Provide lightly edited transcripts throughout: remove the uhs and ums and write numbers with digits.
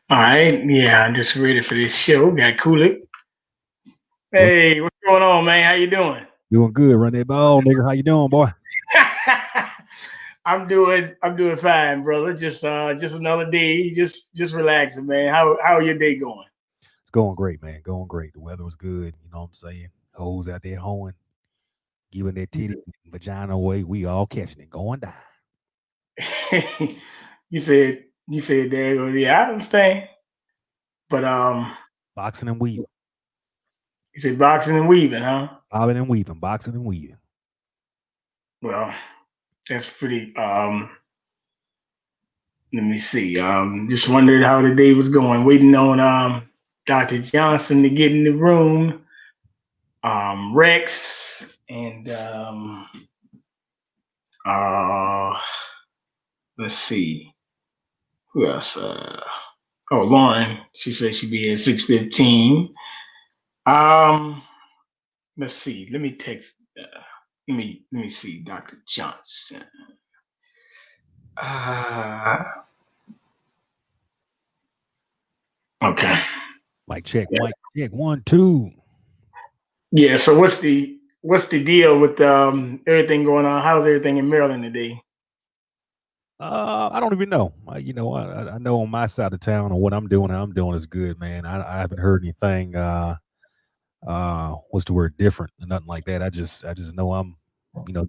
All right, yeah, I'm just ready for this show. Got Coolicc. What? Hey, what's going on, man? How you doing? Doing good. Run that ball, nigga. How you doing, boy? I'm doing fine, brother. Just another day. Just relaxing, man. How your day going? It's going great, man. Going great. The weather was good. You know what I'm saying? Hoes out there hoeing, giving their titty and vagina away. We all catching it, going down. You said that. Well, yeah, I understand. But Boxing and weaving. you said boxing and weaving, huh? Bobbing and weaving. Boxing and weaving. Well, that's pretty. Let me see. Just wondered how the day was going. Waiting on Dr. Johnson to get in the room. Rexx and uh, let's see who else. Oh, Lauryn. She said she'd be at 6:15. Um, let's see. Let me text. Let me see, Dr. Johnson. Uh, okay. Like check, Mike. Check 1, 2. Yeah. So what's the deal with everything going on? How's everything in Maryland today? I don't even know. I know on my side of town or what I'm doing, how I'm doing is good, man. I haven't heard anything. What's the word? Different or nothing like that. I just know I'm,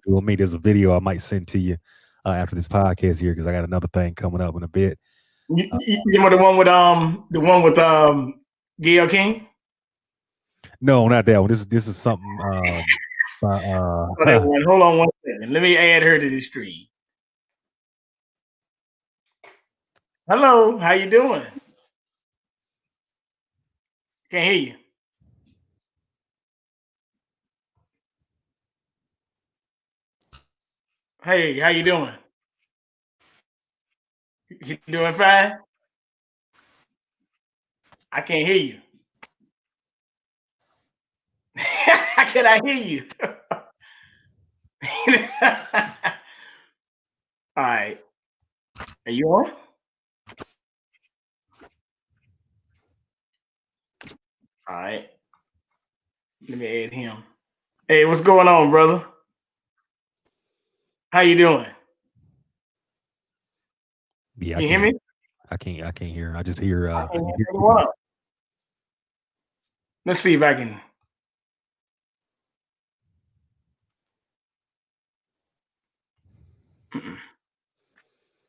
doing me. There's a video I might send to you after this podcast here because I got another thing coming up in a bit. You know the one with Gail King. No, not that one. This is something. By, Oh, that one. Hold on 1 second. Let me add her to the stream. Hello, how you doing? Can't hear you. Hey, how you doing? You doing fine? I can't hear you. How can I hear you? All right. Are you on? All right. Let me add him. Hey, what's going on, brother? How you doing? yeah, I Can you hear can't. me? I can't hear. I just hear. I I can't just hear hear you. anyone else. Let's see if I can.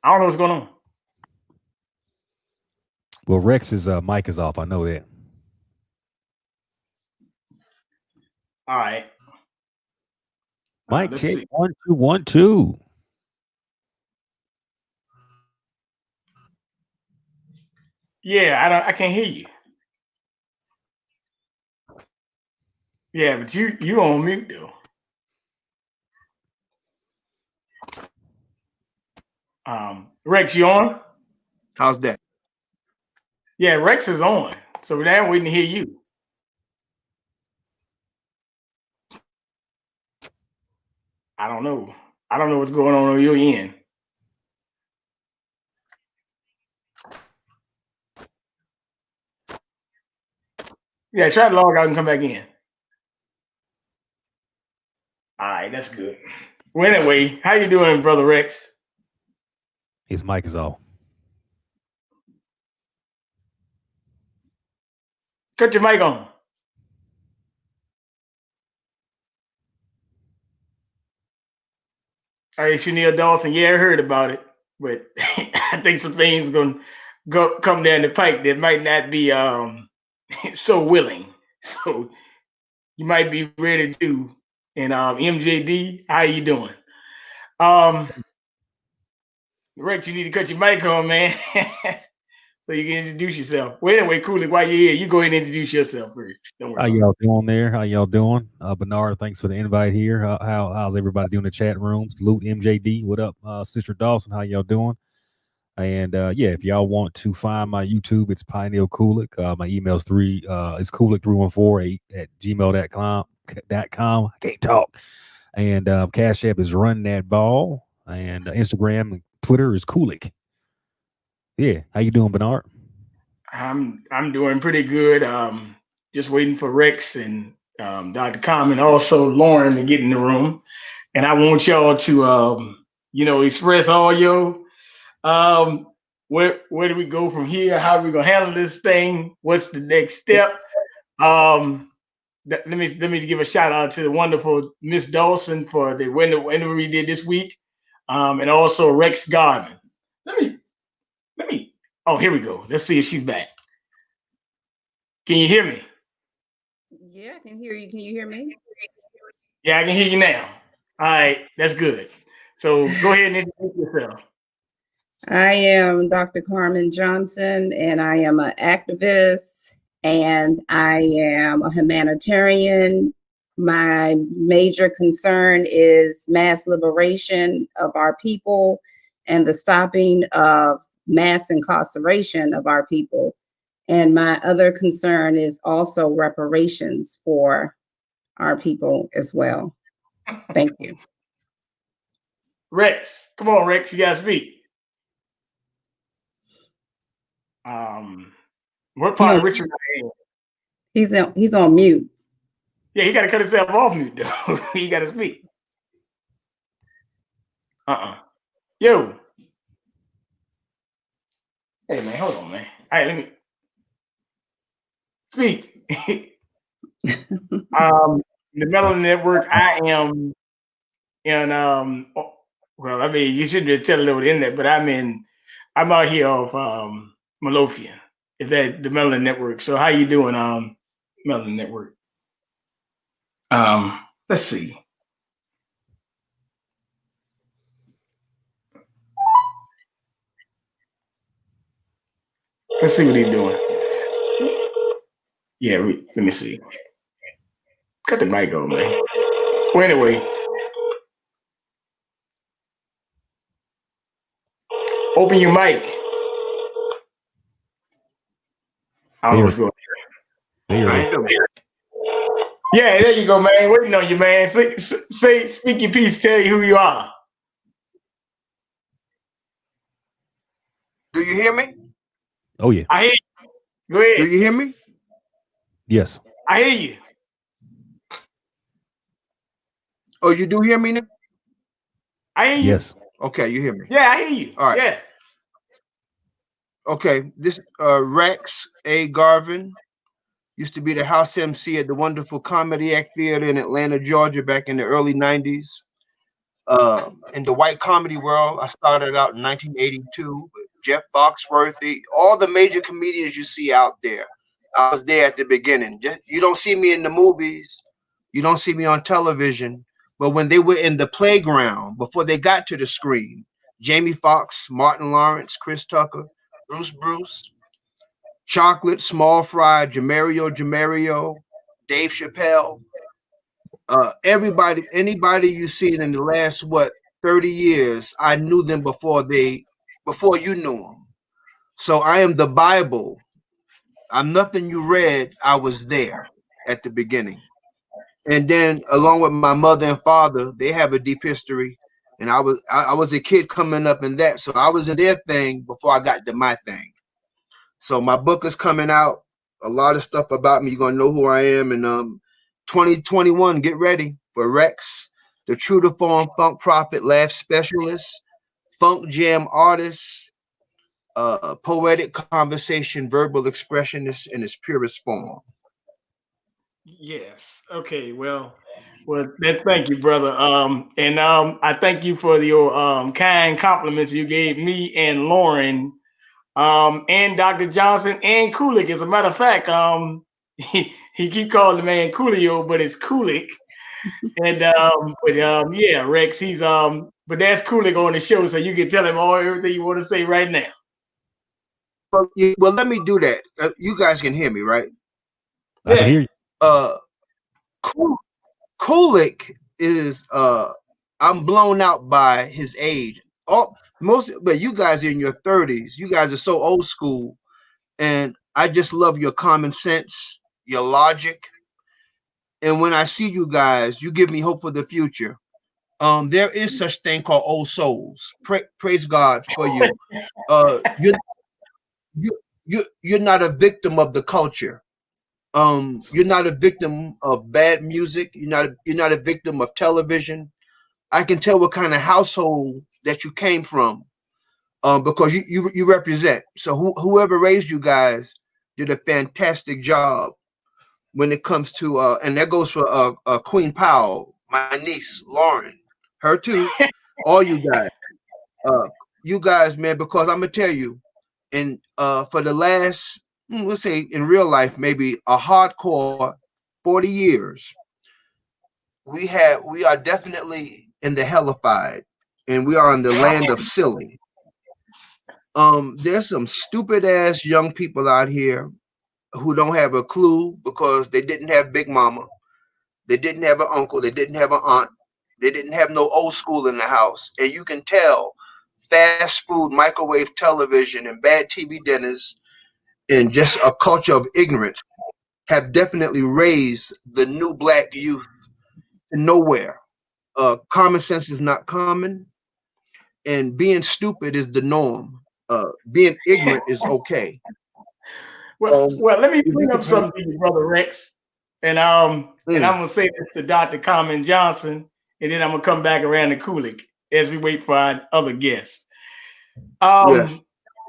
I don't know what's going on. Well, Rex's mic is off. I know that. All right. Mic Let's check see. 1, 2, 1, 2. Yeah, I don't. I can't hear you. Yeah, but you on mute though. Rexx, you on? How's that? Yeah, Rexx is on. So now we can hear you. I don't know. I don't know what's going on your end. Yeah, try to log out and come back in. All right, that's good. Well, anyway, how you doing, brother Rexx? His mic is off. Cut your mic on. All right, Chanel Dawson. Yeah, I heard about it, but I think some things gonna go come down the pike that might not be so willing. So you might be ready to. And MJD, how you doing? Um, Rex, you need to cut your mic on, man, so you can introduce yourself. Well, anyway, Coolicc, while you're here, you go ahead and introduce yourself first. Don't worry How about it. y'all doing there? How y'all doing? Bernard, thanks for the invite here. How's everybody doing in the chat room? Salute MJD. What up, Sister Dawson? How y'all doing? And yeah, if y'all want to find my YouTube, it's Pioneer Coolicc. My email's it's Coolicc314 at gmail.com. I can't talk. And Cash App is Run That Ball. And Instagram and Twitter is Coolicc. Yeah, how you doing, Bernard? I'm doing pretty good. Just waiting for Rexx and Dr. Carmen, also Lauryn to get in the room. And I want y'all to express all your um where do we go from here? How are we gonna handle this thing? What's the next step? Um let me give a shout out to the wonderful Miss Dawson for the winner we did this week. And also Rexx Garvin. Let me let me oh, here we go. Let's see if she's back. Can you hear me? Yeah, I can hear you. Can you hear me? Yeah, I can hear you now. All right, that's good. So go ahead and introduce yourself. I am Dr. Carmen Johnson, and I am an activist, and I am a humanitarian. My major concern is mass liberation of our people and the stopping of mass incarceration of our people. And my other concern is also reparations for our people as well. Thank you. Rexx, come on, Rexx, you gotta speak. What He part on, of Richard? he's on mute. Yeah, he gotta cut himself off mute though. He gotta speak. Yo, hey man, hold on, man. All right, let me speak. The Melanin Network. I am in well, I mean, you shouldn't tell it over the internet, but I'm out here off Malofia. Is that the Melanin Network? So how you doing, Melanin Network? Let's see. Let's see what he's doing. Yeah, let me see. Cut the mic on, man. Well, anyway, open your mic. I don't know what's going on. There. Yeah, there you go, man. Waiting on you, man. Say, speak your piece. Tell you who you are. Do you hear me? Oh yeah. I hear you. Go ahead. Do you hear me? Yes. I hear you. Oh, you do hear me now? I hear you. Yes. Okay, you hear me. Yeah, I hear you. All right. Yeah. Okay, this Rexx A. Garvin used to be the house MC at the wonderful Comedy Act Theater in Atlanta, Georgia, back in the early 90s. In the white comedy world, I started out in 1982 with Jeff Foxworthy, all the major comedians you see out there. I was there at the beginning. You don't see me in the movies, you don't see me on television, but when they were in the playground before they got to the screen, Jamie Foxx, Martin Lawrence, Chris Tucker, Bruce, Chocolate, Small Fry, Jamario, Dave Chappelle, anybody you seen in the last 30 years, I knew them before you knew them. So I am the Bible. I'm nothing you read. I was there at the beginning, and then along with my mother and father, they have a deep history. And I was a kid coming up in that, so I was in their thing before I got to my thing. So my book is coming out. A lot of stuff about me. You're gonna know who I am. And 2021, get ready for Rexx, the true to form funk prophet, laugh specialist, funk jam artist, poetic conversation, verbal expressionist in its purest form. Yes. Okay. Thank you, brother. And I thank you for your kind compliments you gave me and Lauryn, and Dr. Johnson and Coolicc. As a matter of fact, he keep calling the man Coolio, but it's Coolicc. And yeah, Rexx, but that's Coolicc on the show, so you can tell him everything you want to say right now. Well, let me do that. You guys can hear me, right? I can hear you. Coolicc is I'm blown out by his age. But you guys are in your 30s. You guys are so old school, and I just love your common sense, your logic. And when I see you guys, you give me hope for the future. There is such thing called old souls. Praise God for you. Uh, you, you you're not a victim of the culture. You're not a victim of bad music. You're not a victim of television. I can tell what kind of household that you came from, because you represent. So whoever raised you guys did a fantastic job when it comes to and that goes for Queen Powell, my niece Lauryn, her too, all uh, you guys, man. Because I'm gonna tell you, and for the last, let's say in real life, maybe a hardcore 40 years, we are definitely in the hellified, and we are in the land of silly. There's some stupid ass young people out here who don't have a clue because they didn't have big mama, they didn't have an uncle, they didn't have an aunt, they didn't have no old school in the house, and you can tell fast food, microwave television, and bad TV dinners, and just a culture of ignorance have definitely raised the new black youth to nowhere. Common sense is not common, and being stupid is the norm. Being ignorant is okay. Well, let me If you bring can up something to you, brother Rexx, and I'm gonna say this to Dr. Carmen Johnson, and then I'm gonna come back around to Coolicc as we wait for our other guests. yes, Um,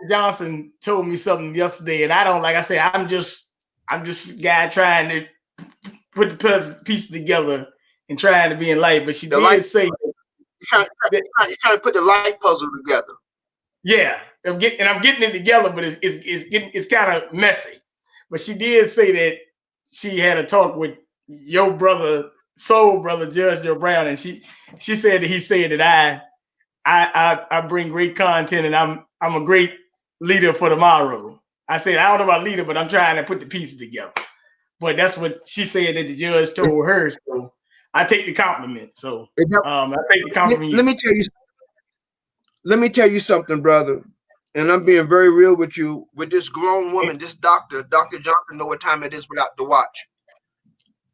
Johnson told me something yesterday, and I don't like. I say I'm just a guy trying to put the pieces together and trying to be in life. But she the life did say that, you're trying to put the life puzzle together. yeah, I'm getting it together, but it's kind of messy. But she did say that she had a talk with your brother, soul brother, Judge Joe Brown, and she said that he said that I bring great content and I'm a great leader for tomorrow. I said I don't know about leader, but I'm trying to put the pieces together. But that's what she said that the judge told her. So I take the compliment. So I take the compliment. Let me tell you. Let me tell you something, brother. And I'm being very real with you. With this grown woman, this Dr. Johnson, know what time it is without the watch.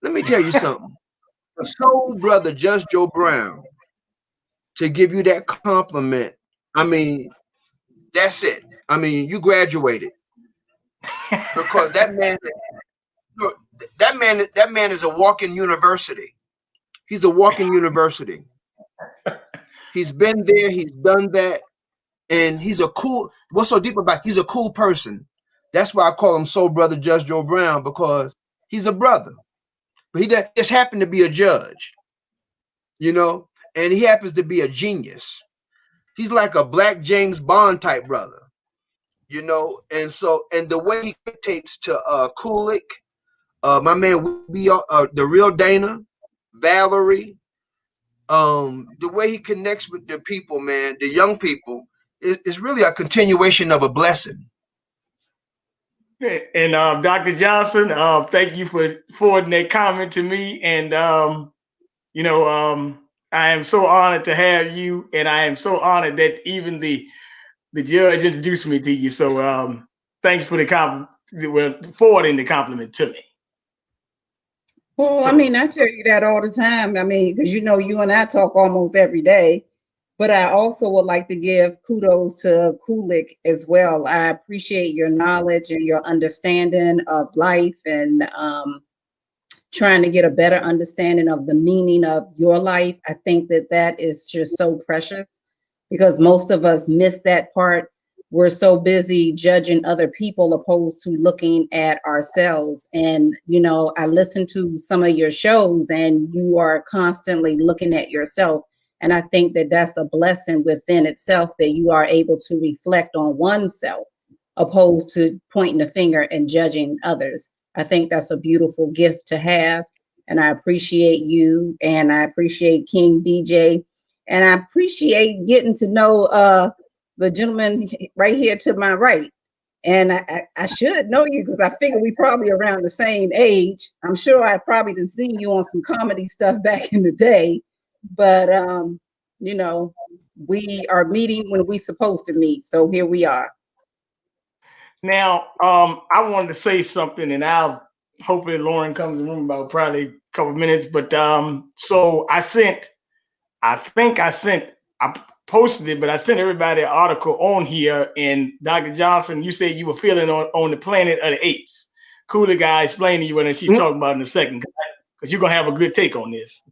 Let me tell you something. A soul brother, Judge Joe Brown, to give you that compliment. I mean, that's it. I mean, you graduated because that man is a walking university. He's a walking university. He's been there. He's done that. And he's a cool. What's so deep about? He's a cool person. That's why I call him Soul Brother Judge Joe Brown, because he's a brother, but he just happened to be a judge, you know, and he happens to be a genius. He's like a black James Bond type brother, you know, and so and the way he dictates to Coolicc, my man, we the real Dana, Valerie, the way he connects with the people, man, the young people, is really a continuation of a blessing. And Dr. Johnson, thank you for forwarding that comment to me. And you know, I am so honored to have you, and I am so honored that even the judge introduced me to you. So thanks for the forwarding the compliment to me. Well, I So mean, I tell you that all the time. I mean, because you know, you and I talk almost every day. But I also would like to give kudos to Coolicc as well. I appreciate your knowledge and your understanding of life and trying to get a better understanding of the meaning of your life. I think that that is just so precious because most of us miss that part. We're so busy judging other people opposed to looking at ourselves. And, you know, I listen to some of your shows and you are constantly looking at yourself. And I think that that's a blessing within itself that you are able to reflect on oneself opposed to pointing the finger and judging others. I think that's a beautiful gift to have. And I appreciate you and I appreciate King BJ. And I appreciate getting to know the gentleman right here to my right. And I should know you because I figure we probably around the same age. I'm sure I probably done seen you on some comedy stuff back in the day. But you know, we are meeting when we supposed to meet. So here we are. now I wanted to say something, and I'll hopefully Lauryn comes in the room about probably a couple of minutes. But so I think I sent. posted it, but I sent everybody an article on here. And Dr. Johnson, you said you were feeling on the planet of the apes. Coolicc guy explained to you what she's talking about in a second, because you're gonna have a good take on this.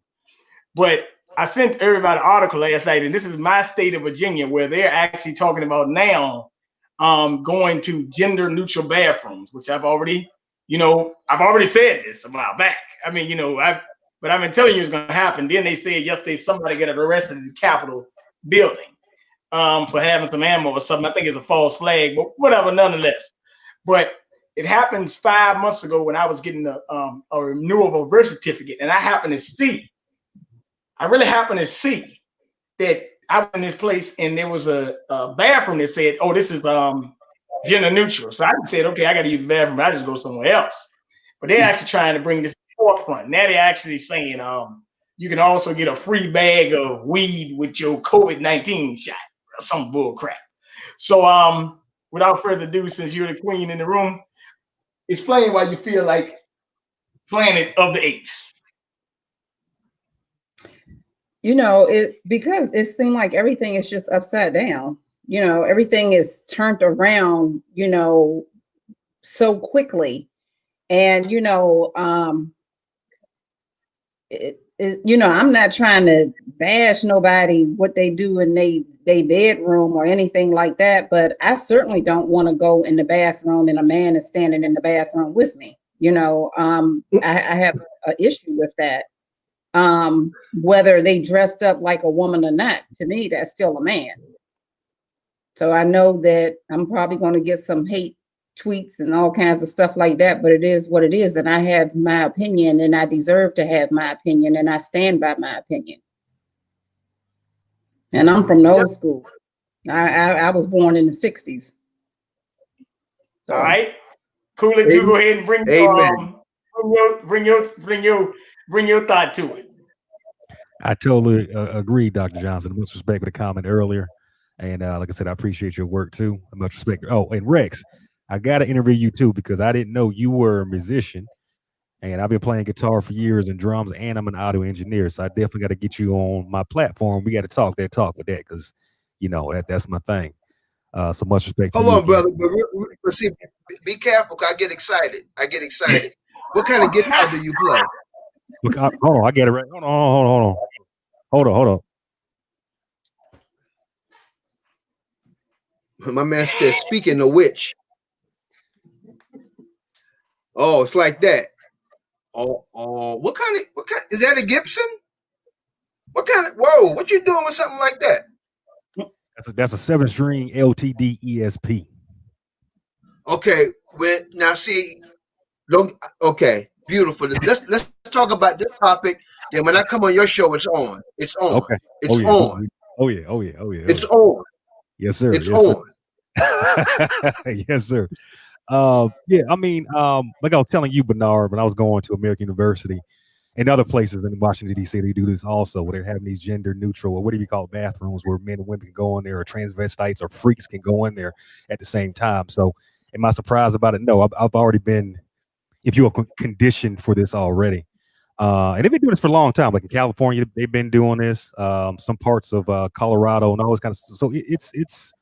But I sent everybody an article last night, and this is my state of Virginia, where they're actually talking about now going to gender neutral bathrooms, which I've already said this a while back. I mean, but I've been telling you it's going to happen. Then they said yesterday somebody got arrested in the Capitol building for having some ammo or something. I think it's a false flag, but whatever, nonetheless. But it happens 5 months ago when I was getting a renewal of a birth certificate, and I really happened to see that I was in this place and there was a bathroom that said, "Oh, this is gender neutral." So I said, "Okay, I got to use the bathroom. I just go somewhere else." But they're actually trying to bring this to the forefront. Now they're actually saying you can also get a free bag of weed with your COVID-19 shot or some bull crap. So without further ado, since you're the queen in the room, explain why you feel like Planet of the Apes. Because it seemed like everything is just upside down. Everything is turned around, so quickly. And, I'm not trying to bash nobody, what they do in they bedroom or anything like that, but I certainly don't want to go in the bathroom and a man is standing in the bathroom with me. I have an issue with that. Whether they dressed up like a woman or not, to me, that's still a man. So I know that I'm probably going to get some hate tweets and all kinds of stuff like that, but it is what it is. And I have my opinion and I deserve to have my opinion and I stand by my opinion. And I'm from the old school. I was born in the 60s. So. All right. Coolicc, you go ahead and bring your thought to it. I totally agree, Dr. Johnson. Much respect for the comment earlier. And like I said, I appreciate your work too. Much respect. Oh, and Rexx, I got to interview you too, because I didn't know you were a musician. And I've been playing guitar for years and drums, and I'm an audio engineer. So I definitely got to get you on my platform. We got to talk with that, because, that's my thing. So much respect. Hold on, brother. But see, be careful, because I get excited. What kind of guitar do you play? Look, hold on. I get it right. Hold on. My man says, speaking of which. Oh, it's like that. Oh, what kind is that, a Gibson? Whoa, what you doing with something like that? That's a 7-string LTD ESP. Okay, now see, okay, beautiful. Let's talk about this topic. Then when I come on your show, it's on. It's on. Okay. It's on. Oh yeah. It's on. Yes, sir. It's on. Yes, sir. Yeah, I mean, like I was telling you, Bernard, when I was going to American University and other places in Washington, D.C., they do this also, where they're having these gender neutral, or whatever you call it, bathrooms, where men and women can go in there, or transvestites or freaks can go in there at the same time. So am I surprised about it? No, I've already been, if you are conditioned for this already. And they've been doing this for a long time. Like in California, they've been doing this, some parts of Colorado and all this kind of stuff. So it's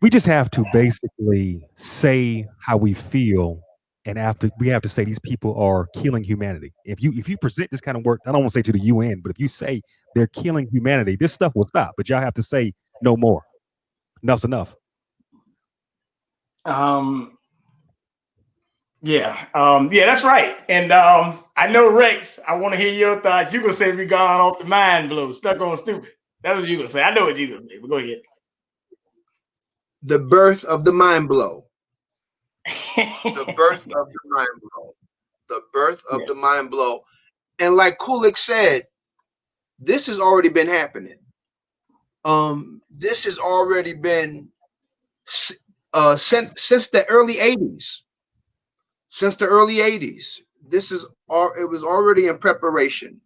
we just have to basically say how we feel, and we have to say these people are killing humanity. If you present this kind of work, I don't want to say to the UN, but if you say they're killing humanity, this stuff will stop. But y'all have to say no more. Enough's enough. Yeah, that's right. And I know, Rexx, I want to hear your thoughts. You're gonna say we gone off the mind blow, stuck on stupid. That's what you're gonna say. I know what you're gonna say, but go ahead. The birth of the mind blow. The birth of the mind blow. The birth of the mind blow. And like Coolicc said, this has already been happening. This has already been since the early 80s. Since the early 80s. It was already in preparation.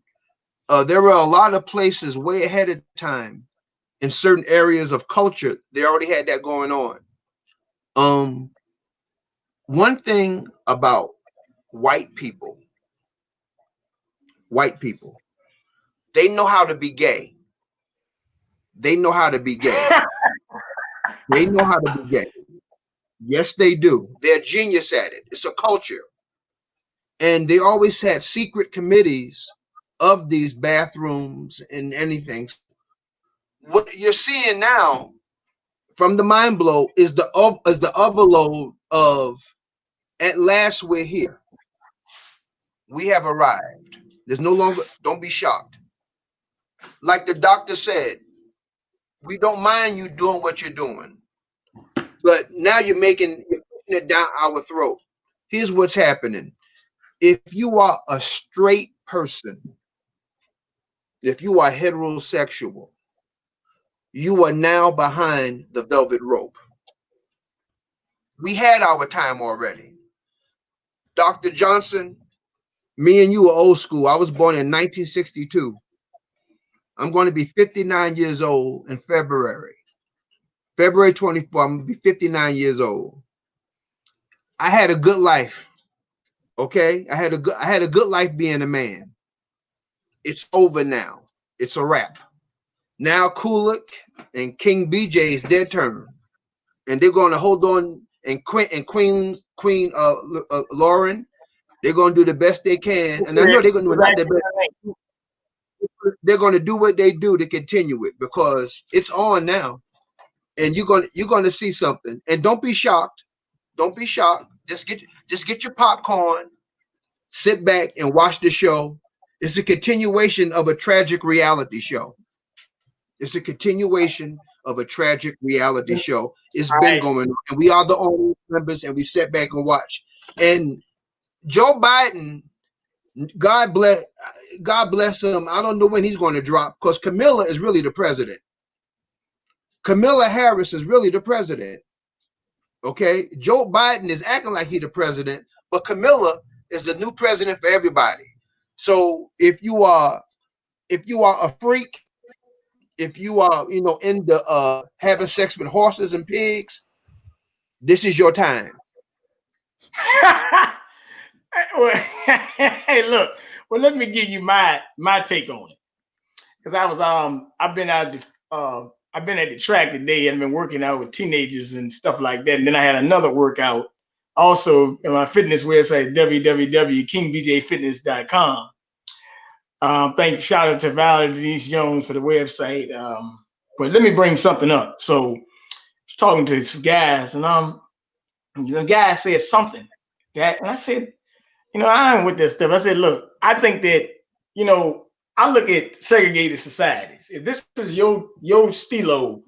There were a lot of places way ahead of time. In certain areas of culture, they already had that going on. One thing about white people, they know how to be gay. They know how to be gay. They know how to be gay. Yes, they do. They're genius at it. It's a culture. And they always had secret committees of these bathrooms and anything. What you're seeing now from the mind blow is the overload of, at last we're here. We have arrived. There's no longer, don't be shocked. Like the doctor said, we don't mind you doing what you're doing, but now you're pushing it down our throat. Here's what's happening. If you are a straight person, if you are heterosexual, you are now behind the velvet rope. We had our time already. Dr. Johnson, me and you are old school. I was born in 1962. I'm going to be 59 years old in February. February 24th, I'm going to be 59 years old. I had a good life. Okay? I had a good life being a man. It's over now. It's a wrap. Now Coolicc and King BJ is their turn. And they're going to hold on, and Queen Lauryn, they're going to do the best they can. And I know they're going to do not their best. They're going to do what they do to continue it, because it's on now. And you're going to see something. And don't be shocked. Don't be shocked. Just get your popcorn, sit back and watch the show. It's a continuation of a tragic reality show. It's a continuation of a tragic reality show. It's been going on, and we are the only members, and we sit back and watch. And Joe Biden, God bless him. I don't know when he's going to drop, because Camilla is really the president. Kamala Harris is really the president. Okay, Joe Biden is acting like he's the president, but Camilla is the new president for everybody. So if you are a freak, if you are, into having sex with horses and pigs, this is your time. Well, hey, look. Well, let me give you my take on it, because I was I've been at the track today and been working out with teenagers and stuff like that. And then I had another workout also in my fitness website, www.kingbjfitness.com. Shout out to Valerie Denise Jones for the website. But let me bring something up. So I was talking to some guys, and the guy said something and I said, I ain't with this stuff. I said, look, I think that, I look at segregated societies. If this is your stilo,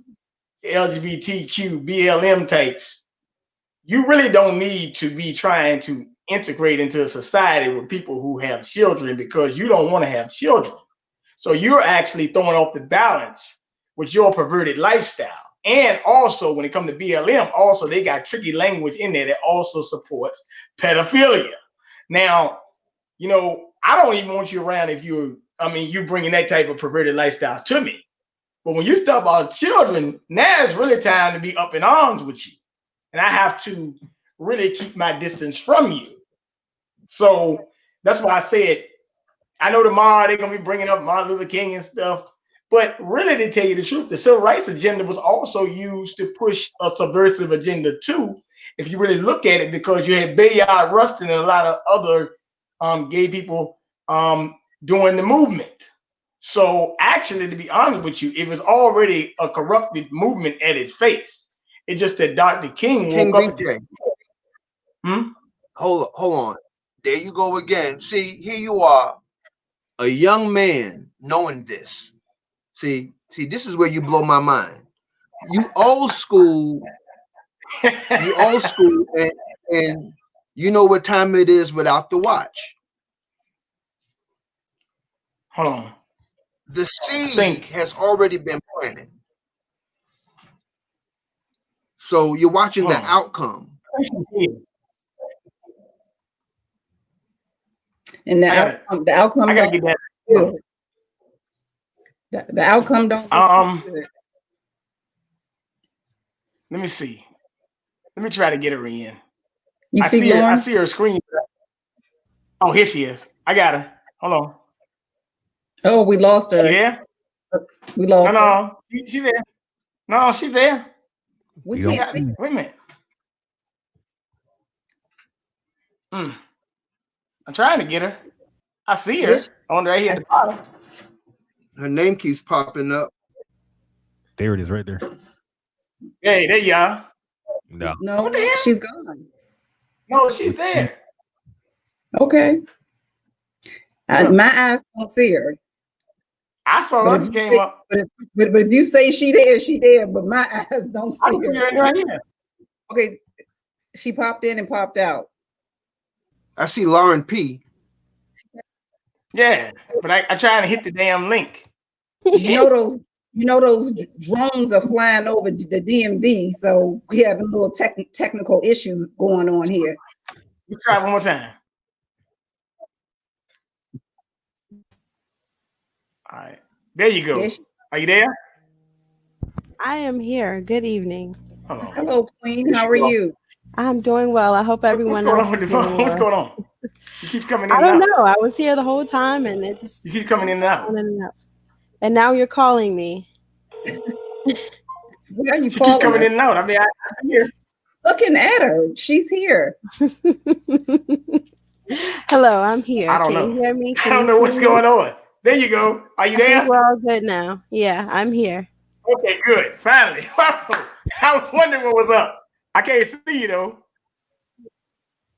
LGBTQ, BLM types, you really don't need to be trying to integrate into a society with people who have children, because you don't want to have children. So you're actually throwing off the balance with your perverted lifestyle. And also, when it comes to BLM, also they got tricky language in there that also supports pedophilia. Now, I don't even want you around if you bringing that type of perverted lifestyle to me. But when you talk about children, now it's really time to be up in arms with you. And I have to really keep my distance from you. So that's why I said, I know tomorrow they're going to be bringing up Martin Luther King and stuff. But really, to tell you the truth, the civil rights agenda was also used to push a subversive agenda too, if you really look at it, because you had Bayard Rustin and a lot of other gay people doing the movement. So actually, to be honest with you, it was already a corrupted movement at its face. It's just that Dr. King woke up. Hold on. There you go again. See, here you are, a young man knowing this. See, this is where you blow my mind. You old school, and you know what time it is without the watch. Hold on. The seed has already been planted. So you're watching the outcome. And the outcome I gotta get that. Good. The outcome don't good. Let me see. Let me try to get her in. I see her screen. Oh, here she is. I got her. Hold on. Oh, we lost her. See there? We No, lost her. no, she there. No, she's there. We We can't don't. see her. Wait a minute. I'm trying to get her. I see There her she- on right here I at the saw bottom. her. Her name keeps popping up. There it is, right there. Hey, there you are. No. What the No, hell? she's gone. No, she's there. Okay. Look, My eyes don't see her. I saw But her. if She you came say, up. but if you say she there, she there. But my eyes don't I see see her. her right here. Okay, she popped in and popped out. I see Lauryn P. Yeah, but I tried to hit the damn link. You know those drones are flying over the DMV, so we have a little technical issues going on here. Let's try one more time. All right. There you go. There she- Are you there? I am here. Good evening. Hold on. Hello, Queen. There How she are go. you? I'm doing well. I hope What's everyone going else on with is the phone? doing What's well. going on? You keep coming in I and don't out. know. I was here the whole time and it just You keep coming in and out. on and out. And now you're calling me. Where are you She keep calling coming her? in and out. I mean, I hear. Looking at her. She's here. Hello, I'm here. I don't Can know. you hear me? I Can don't you know see what's me? going on. There you go. Are you I think there? we're all good now. Yeah, I'm here. Okay, good. Finally. I was wondering what was up. I can't see you though.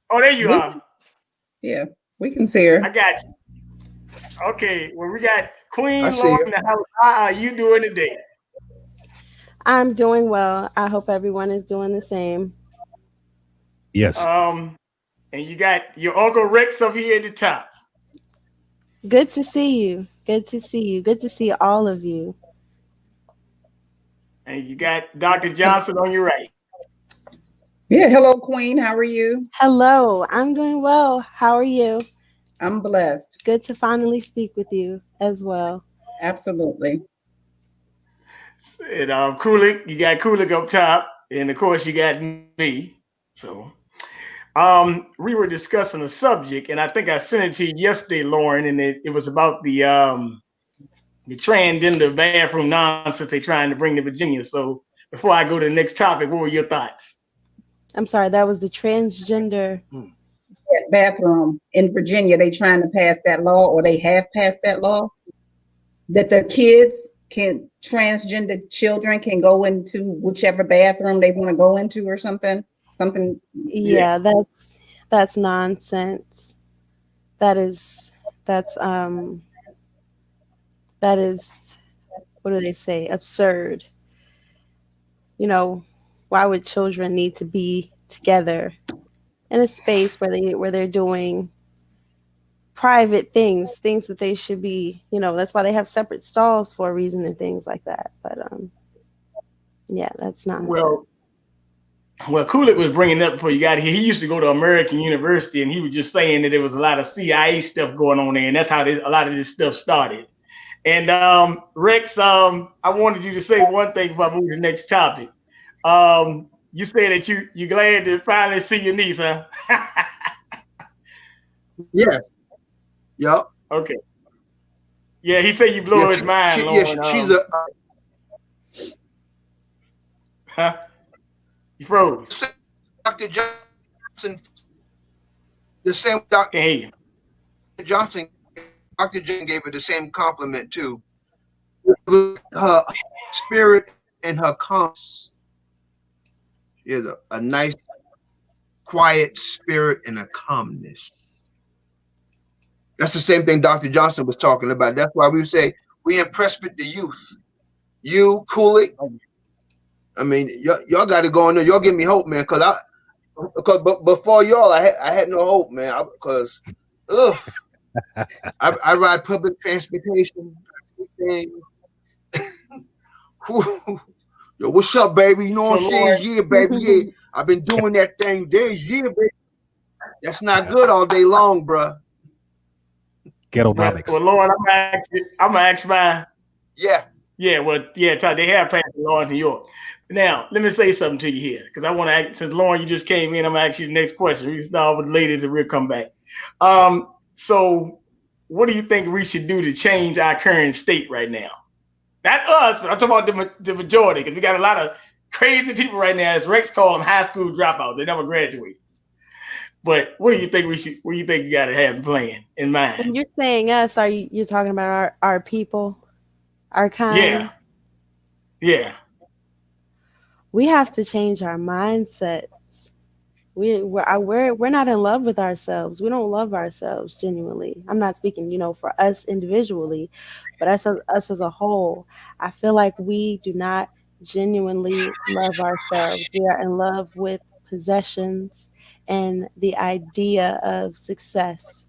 Oh, there you We, are. yeah, we can see her. I got you. Okay. Well, we got I Queen see Lauryn her. in the house. How are you doing today? I'm doing well. I hope everyone is doing the same. Yes. And you got your Uncle Rexx up here at the top. Good to see you. Good to see you. Good to see all of you. And you got Dr. Johnson on your right. Yeah, hello, Queen. How are you? Hello, I'm doing well. How are you? I'm blessed. Good to finally speak with you as well. Absolutely. And Coolicc, you got Coolicc up top. And of course you got me. So we were discussing a subject, and I think I sent it to you yesterday, Lauryn, and it was about the transgender bathroom nonsense they're trying to bring to Virginia. So before I go to the next topic, what were your thoughts? I'm sorry, that was the transgender. That bathroom in Virginia, they trying to pass that law, or they have passed that law, that the kids can, transgender children can go into whichever bathroom they want to go into or something. Yeah, that's nonsense. That is that is what do they say? Absurd. You know, why would children need to be together in a space where they're doing private things that they should be, that's why they have separate stalls for a reason and things like that. But yeah, that's nonsense. Well, Coolicc was bringing up before you got here. He used to go to American University, and he was just saying that there was a lot of CIA stuff going on there, and that's how a lot of this stuff started. And Rexx, I wanted you to say one thing before I move to the next topic. You say that you glad to finally see your niece, huh? Yeah. Yup. Okay. Yeah, he said you Yeah. blow his mind, Lauryn. She's a Huh? You froze. Dr. Johnson. The same Dr. Can't hear you. Johnson. Dr. Johnson gave her the same compliment too. Her spirit and her calmness. She has a nice, quiet spirit and a calmness. That's the same thing Dr. Johnson was talking about. That's why we say we impressed with the youth. You, Coolicc. I mean, y'all got to go in there. Y'all give me hope, man. Because before y'all, I had no hope, man. Because, I ride public transportation. Yo, what's up, baby? You know what I'm saying? Yeah, baby. Yeah, I've been doing that thing. There's yeah, baby. That's not good all day long, bro. Ghettonomics. Well, Lauryn, I'm gonna ask mine. Yeah. Yeah, well, yeah, Todd, they have passed the law in New York. Now, let me say something to you here, because I want to ask, since Lauryn, you just came in, I'm gonna ask you the next question. We can start with the ladies and we'll come back. So what do you think we should do to change our current state right now? Not us, but I'm talking about the majority, because we got a lot of crazy people right now, as Rexx call them, high school dropouts. They never graduate. But what do you think what do you think you got to have plan in mind? When you're saying us, are you're talking about our people, our Yeah, kind? yeah. We have to change our mindsets. We're not in love with ourselves. We don't love ourselves genuinely. I'm not speaking, for us individually, but us as a whole. I feel like we do not genuinely love ourselves. We are in love with possessions and the idea of success.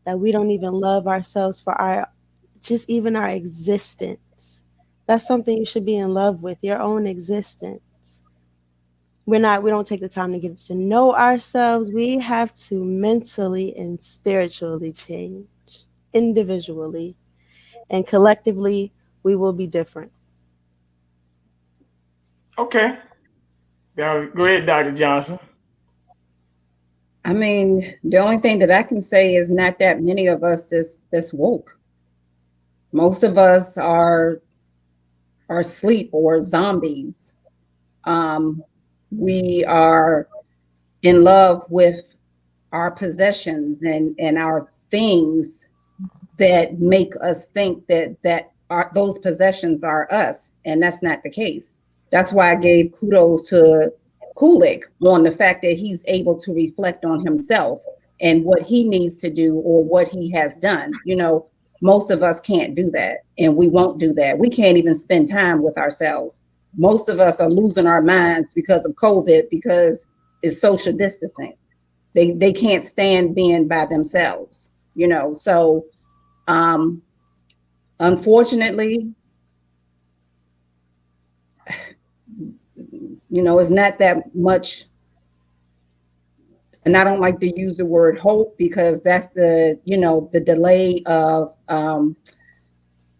That we don't even love ourselves for our just even our existence. That's something you should be in love with, your own existence. We don't take the time to get to know ourselves. We have to mentally and spiritually change individually, and collectively we will be different. Okay. Now, go ahead, Dr. Johnson. I mean, the only thing that I can say is not that many of us that's woke. Most of us are asleep or zombies. We are in love with our possessions and our things that make us think that those possessions are us, and that's not the case. That's why I gave kudos to Coolicc on the fact that he's able to reflect on himself and what he needs to do or what he has done. Most of us can't do that, and we won't do that. We can't even spend time with ourselves. Most of us are losing our minds because of COVID, because it's social distancing. They can't stand being by themselves. So um, unfortunately, it's not that much. And I don't like to use the word hope, because that's the delay of a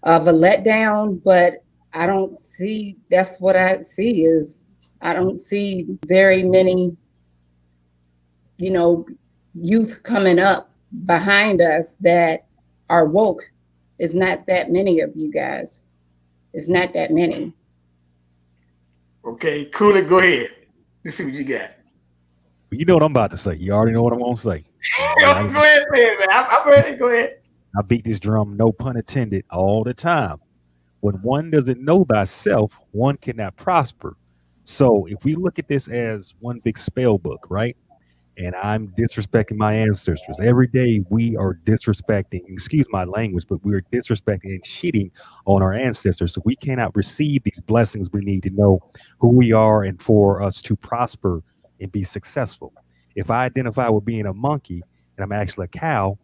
letdown. But I don't see, that's what I see is I don't see very many, you know, youth coming up behind us that are woke. It's not that many of you guys. It's not that many. Okay, Cooler, go ahead. Let's see what you got. You know what I'm about to say. You already know what I'm going to say. Go ahead, man. I'm ready. Go ahead. I beat this drum, no pun intended, all the time. When one doesn't know thyself, one cannot prosper. So if we look at this as one big spell book, right? And I'm disrespecting my ancestors. Every day we are disrespecting, excuse my language, but we are disrespecting and shitting on our ancestors. So we cannot receive these blessings we need to know who we are and for us to prosper and be successful. If I identify with being a monkey and I'm actually a cow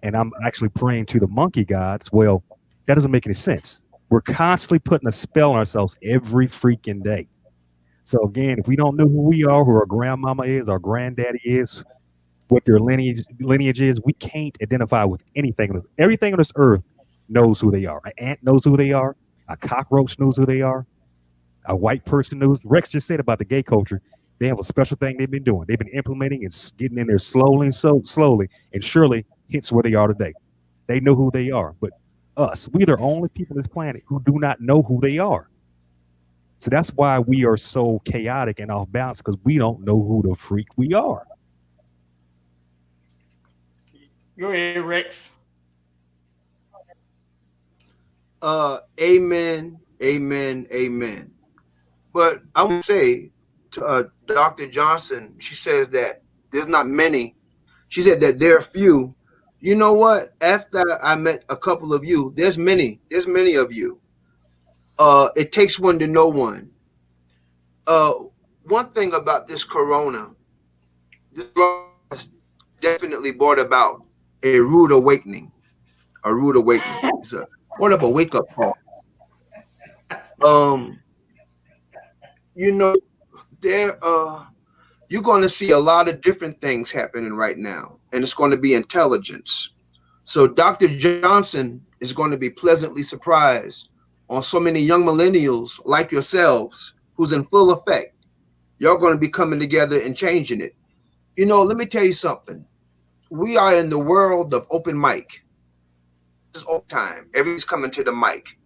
and I'm actually praying to the monkey gods, well, that doesn't make any sense. We're constantly putting a spell on ourselves every freaking day. So again, if we don't know who we are, who our grandmama is, our granddaddy is, what their lineage is, we can't identify with anything. Everything on this earth knows who they are. An ant knows who they are. A cockroach knows who they are. A white person knows. Rexx just said about the gay culture. They have a special thing they've been doing. They've been implementing and getting in there slowly and so slowly, and surely hence where they are today. They know who they are, but us, we are the only people on this planet who do not know who they are. So that's why we are so chaotic and off balance, because we don't know who the freak we are. Go ahead, Rexx. Amen, amen, amen. But I want to say to Dr. Johnson, she says that there's not many. She said that there are few. You know what? After I met a couple of you, there's many. There's many of you. It takes one to know one. Uh, One thing about this corona has definitely brought about a rude awakening. A rude awakening. It's a brought up a wake up call. Um, you know, there you're going to see a lot of different things happening right now, and it's going to be intelligence. So Dr. Johnson is going to be pleasantly surprised on so many young millennials like yourselves who's in full effect. You're going to be coming together and changing it. Let me tell you something. We are in the world of open mic. This is open time. Everybody's coming to the mic.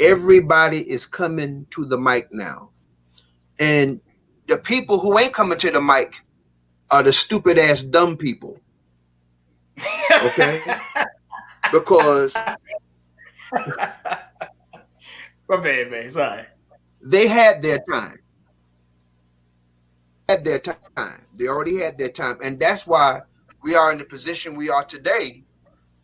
Everybody is coming to the mic now. And the people who ain't coming to the mic are the stupid ass dumb people. Okay? Because My bad, man. Sorry. they had their time. Had their time. They already had their time. And that's why we are in the position we are today.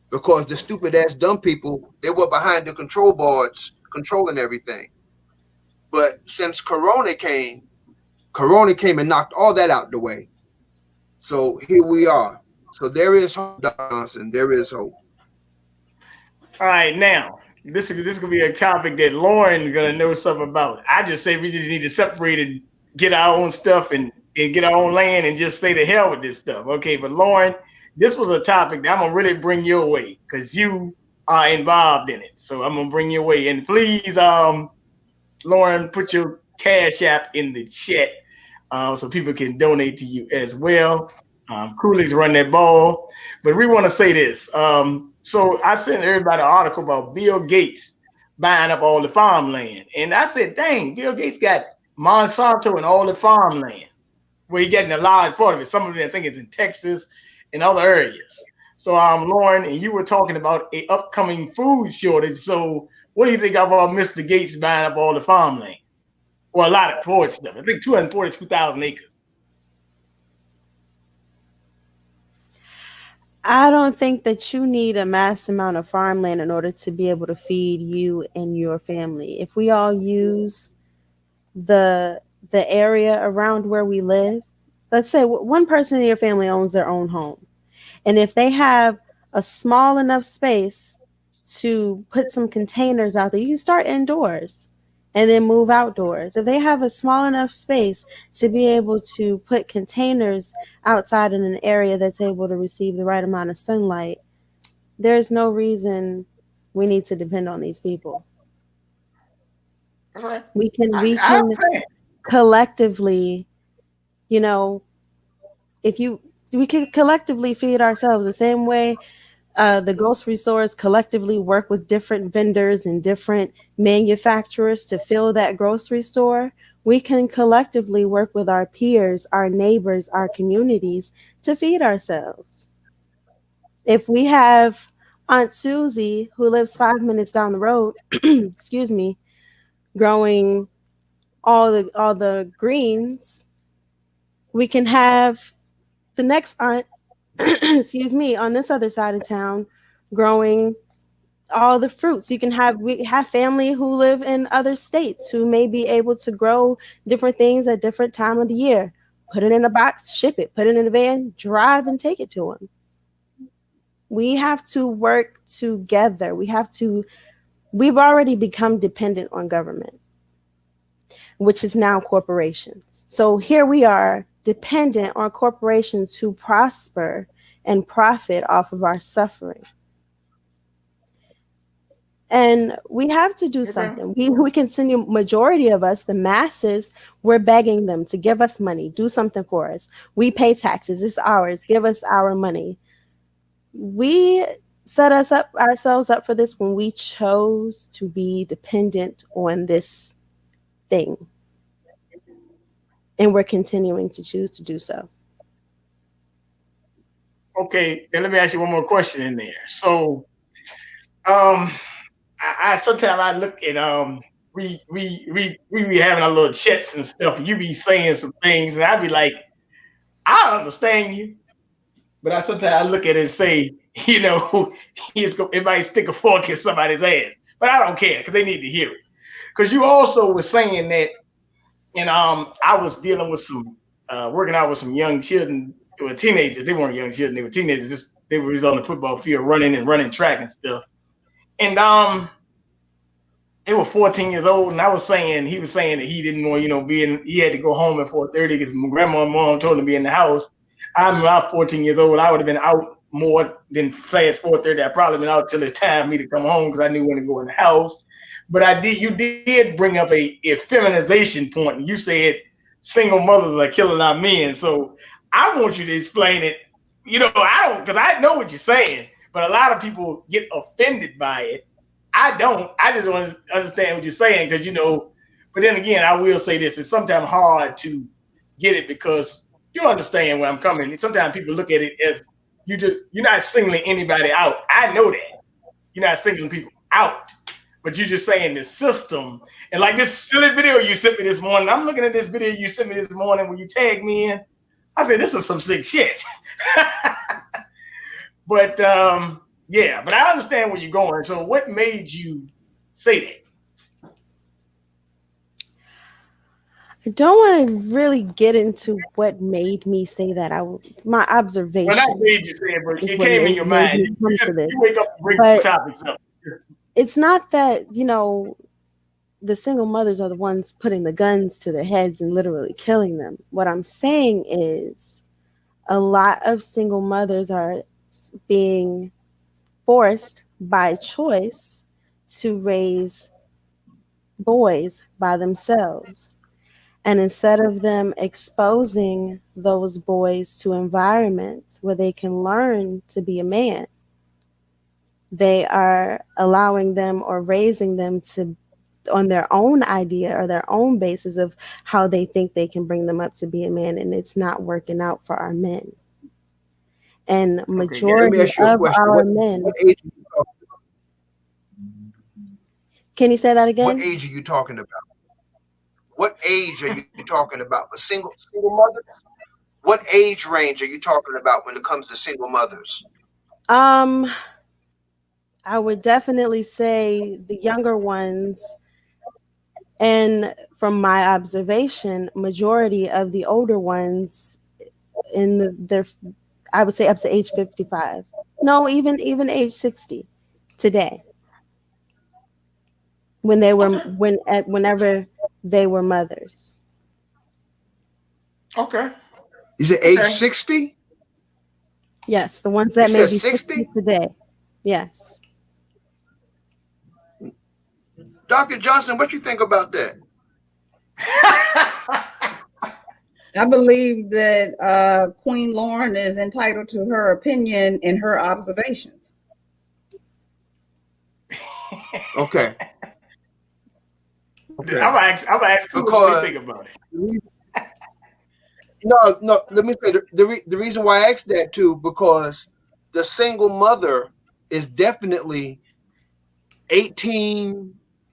Because the stupid ass dumb people, they were behind the control boards controlling everything. But since Corona came and knocked all that out the way. So here we are. So there is hope, Dr. Johnson. There is hope. All right, now this gonna be a topic that Lauren gonna know something about. I just say we just need to separate and get our own stuff and get our own land and just say the hell with this stuff. Okay, but Lauren, this was a topic that I'm gonna really bring your way because you are involved in it. So I'm gonna bring your way. And please, Lauren, put your cash app in the chat so people can donate to you as well. Coolicc run that ball, but we want to say this. So I sent everybody an article about Bill Gates buying up all the farmland, and I said, "Dang, Bill Gates got Monsanto and all the farmland. Where he getting a large part of it. Some of it, I think, is in Texas and other areas." So, Lauren, and you were talking about a upcoming food shortage. So, what do you think about Mr. Gates buying up all the farmland? Well, a lot of forage stuff. I think 242,000 acres. I don't think that you need a mass amount of farmland in order to be able to feed you and your family. If we all use the area around where we live, let's say one person in your family owns their own home, and if they have a small enough space to put some containers out there, you can start indoors and then move outdoors. If they have a small enough space to be able to put containers outside in an area that's able to receive the right amount of sunlight, there's no reason we need to depend on these people. Right. We can collectively, you know, we can collectively feed ourselves the same way the grocery stores collectively work with different vendors and different manufacturers to fill that grocery store. We can collectively work with our peers, our neighbors, our communities to feed ourselves. If we have Aunt Susie, who lives 5 minutes down the road, excuse me, growing all the greens, we can have the next aunt, excuse me, on this other side of town, growing all the fruits. We have family who live in other states who may be able to grow different things at different time of the year. Put it in a box, ship it, put it in a van, drive and take it to them. We have to work together. We've already become dependent on government, which is now corporations. So here we are dependent on corporations who prosper and profit off of our suffering. And we have to do something. We continue, majority of us, the masses, we're begging them to give us money, do something for us. We pay taxes, it's ours, give us our money. We set ourselves up for this when we chose to be dependent on this thing. And we're continuing to choose to do so. Okay, then let me ask you one more question in there. So, I sometimes I look at we be having our little chats and stuff, and you be saying some things, and I be like, I understand you, but I sometimes I look at it and say, it might stick a fork in somebody's ass, but I don't care because they need to hear it. Because you also were saying that, and I was dealing with some working out with some young children, they were teenagers. They weren't young children; they were teenagers. They were just on the football field running track and stuff, and they were 14 years old, and he was saying that he didn't want, he had to go home at 4:30 because my grandma and mom told him to be in the house. I'm about 14 years old. I would have been out more than fast 4:30. I'd probably been out till it's time for me to come home because I knew when to go in the house. But you did bring up a feminization point. You said single mothers are killing our men. So I want you to explain it. I don't, because I know what you're saying, but a lot of people get offended by it. I don't. I just want to understand what you're saying because But then again, I will say this: it's sometimes hard to get it because you understand where I'm coming. Sometimes people look at it as you're not singling anybody out. I know that you're not singling people out, but you're just saying the system. And like this silly video you sent me this morning, I'm looking at this video you sent me this morning when you tagged me in. I said, this is some sick shit. But yeah, but I understand where you're going. So what made you say that? I don't want to really get into what made me say that. My observation. Well, not made you say it, but it came in your made mind. me come to this. You wake up and bring But topics up. It's not that, the single mothers are the ones putting the guns to their heads and literally killing them. What I'm saying is a lot of single mothers are being forced by choice to raise boys by themselves. And instead of them exposing those boys to environments where they can learn to be a man, they are allowing them or raising them to on their own idea or their own basis of how they think they can bring them up to be a man, and it's not working out for our men. And majority of our men. What age are you talking Can you say that again? What age are you talking about? What age are you talking about? A single mother? What age range are you talking about when it comes to single mothers? I would definitely say the younger ones, and from my observation, majority of the older ones their I would say up to age 55. No, even age 60 today. When they were whenever they were mothers. Okay. Is it age 60? Yes, the ones that may be 60 today. Yes. Dr. Johnson, what you think about that? I believe that Queen Lauryn is entitled to her opinion and her observations. Okay. I'm gonna ask who what they think about it. No. Let me say the reason why I asked that too, because the single mother is definitely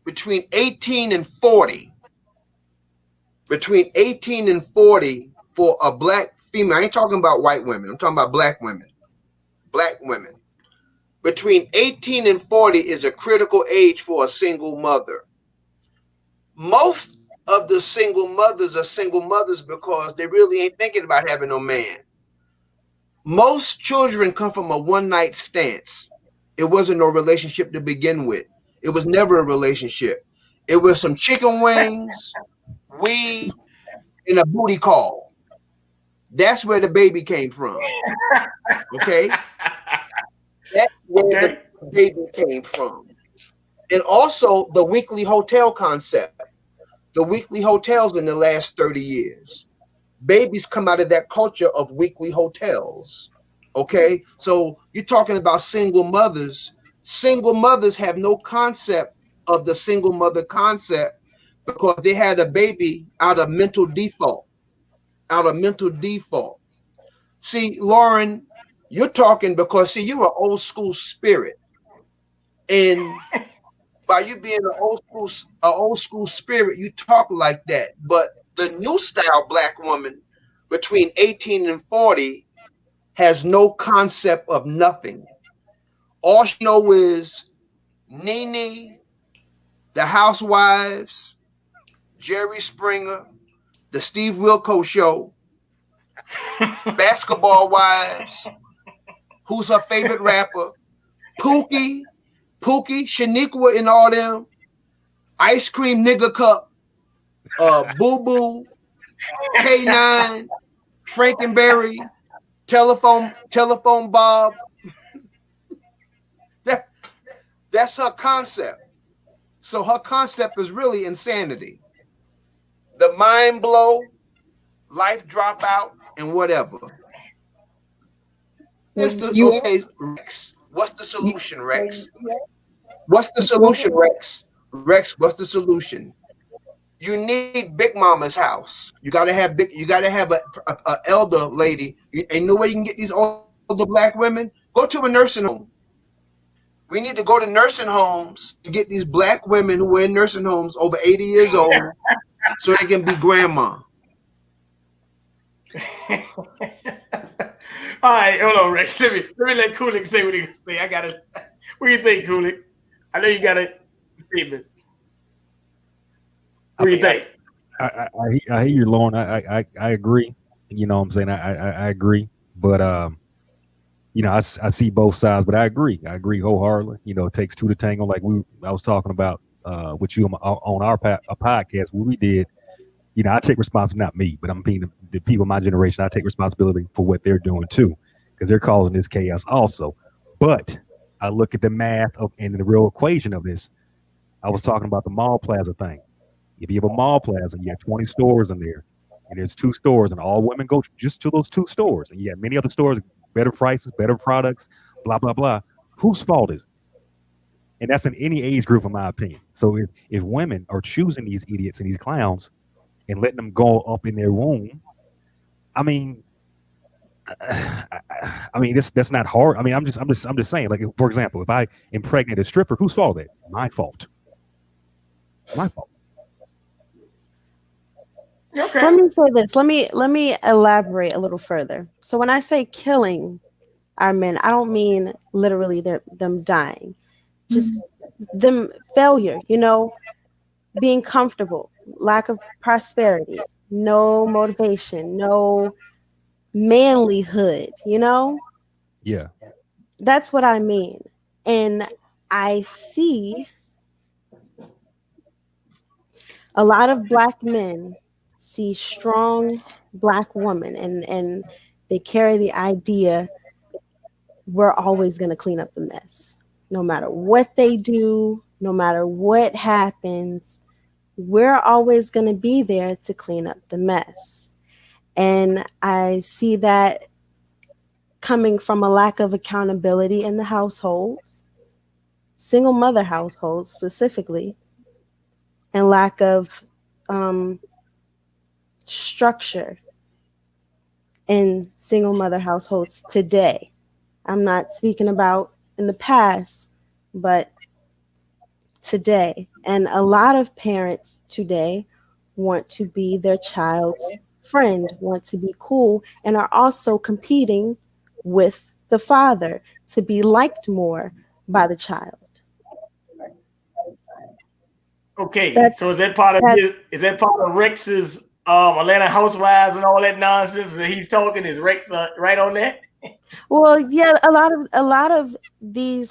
between 18 and 40. Between 18 and 40 for a black female. I ain't talking about white women. I'm talking about black women. Black women. Between 18 and 40 is a critical age for a single mother. Most of the single mothers are single mothers because they really ain't thinking about having no man. Most children come from a one-night stance. It wasn't no relationship to begin with. It was never a relationship. It was some chicken wings, weed, and a booty call. That's where the baby came from. Okay? That's where the baby came from. And also the weekly hotel concept. The weekly hotels in the last 30 years. Babies come out of that culture of weekly hotels. Okay? So you're talking about single mothers. Single mothers have no concept of the single mother concept because they had a baby out of mental default. Out of mental default. See, Lauryn, you're talking because, see, you're an old school spirit. And by you being an old school spirit, you talk like that. But the new style black woman between 18 and 40 has no concept of nothing. All she knows is Nene, the Housewives, Jerry Springer, the Steve Wilkos Show, Basketball Wives, who's her favorite rapper, Pookie, Shaniqua and all them, Ice Cream Nigga Cup, Boo Boo, K9, Frankenberry, Telephone Bob. That's her concept. So her concept is really insanity. The mind blow, life dropout, and whatever. Okay, Rexx. What's the solution, Rexx? What's the solution, Rex? Rex, what's the solution? You need Big Mama's house. You gotta have a elder lady. And you know where you can get these older black women? Go to a nursing home. We need to go to nursing homes to get these black women who are in nursing homes over 80 years old so they can be grandma. All right, hold on, Rex. Let me let Coolicc say what he can say. I gotta. What do you think, Coolicc? I know you got a statement. I What do you mean, think? I hear you, Lauren. I agree. You know what I'm saying? I agree. But I see both sides, but I agree. I agree wholeheartedly. It takes two to tango. Like I was talking about with you on a podcast what we did. I take responsibility, not me, but I'm being the people of my generation. I take responsibility for what they're doing too, because they're causing this chaos also. But I look at the math and the real equation of this. I was talking about the mall plaza thing. If you have a mall plaza, you have 20 stores in there, and there's two stores, and all women go just to those two stores, and you have many other stores, better prices, better products, blah blah blah. Whose fault is it? And that's in any age group, in my opinion. So if women are choosing these idiots and these clowns and letting them go up in their womb, I mean, I mean, that's not hard. I mean, I'm just saying. Like, for example, if I impregnate a stripper, whose fault is it? My fault. My fault. Okay. Let me say this. Let me elaborate a little further. So when I say killing our men, I don't mean literally them dying. Just them failure, being comfortable, lack of prosperity, no motivation, no manlyhood, Yeah. That's what I mean. And I see a lot of black men see strong black women, and they carry the idea we're always going to clean up the mess. No matter what they do, no matter what happens, we're always going to be there to clean up the mess. And I see that coming from a lack of accountability in the households, single mother households specifically, and lack of um, structure in single mother households today. I'm not speaking about in the past, but today. And a lot of parents today want to be their child's friend, want to be cool, and are also competing with the father to be liked more by the child. Okay. That's So is that part of that. Rex's Atlanta Housewives and all that nonsense that he's talking? Is Rex right on that? Well, yeah, a lot of these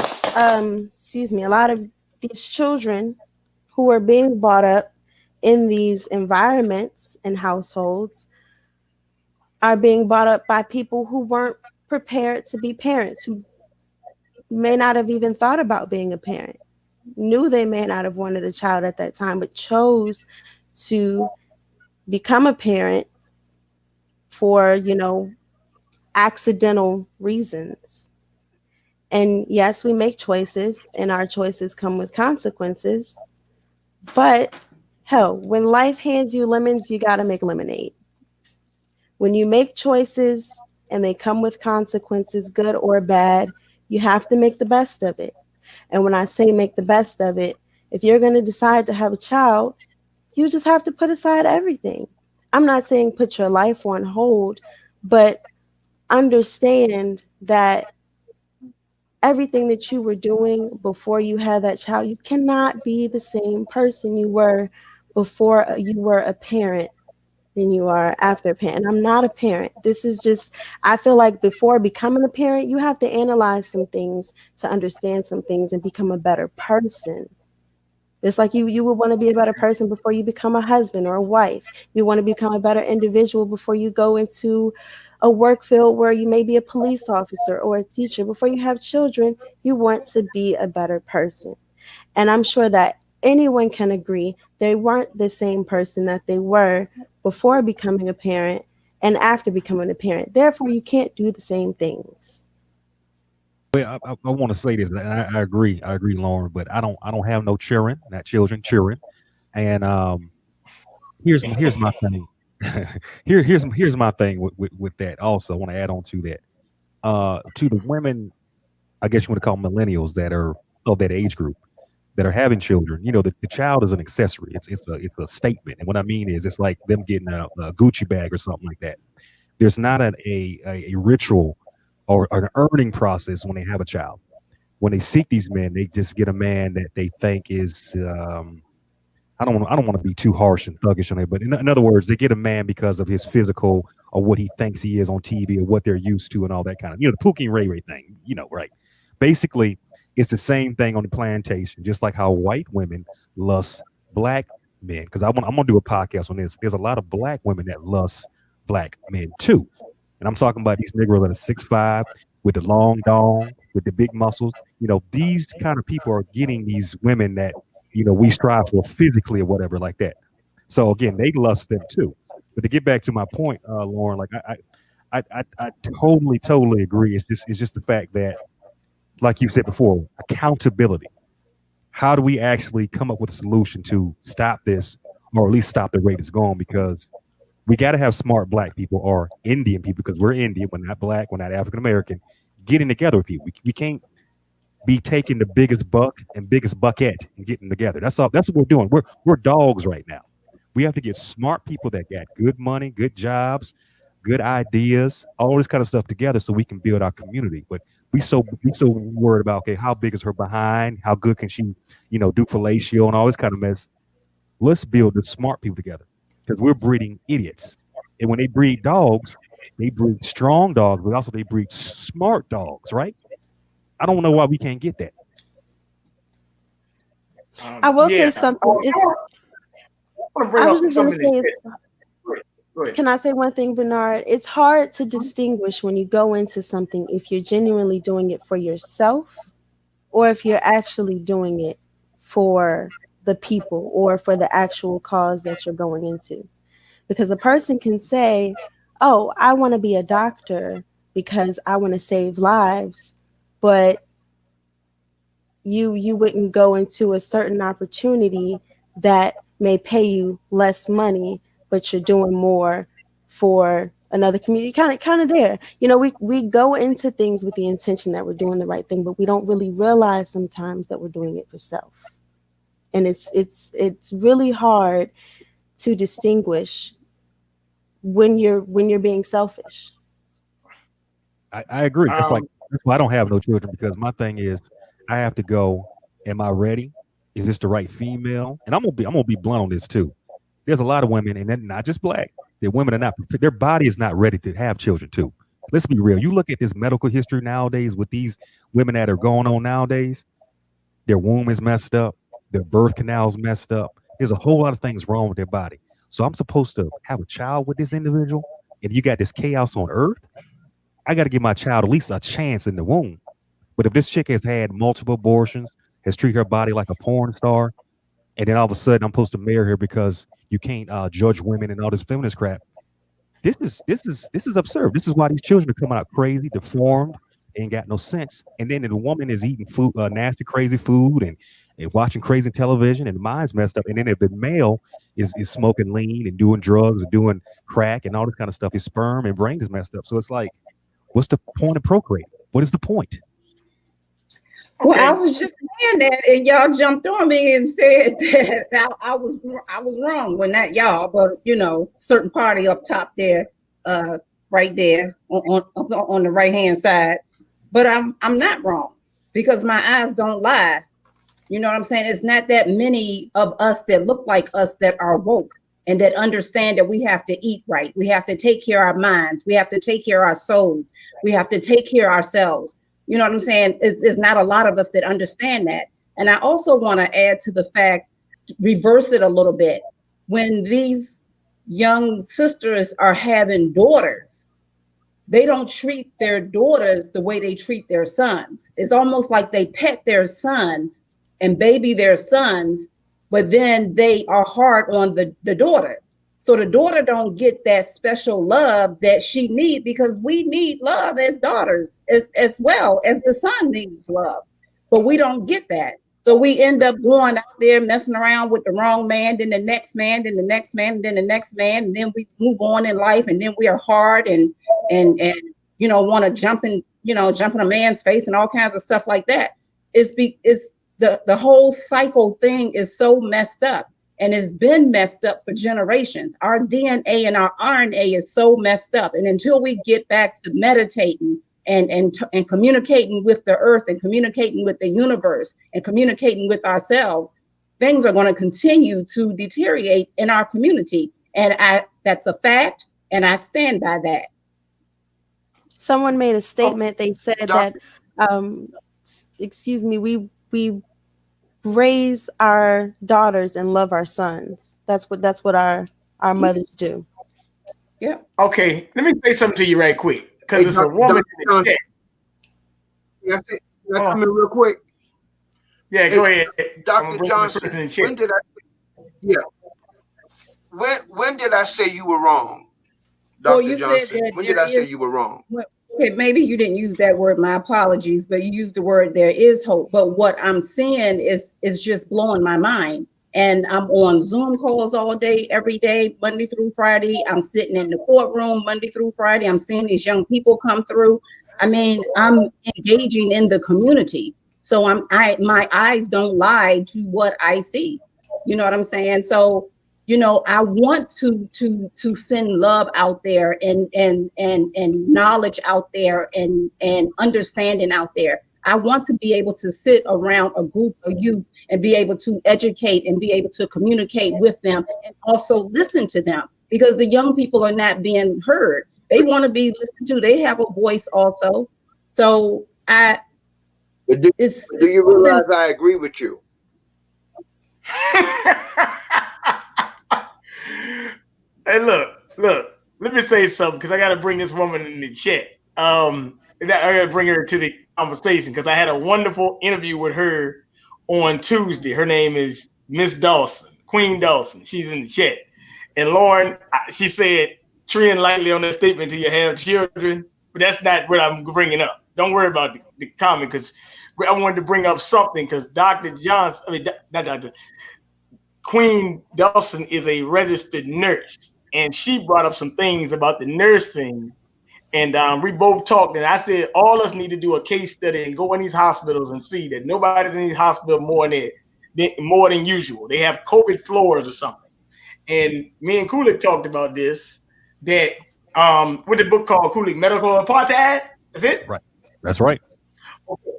excuse me, a lot of these children who are being brought up in these environments and households are being brought up by people who weren't prepared to be parents, who may not have even thought about being a parent, knew they may not have wanted a child at that time, but chose to become a parent for, accidental reasons. And yes, we make choices, and our choices come with consequences. But hell, when life hands you lemons, you got to make lemonade. When you make choices and they come with consequences, good or bad, you have to make the best of it. And when I say make the best of it, if you're going to decide to have a child, you just have to put aside everything. I'm not saying put your life on hold, but understand that everything that you were doing before you had that child, you cannot be the same person you were before you were a parent than you are after a parent. And I'm not a parent. This is just, I feel like before becoming a parent, you have to analyze some things to understand some things and become a better person. It's like you would want to be a better person before you become a husband or a wife. You want to become a better individual before you go into a work field where you may be a police officer or a teacher. Before you have children, you want to be a better person. And I'm sure that anyone can agree they weren't the same person that they were before becoming a parent and after becoming a parent. Therefore, you can't do the same things. I want to say this, and I agree. I agree, Lauren. But I don't have no children, not children, children. And here's my thing. Here's my thing with that. Also, I want to add on to that. To the women, I guess you want to call them millennials that are of that age group that are having children. You know, the child is an accessory. It's a statement. And what I mean is, it's like them getting a Gucci bag or something like that. There's not a ritual or an earning process when they have a child. When they seek these men, they just get a man that they think is I don't want to be too harsh and thuggish on it, but in other words, they get a man because of his physical or what he thinks he is on TV or what they're used to and all that kind of, the Pookie and Ray Ray thing, right? Basically, it's the same thing on the plantation, just like how white women lust black men. Because I'm gonna do a podcast on this. There's a lot of black women that lust black men too, and I'm talking about these Negroes that are 6'5" with the long dong, with the big muscles. These kind of people are getting these women that we strive for physically or whatever like that. So again, they lust them too. But to get back to my point, Lauren, like I totally agree. It's just the fact that, like you said before, accountability. How do we actually come up with a solution to stop this, or at least stop the rate it's going? Because we got to have smart black people or Indian people, because we're Indian, we're not black, we're not African American, getting together with people. We can't be taking the biggest buck and biggest bucket and getting together. That's all. That's what we're doing. We're dogs right now. We have to get smart people that got good money, good jobs, good ideas, all this kind of stuff together so we can build our community. But we so worried about, okay, how big is her behind? How good can she, do fellatio and all this kind of mess? Let's build the smart people together, because we're breeding idiots. And when they breed dogs, they breed strong dogs, but also they breed smart dogs, right? I don't know why we can't get that. I will say Yeah, something. I want to bring I was up just going something to say, that Go ahead. can I say one thing, Bernard? It's hard to distinguish when you go into something if you're genuinely doing it for yourself or if you're actually doing it for the people or for the actual cause that you're going into. Because a person can say, oh, I want to be a doctor because I want to save lives, but you wouldn't go into a certain opportunity that may pay you less money, but you're doing more for another community. Kind of there. We go into things with the intention that we're doing the right thing, but we don't really realize sometimes that we're doing it for self. And it's really hard to distinguish when you're being selfish. I agree. That's Um, why I don't have no children, because my thing is I have to go. Am I ready? Is this the right female? And I'm gonna be blunt on this too. There's a lot of women, and they're not just black. The women are not. Their body is not ready to have children too. Let's be real. You look at this medical history nowadays with these women that are going on nowadays. Their womb is messed up. Their birth canal is messed up. There's a whole lot of things wrong with their body. So I'm supposed to have a child with this individual, and you got this chaos on earth. I got to give my child at least a chance in the womb. But if this chick has had multiple abortions, has treated her body like a porn star, and then all of a sudden I'm supposed to marry her because you can't judge women and all this feminist crap, this is absurd. This is why these children are coming out crazy, deformed, ain't got no sense. And then the woman is eating food, nasty, crazy food, and watching crazy television, and the mind's messed up. And then if the male is smoking lean and doing drugs and doing crack and all this kind of stuff, his sperm and brain is messed up. So it's like, what's the point of procreating? What is the point? Well, I okay. was just saying that, and y'all jumped on me and said that I was wrong. Well, not y'all, but certain party up top there, right there on the right hand side. But I'm not wrong, because my eyes don't lie. You know what I'm saying? It's not that many of us that look like us that are woke and that understand that we have to eat right. We have to take care of our minds. We have to take care of our souls. We have to take care of ourselves. You know what I'm saying? It's not a lot of us that understand that. And I also want to add to the fact, reverse it a little bit. When these young sisters are having daughters, they don't treat their daughters the way they treat their sons. It's almost like they pet their sons and baby their sons, but then they are hard on the daughter. So the daughter don't get that special love that she need, because we need love as daughters as well as the son needs love, but we don't get that. So we end up going out there messing around with the wrong man, then the next man, then the next man, then the next man, and then we move on in life, and then we are hard and want to jump in a man's face and all kinds of stuff like that. It's the whole cycle thing is so messed up, and it's been messed up for generations. Our DNA and our RNA is so messed up, and until we get back to meditating and communicating with the earth and communicating with the universe and communicating with ourselves, things are going to continue to deteriorate in our community. And that's a fact, and I stand by that. Someone made a statement. They said Doctor- that, excuse me, we raise our daughters and love our sons. That's what our mothers do. Yeah. Okay, let me say something to you right quick, because Hey, it's a Dr. woman in the Johnson. chat. Can I come in real quick? Yeah, Hey, go ahead. I'm Dr. gonna bring this person Johnson, in the chat. when did I say you were wrong? Well, Dr. you said Johnson, that when there did I say is. you were wrong? Okay, maybe you didn't use that word. My apologies, but you used the word "there is hope." But what I'm seeing is just blowing my mind. And I'm on Zoom calls all day, every day, Monday through Friday. I'm sitting in the courtroom Monday through Friday. I'm seeing these young people come through. I mean, I'm engaging in the community. So my eyes don't lie to what I see. You know what I'm saying? So I want to send love out there and knowledge out there and understanding out there. I want to be able to sit around a group of youth and be able to educate and be able to communicate with them and also listen to them, because the young people are not being heard. They want to be listened to. They have a voice also. So Do you realize I agree with you? Hey, look. Let me say something, because I got to bring this woman in the chat. I got to bring her to the conversation, because I had a wonderful interview with her on Tuesday. Her name is Miss Dawson, Queen Dawson. She's in the chat. And Lauryn, she said, treading lightly on that statement till you have children, but that's not what I'm bringing up. Don't worry about the comment, because I wanted to bring up something, because Dr. Johnson, I mean, not Dr. Queen Dawson is a registered nurse, and she brought up some things about the nursing. And we both talked, and I said all of us need to do a case study and go in these hospitals and see that nobody's in these hospitals more than usual. They have COVID floors or something. And me and Coolicc talked about this, that with the book called Coolicc Medical Apartheid. That's it? Right. That's right. Okay.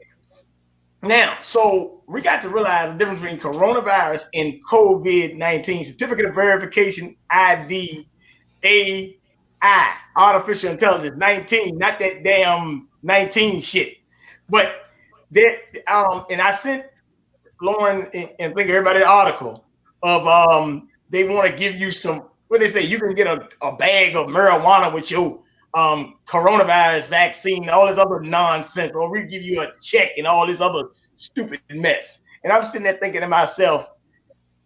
Now, so we got to realize the difference between coronavirus and COVID-19. Certificate of Verification ID AI, artificial intelligence 19, not that damn 19 shit. But there, and I sent Lauryn and think everybody an article of they want to give you some, what they say, you can get a bag of marijuana with your coronavirus vaccine, all this other nonsense, or we give you a check and all this other stupid mess. And I'm sitting there thinking to myself,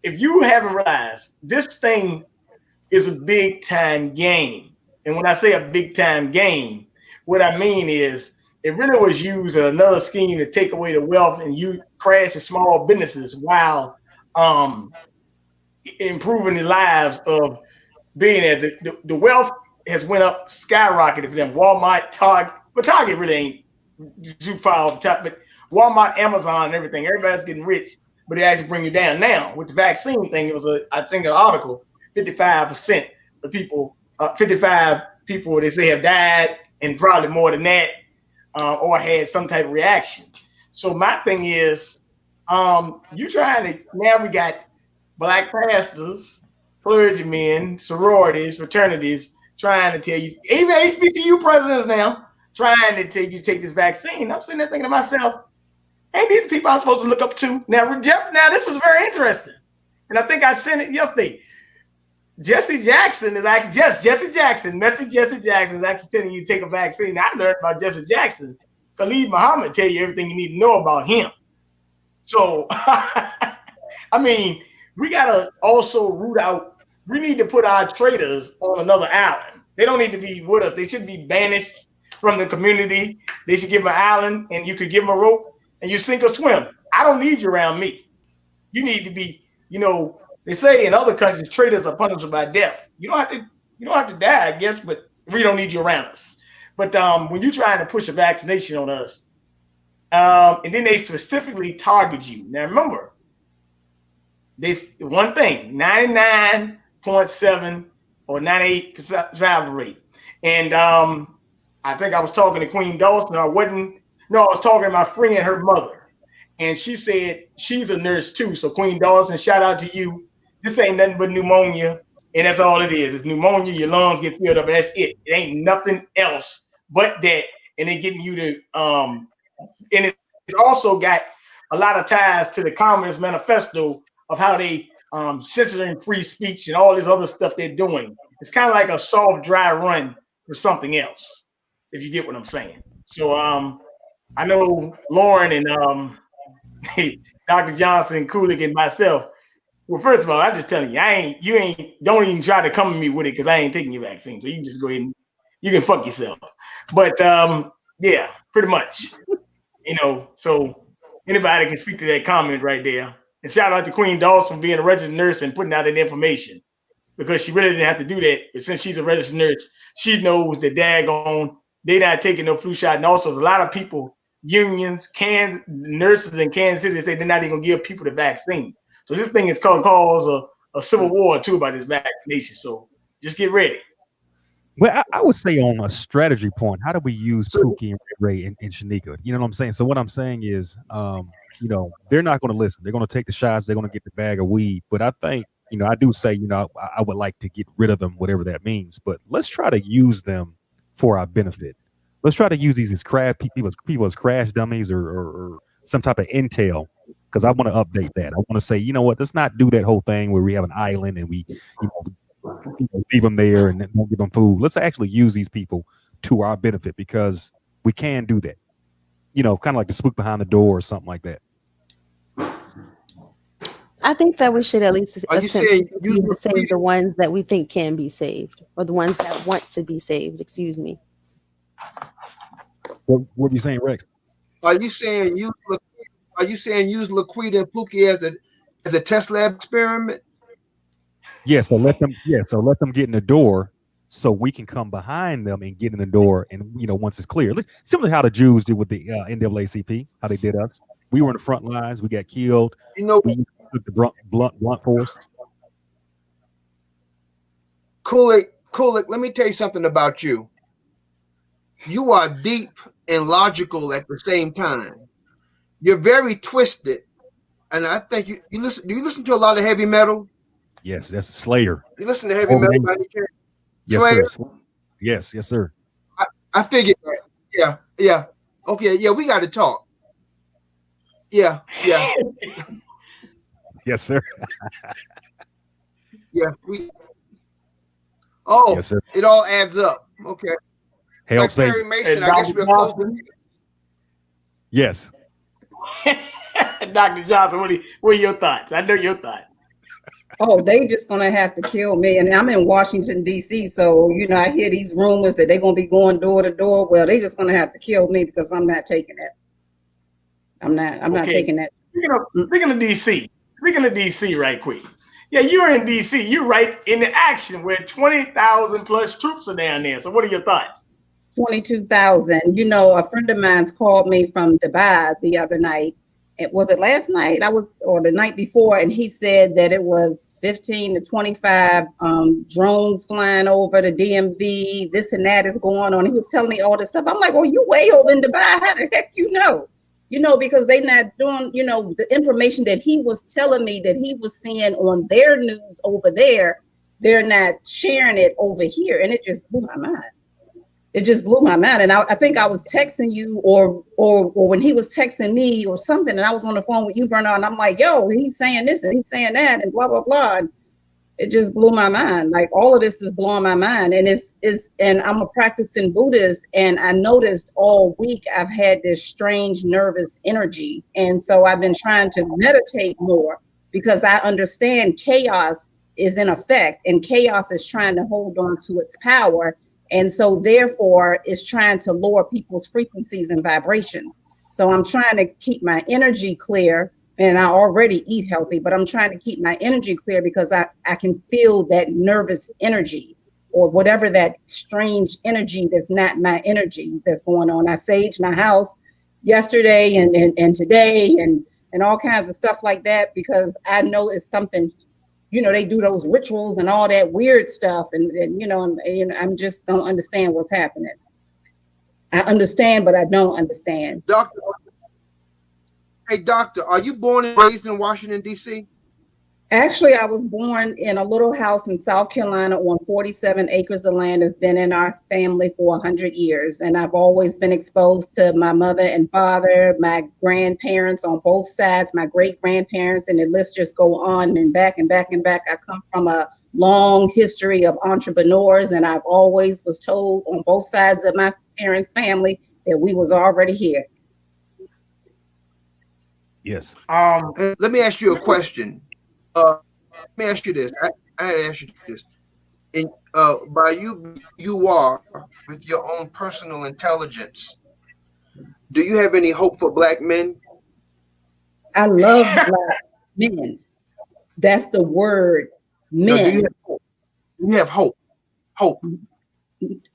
if you haven't realized, this thing is a big time game. And when I say a big time game, what I mean is it really was used as another scheme to take away the wealth and you crash the small businesses while improving the lives of billionaires. The wealth has went up, skyrocketed for them. Walmart, Target, but Target really ain't too far off the top, but Walmart, Amazon, and everything, everybody's getting rich, but it actually bring you down. Now with the vaccine thing, it was I think an article, 55% of people, 55 people they say have died, and probably more than that, or had some type of reaction. So my thing is, you trying to, now we got black pastors, clergymen, sororities, fraternities trying to tell you, even HBCU presidents now trying to tell you to take this vaccine. I'm sitting there thinking to myself, ain't these people I'm supposed to look up to? Now this is very interesting. And I think I sent it yesterday. Jesse Jackson is actually Jesse Jackson. Message Jesse Jackson is actually telling you to take a vaccine. I learned about Jesse Jackson. Khalid Muhammad tell you everything you need to know about him. So, I mean, we gotta also root out we need to put our traitors on another island. They don't need to be with us. They should be banished from the community. They should give them an island, and you could give them a rope, and you sink or swim. I don't need you around me. You need to be, they say in other countries, traitors are punished by death. You don't have to die, I guess, but we don't need you around us. But when you're trying to push a vaccination on us, and then they specifically target you. Now remember, this one thing, 99.7 or 98% survival rate. And I think I was talking to Queen Dawson. I was talking to my friend, her mother. And she said she's a nurse too. So Queen Dawson, shout out to you. This ain't nothing but pneumonia. And that's all it is. It's pneumonia. Your lungs get filled up, and that's it. It ain't nothing else but that. And they're getting you to, and it's also got a lot of ties to the Communist Manifesto of how they censoring free speech and all this other stuff they're doing. It's kind of like a soft, dry run for something else, if you get what I'm saying. So I know Lauryn and Dr. Johnson, Coolicc, and myself. Well, first of all, I'm just telling you, don't even try to come at me with it because I ain't taking your vaccine. So you can just go ahead and you can fuck yourself. But yeah, pretty much. So anybody can speak to that comment right there. And shout out to Queen Dawson for being a registered nurse and putting out that information, because she really didn't have to do that. But since she's a registered nurse, she knows that they're not taking no flu shot. And also, there's a lot of people, unions, nurses in Kansas City say they're not even going to give people the vaccine. So this thing is going to cause a civil war too about this vaccination. So just get ready. Well, I would say on a strategy point, how do we use Pookie and Ray and Shanika? You know what I'm saying? So what I'm saying is, they're not going to listen. They're going to take the shots. They're going to get the bag of weed. But I think, I do say, I would like to get rid of them, whatever that means. But let's try to use them for our benefit. Let's try to use these as people as crash dummies or some type of intel. Because I want to update that. I want to say, you know what? Let's not do that whole thing where we have an island and we, leave them there and don't give them food. Let's actually use these people to our benefit, because we can do that. Kind of like the spook behind the door or something like that. I think that we should at least attempt to save the ones that we think can be saved, or the ones that want to be saved. Excuse me. What are you saying, Rexx? Are you saying use Laquita and Pookie as a test lab experiment? Yeah, so let them get in the door so we can come behind them and get in the door, and once it's clear. Similar to how the Jews did with the NAACP, how they did us. We were in the front lines, we got killed. We took the blunt force. Coolicc, let me tell you something about you. You are deep and logical at the same time. You're very twisted, and I think you listen. Do you listen to a lot of heavy metal? Yes, that's Slayer. You listen to heavy metal by any chance? Yes, Slayer? sir. Yes, sir. I figured that. Yeah. Okay, yeah, we got to talk. Yeah. Yes, sir. Yeah, yes, sir. It all adds up. Okay. Hell, like Perry Mason, I guess we're close. Yes. Dr. Johnson, what are your thoughts? I know your thoughts. Oh, they just gonna have to kill me. And I'm in Washington, D.C., so I hear these rumors that they're gonna be going door to door. Well, they just gonna have to kill me because I'm not taking it. I'm not taking that. Speaking of DC, right quick. Yeah, you're in DC. You're right in the action where 20,000 plus troops are down there. So what are your thoughts? 22,000. A friend of mine's called me from Dubai the other night. Was it last night? Or the night before, and he said that it was 15 to 25 drones flying over the DMV. This and that is going on. He was telling me all this stuff. I'm like, well, you way over in Dubai. How the heck you know? Because they not doing, the information that he was telling me that he was seeing on their news over there, they're not sharing it over here. And it just blew my mind. It just blew my mind. And I think I was texting you or when he was texting me or something, and I was on the phone with you, Bernard, and I'm like, yo, he's saying this and he's saying that and blah, blah, blah. And it just blew my mind. Like all of this is blowing my mind. And and I'm a practicing Buddhist, and I noticed all week I've had this strange nervous energy. And so I've been trying to meditate more because I understand chaos is in effect, and chaos is trying to hold on to its power. And so therefore it's trying to lower people's frequencies and vibrations. So I'm trying to keep my energy clear, and I already eat healthy, but I'm trying to keep my energy clear because I can feel that nervous energy or whatever, that strange energy that's not my energy that's going on. I saged my house yesterday and today and all kinds of stuff like that, because I know it's something, you know, they do those rituals and all that weird stuff. And you know, I'm just don't understand what's happening. I understand, but I don't understand. Doctor, hey, doctor, are you born and raised in Washington, D.C.? Actually, I was born in a little house in South Carolina on 47 acres of land that's been in our family for 100 years. And I've always been exposed to my mother and father, my grandparents on both sides, my great grandparents, and the list just go on and back and back and back. I come from a long history of entrepreneurs, and I've always was told on both sides of my parents' family that we was already here. Yes. Let me ask you a question. Let me ask you this. I had to ask you this. By you are with your own personal intelligence, do you have any hope for Black men? I love Black men. That's the word, No, do you men. have hope? You have hope. Hope.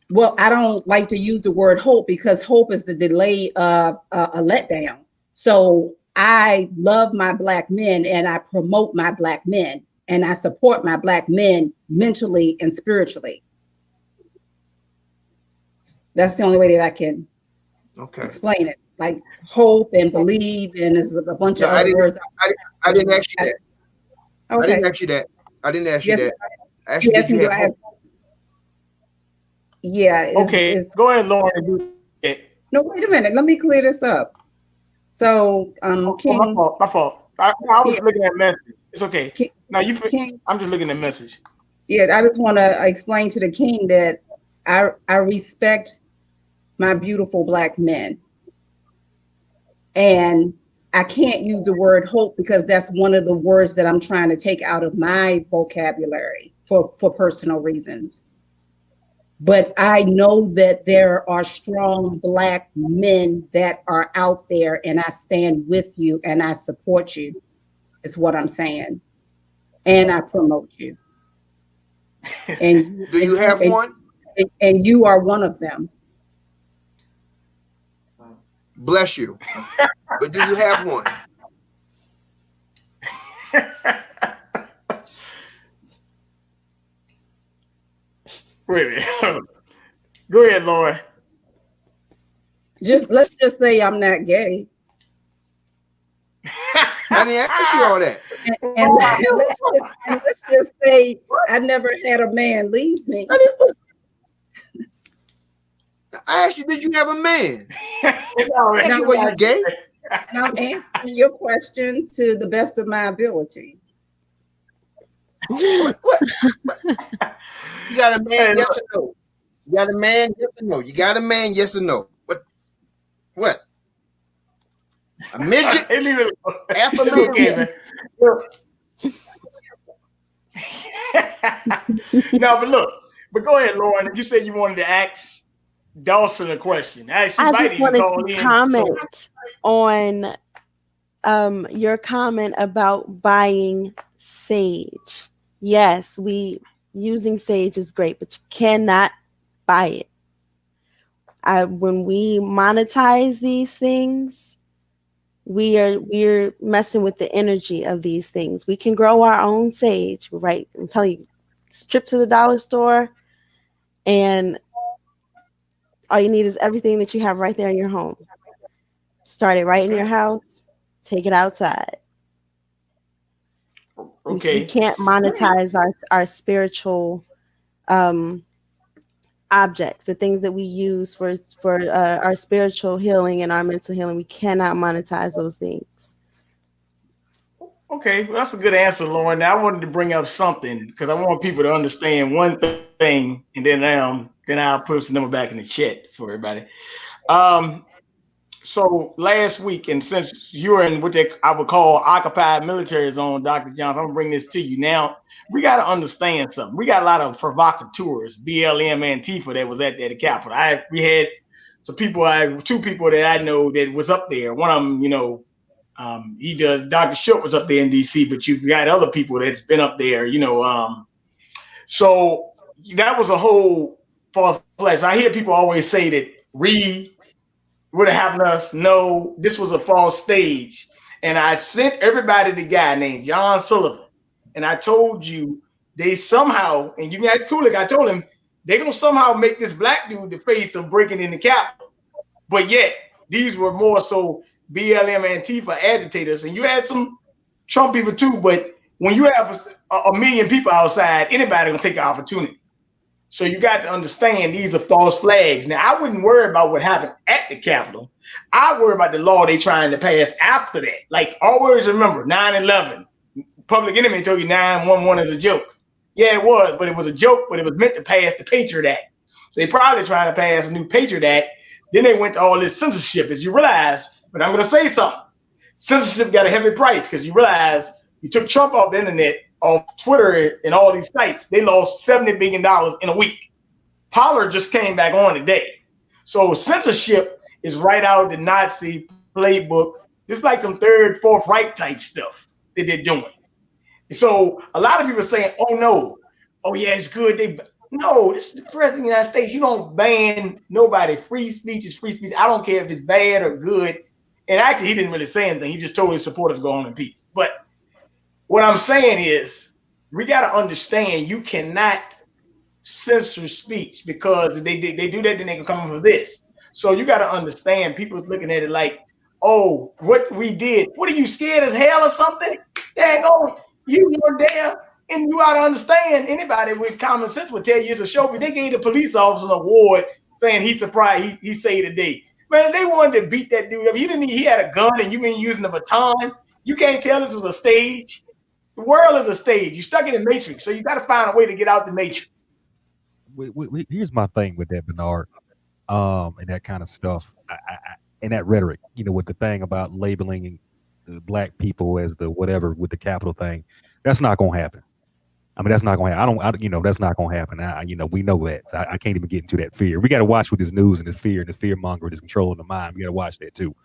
Well, I don't like to use the word hope because hope is the delay of a letdown. So I love my Black men, and I promote my Black men, and I support my Black men mentally and spiritually. That's the only way that I can explain it. Like hope and believe, and there's a bunch of other words. I didn't ask you that. Okay. I didn't ask you that. I didn't ask you that. I asked You you, asked did me, you do have I have? hope? Yeah. Okay, go ahead, Lauryn. No, wait a minute. Let me clear this up. So, King. My fault. My fault. I was looking at message. It's okay. No, King. I'm just looking at message. Yeah, I just want to explain to the King that I respect my beautiful Black men, and I can't use the word hope because that's one of the words that I'm trying to take out of my vocabulary for personal reasons. But I know that there are strong Black men that are out there, and I stand with you and I support you, is what I'm saying. And I promote you. And do you have one? And you are one of them. Bless you. But do you have one? Wait a minute. Go ahead, Lauryn. Let's just say I'm not gay. I didn't ask you all that. And let's just say I never had a man leave me. I asked you, did you have a man? No, I asked you, were you gay? And I'm answering your question to the best of my ability. What? You got a man, yes or no? You got a man, yes or no? You got a man, yes or no? What? A midget? Half a man? Okay, man. No, but go ahead, Lauryn. You said you wanted to ask Dawson a question. She I might just even wanted call to in. comment on your comment about buying sage. Yes, using sage is great, but you cannot buy it. When we monetize these things, we're messing with the energy of these things. We can grow our own sage, right? I'm telling you, strip to the dollar store, and all you need is everything that you have right there in your home. Start it right in your house. Take it outside. Okay. We can't monetize our spiritual objects, the things that we use for our spiritual healing and our mental healing. We cannot monetize those things. Okay, well, that's a good answer, Lauryn. Now, I wanted to bring up something because I want people to understand one thing, and then I'll put some number back in the chat for everybody. So last week, and since you're in what I would call occupied military zone, Dr. Johnson, I'm gonna bring this to you. Now, we got to understand something. We got a lot of provocateurs, BLM and Antifa, that was at the Capitol. We had some people, two people that I know that was up there. One of them, he does. Dr. Short was up there in DC, but you've got other people that's been up there. So that was a whole false flash. I hear people always say that Reed would have happened to us. No, this was a false stage. And I sent everybody the guy named John Sullivan. And I told you they somehow, and you can ask Coolicc, I told him they're going to somehow make this black dude the face of breaking in the Capitol. But yet, these were more so BLM Antifa agitators. And you had some Trump people too. But when you have a million people outside, anybody going to take the opportunity. So you got to understand these are false flags. Now, I wouldn't worry about what happened at the Capitol. I worry about the law they're trying to pass after that. Like, always remember, 9/11. Public Enemy told you 9/11 is a joke. Yeah, it was, but it was a joke, but it was meant to pass the Patriot Act. So they probably trying to pass a new Patriot Act. Then they went to all this censorship, as you realize. But I'm going to say something. Censorship got a heavy price because you realize you took Trump off the internet, off Twitter and all these sites. They lost $70 billion in a week. Pollard just came back on today. So censorship is right out of the Nazi playbook. It's like some third, fourth Reich type stuff that they're doing. So a lot of people are saying, oh no, oh yeah, it's good. No, this is the president of the United States. You don't ban nobody. Free speech is free speech. I don't care if it's bad or good. And actually, he didn't really say anything. He just told his supporters to go on in peace. But what I'm saying is, we got to understand you cannot censor speech because they do that, then they can come for this. So you got to understand, people looking at it like, oh, what we did. What are you, scared as hell or something? Dang on, you were there. And you ought to understand, anybody with common sense would tell you it's a show. But they gave the police officer an award saying he's surprised he saved the day. Man, they wanted to beat that dude up. He had a gun and you been using a baton. You can't tell this was a stage. The world is a stage. You're stuck in the matrix, so you got to find a way to get out the matrix. Here's my thing with that, Bernard, and that kind of stuff, and that rhetoric, with the thing about labeling the black people as the whatever with the capital thing. That's not going to happen. I mean, that's not going to happen. That's not going to happen. We know that. So I can't even get into that fear. We got to watch with this news and this fear and this fear mongering, this controlling the mind. We got to watch that too.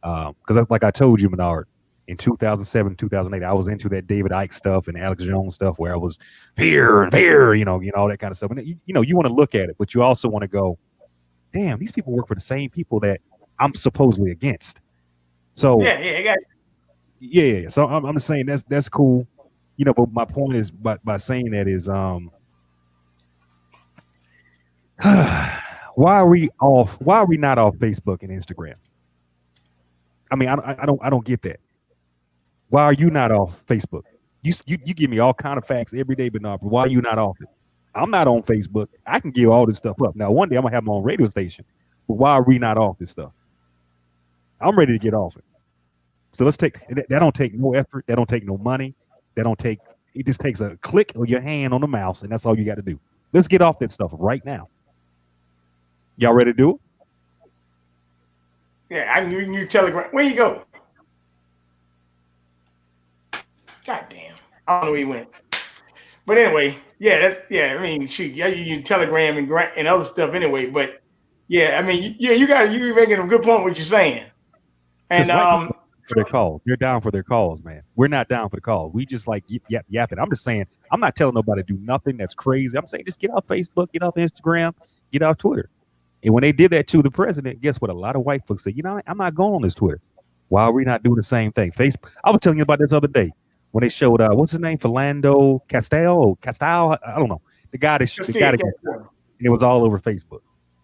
Because like I told you, Bernard, in 2007, 2008, I was into that David Icke stuff and Alex Jones stuff where I was fear, all that kind of stuff. And you want to look at it, but you also want to go, damn, these people work for the same people that I'm supposedly against. So yeah. So I'm just saying that's cool. But my point is by saying that is why are we not off Facebook and Instagram? I mean, I don't get that. Why are you not off Facebook? You give me all kind of facts every day, Bernard, but why are you not off it? I'm not on Facebook. I can give all this stuff up. Now, one day I'm gonna have my own radio station, but why are we not off this stuff? I'm ready to get off it. So let's take that. Don't take no effort. That don't take no money. It just takes a click of your hand on the mouse, and that's all you got to do. Let's get off that stuff right now. Y'all ready to do it? Yeah, I can use Telegram. Where you go? God damn. I don't know where he went. But anyway, I mean, shoot, you use Telegram and other stuff anyway. But yeah, I mean, you're making a good point what you're saying. And for their calls. They're down for their calls, man. We're not down for the call. We just like yapping. I'm just saying, I'm not telling nobody to do nothing that's crazy. I'm saying just get off Facebook, get off Instagram, get off Twitter. And when they did that to the president, guess what? A lot of white folks said, I'm not going on this Twitter. Why are we not doing the same thing? Facebook. I was telling you about this other day when they showed what's his name? Philando Castile. I don't know. The guy and it was all over Facebook.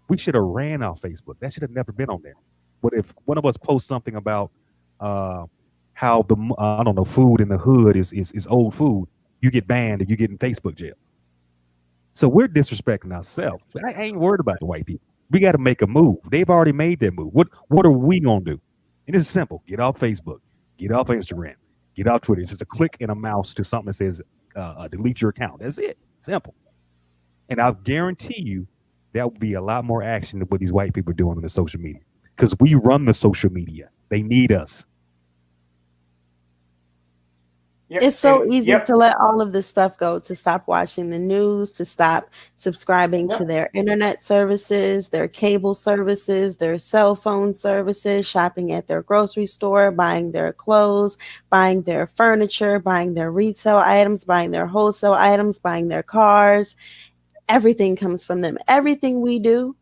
We should have ran off Facebook. That should have never been on there. But if one of us posts something about how the food in the hood is old food, you get banned and you get in Facebook jail. So we're disrespecting ourselves. I ain't worried about the white people. We got to make a move. They've already made that move. What are we gonna do? And it's simple. Get off Facebook. Get off Instagram. Get off Twitter. It's just a click and a mouse to something that says delete your account. That's it. Simple. And I'll guarantee you that will be a lot more action than what these white people are doing on the social media. because we run the social media. They need us. Yep. It's so And, easy yep. to let all of this stuff go, to stop watching the news, to stop subscribing to Yep. their internet services, their cable services, their cell phone services, shopping at their grocery store, buying their clothes, buying their furniture, buying their retail items, buying their wholesale items, buying their cars. Everything comes from them. Everything we do,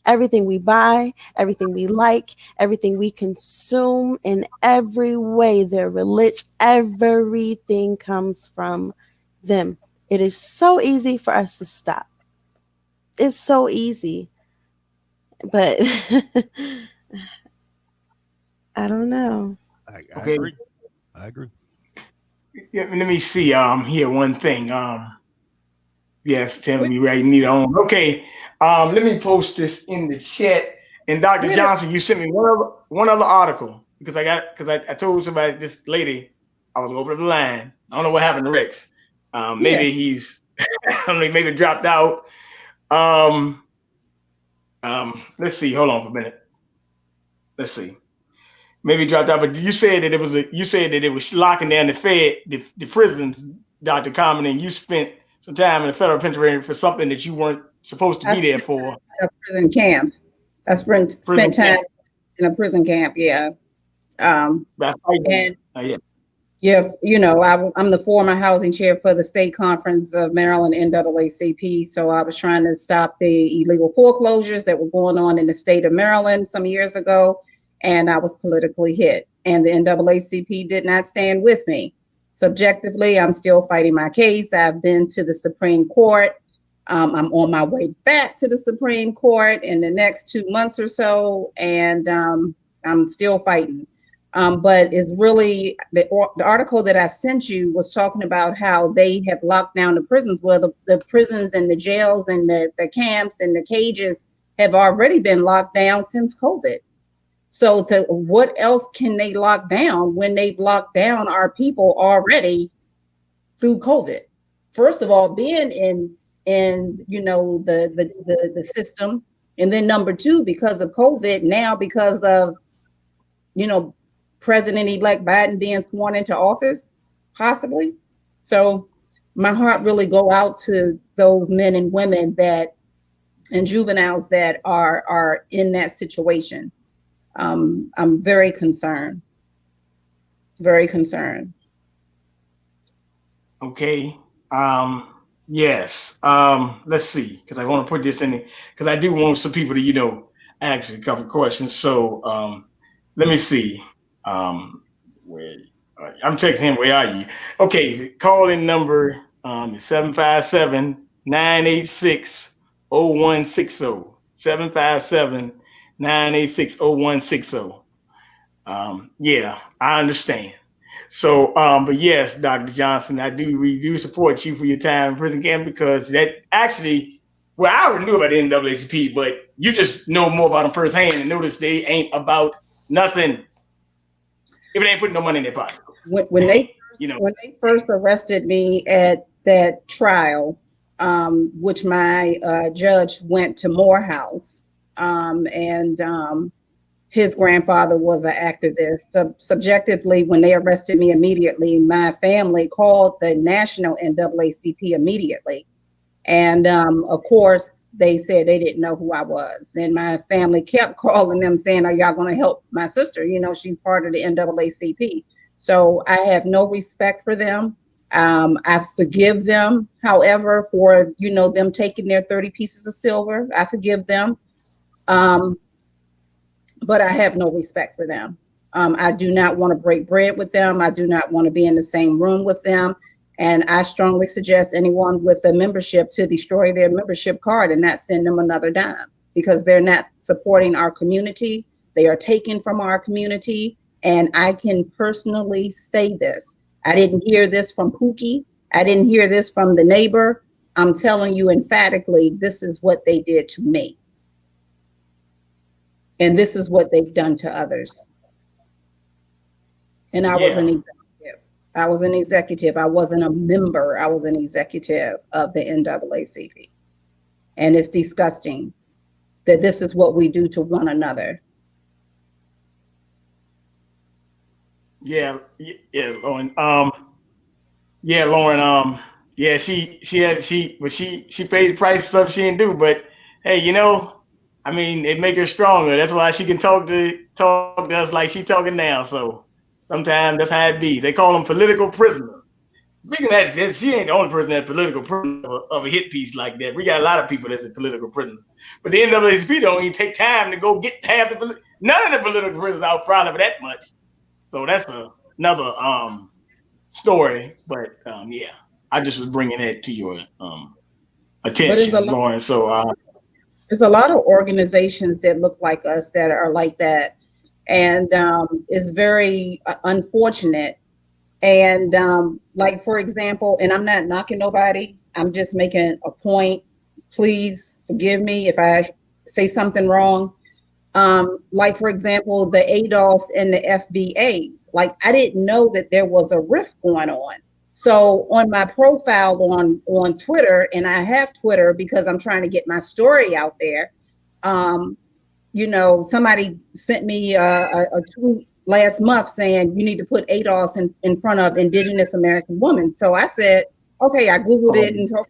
everything we buy, everything we like, everything we consume in every way, their religion, everything comes from them. It is so easy for us to stop. It's so easy. But I don't know. I Okay. agree. I agree. Yeah, let me see. Here one thing. Yes, telling me right need on. Okay. Let me post this in the chat. And Dr. Where Johnson, you sent me one other article because I told somebody this lady I was over the line. I don't know what happened to Rex. yeah, Maybe he's I don't know, maybe dropped out. Um, let's see. Hold on for a minute. Let's see. Maybe dropped out, but you said that it was locking down the prisons, Dr. Carmen, and you spent some time in the federal penitentiary for something that you weren't supposed to I be there spent for. time in a prison camp. I spent Prison time camp. in a prison camp. Yeah. Um, By fighting. and Yeah. yeah, I'm the former housing chair for the state conference of Maryland NAACP. So I was trying to stop the illegal foreclosures that were going on in the state of Maryland some years ago. And I was politically hit. And the NAACP did not stand with me. Subjectively, I'm still fighting my case. I've been to the Supreme Court. I'm on my way back to the Supreme Court in the next 2 months or so. And I'm still fighting. But it's really the article that I sent you was talking about how they have locked down the prisons. Well, the prisons and the jails and the camps and the cages have already been locked down since COVID. So to what else can they lock down when they've locked down our people already through COVID? First of all, being in the system, and then number two, because of COVID, now because of you know, President-elect Biden being sworn into office, possibly. So my heart really go out to those men and women that and juveniles that are in that situation. I'm very concerned. Very concerned. Okay. Yes. Let's see, because I want to put this in because I do want some people to, ask a couple questions. So let me see. Where I'm texting him, where are you? Okay, call in number is 757-986-0160. 757-986-0160. Yeah, I understand. So, but yes, Dr. Johnson, we do support you for your time in prison camp because that actually, well, I already knew about the NAACP, but you just know more about them firsthand and notice they ain't about nothing if they ain't putting no money in their pocket. When they You know, when they first arrested me at that trial, which my judge went to Morehouse, and his grandfather was an activist. Subjectively, when they arrested me immediately, my family called the national NAACP immediately. And of course, they said they didn't know who I was. And my family kept calling them saying, are y'all going to help my sister? She's part of the NAACP. So I have no respect for them. I forgive them, however, for, them taking their 30 pieces of silver. I forgive them. But I have no respect for them. I do not want to break bread with them. I do not want to be in the same room with them. And I strongly suggest anyone with a membership to destroy their membership card and not send them another dime because they're not supporting our community. They are taken from our community. And I can personally say this. I didn't hear this from Pookie. I didn't hear this from the neighbor. I'm telling you emphatically, this is what they did to me. And this is what they've done to others. And I was an yeah, executive. I was an executive. I wasn't a member. I was an executive of the NAACP. And it's disgusting that this is what we do to one another. Yeah, Lauren. Yeah, Lauren. Yeah, she paid the price for stuff she didn't do. But hey, I mean, it make her stronger. That's why she can talk to us like she talking now. So sometimes that's how it be. They call them political prisoners. Speaking of that, she ain't the only person that's political prisoner of a hit piece like that. We got a lot of people that's a political prisoners. But the NAACP don't even take time to go get half the none of the political prisoners out proud of it that much. So that's another story. But yeah, I just was bringing that to your But it's a attention, lot. Lauren. So There's a lot of organizations that look like us that are like that, and it's very unfortunate. And like for example, and I'm not knocking nobody. I'm just making a point. Please forgive me if I say something wrong. Like for example, the ADOS and the FBAs. Like I didn't know that there was a rift going on. So on my profile on Twitter, and I have Twitter because I'm trying to get my story out there. Um, somebody sent me a tweet last month saying you need to put ADOS in front of Indigenous American women. So I said, okay, I Googled it and told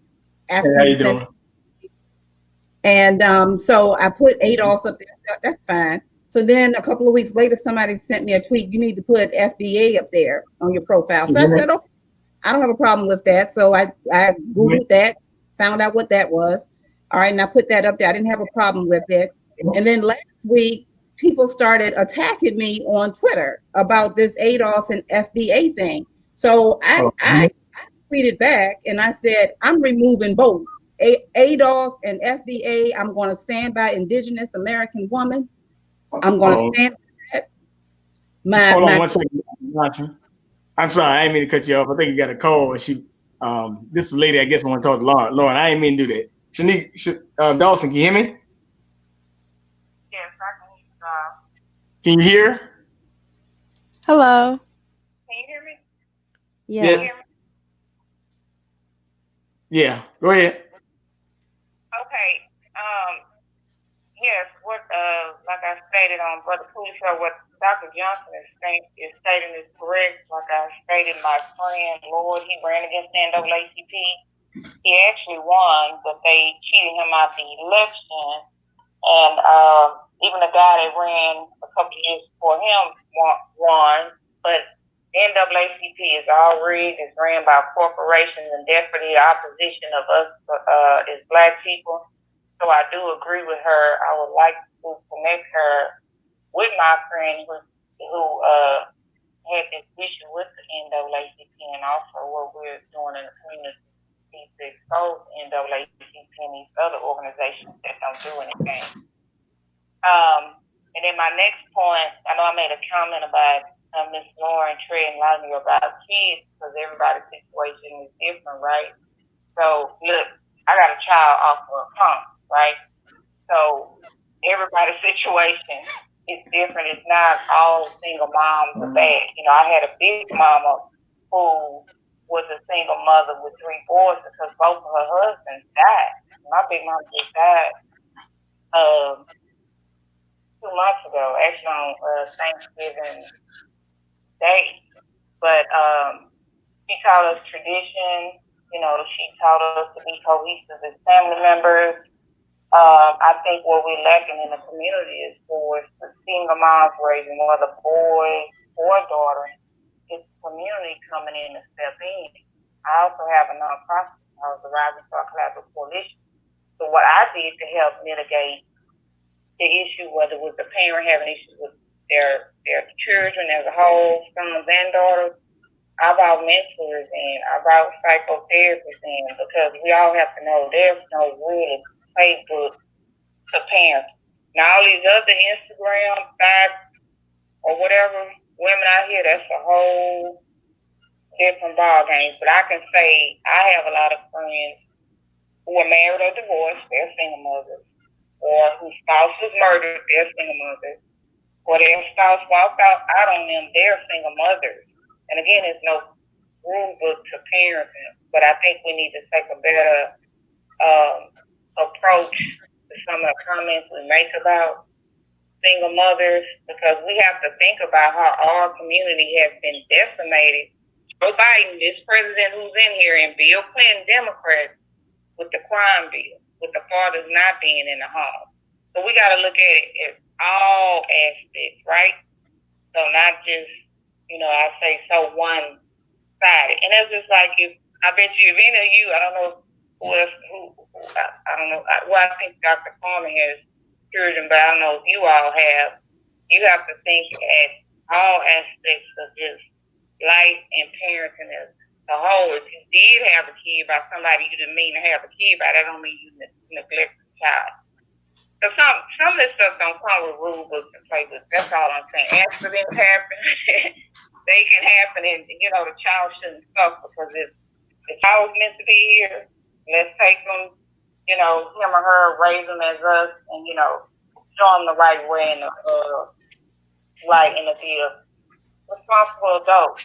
hey, African how you descent. doing? And so I put ADOS up there. That's fine. So then a couple of weeks later, somebody sent me a tweet. You need to put FBA up there on your profile. So I said, okay, I don't have a problem with that. So I Googled that, found out what that was. All right, and I put that up there. I didn't have a problem with it. And then last week, people started attacking me on Twitter about this ADOS and FBA thing. So I tweeted back and I said, I'm removing both. ADOS and FBA, I'm going to stand by Indigenous American woman. I'm going to stand by that. Hold on My 1 second, Johnson. I'm sorry, I didn't mean to cut you off. I think you got a call. And this is a lady. I guess I want to talk to Lauren. Lauren, I didn't mean to do that. Dawson, can you hear me? Yes, I can hear you now. Can you hear? Hello. Can you hear me? Yeah. Yeah. Go ahead. Okay. Yes, like I stated on Brother Coolicc, what Dr. Johnson is stating is correct. Like I stated, my friend Lord, he ran against the NAACP. He actually won, but they cheated him out the election. And even the guy that ran a couple of years before him won. But NAACP is all rigged. It's ran by corporations, and definitely the opposition of us is Black people. So I do agree with her. I would like to connect her with my friend who had this issue with the NAACP and also what we're doing in the community to expose NAACP and these other organizations that don't do anything. And then my next point, I know I made a comment about Miss Lauryn treading lightly about kids because everybody's situation is different, right? So look, I got a child off of a pump, right? So everybody's situation is different. It's not all single moms are bad. I had a big mama who was a single mother with 3 boys because both of her husbands died. My big mama just died 2 months ago, actually on Thanksgiving Day. But she taught us tradition. She taught us to be cohesive as family members. I think what we're lacking in the community is for the single moms raising whether boy or daughter. It's the community coming in to step in. I also have a nonprofit called the Rising Star Collaborative Coalition. So what I did to help mitigate the issue, whether it was the parent having issues with their children as a whole, sons and daughters, I brought mentors in, I brought psychotherapists in, because we all have to know there's no real playbook to parents. Now all these other Instagram sites or whatever, women out here, that's a whole different ball game. But I can say I have a lot of friends who are married or divorced, they're single mothers, or whose spouse was murdered, they're single mothers, or their spouse walked out on them, they're single mothers. And again, there's no rule book to parenting, but I think we need to take a better approach to some of the comments we make about single mothers, because we have to think about how our community has been decimated. Joe Biden, this president who's in here, and Bill Clinton, Democrats, with the crime bill, with the fathers not being in the home. So we got to look at it at all aspects, right? So not just, I say so one-sided. And it's just like, I bet you, if any of you, I don't know who else, I don't know, I think Dr. Carmen has children, but I don't know if you all have. You have to think at all aspects of just life and parenting as a whole. If you did have a kid by somebody you didn't mean to have a kid by, that don't mean you neglect the child. So some of this stuff don't come with rule books and playbooks. That's all I'm saying. Accidents happen. They can happen, and the child shouldn't suffer, because if the child was meant to be here, let's take them, him or her, raise them as us, and show them the right way and be a responsible adult,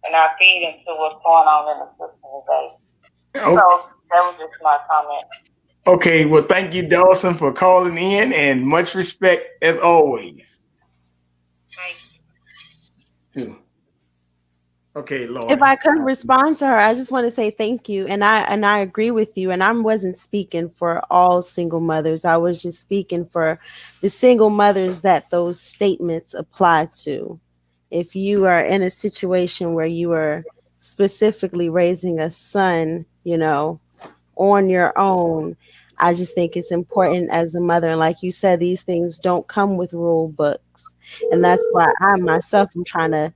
and not feed into what's going on in the system today. Oh, So that was just my comment. okay, well, thank you, Dawson, for calling in, and much respect as always. Thank you. Okay, Lauryn. If I could respond to her, I just want to say thank you, and I agree with you. And I wasn't speaking for all single mothers. I was just speaking for the single mothers that those statements apply to. If you are in a situation where you are specifically raising a son, on your own, I just think it's important as a mother. And like you said, these things don't come with rule books, and that's why I myself am trying to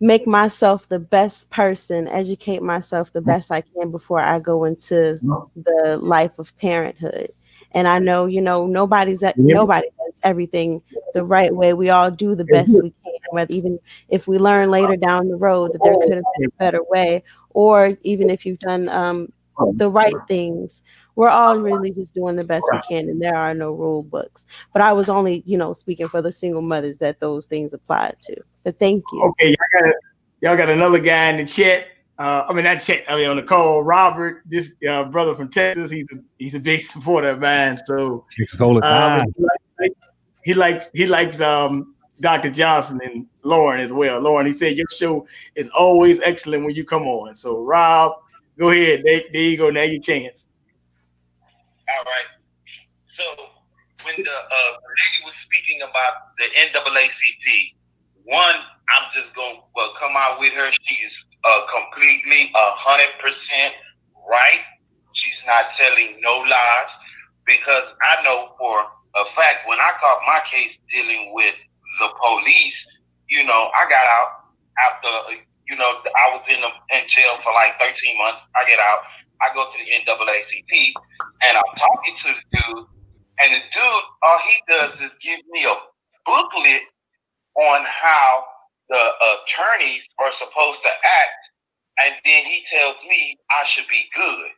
make myself the best person, educate myself the best I can before I go into the life of parenthood. And I know, nobody does everything the right way. We all do the best we can, whether even if we learn later down the road that there could have been a better way, or even if you've done the right things. We're all really just doing the best we can, and there are no rule books. But I was only, speaking for the single mothers that those things apply to. But thank you. Okay, y'all got another guy in the chat. On the call, Robert, this brother from Texas. He's a big supporter of mine. So he likes Dr. Johnson and Lauryn as well. Lauryn, he said your show is always excellent when you come on. So Rob, go ahead. There you go. Now your chance. All right. So when the lady was speaking about the NAACP, one, I'm just going to come out with her. She is completely 100% right. She's not telling no lies, because I know for a fact when I caught my case dealing with the police, I got out after, I was in jail for like 13 months. I get out. I go to the NAACP, and I'm talking to the dude, and the dude, all he does is give me a booklet on how the attorneys are supposed to act, and then he tells me I should be good,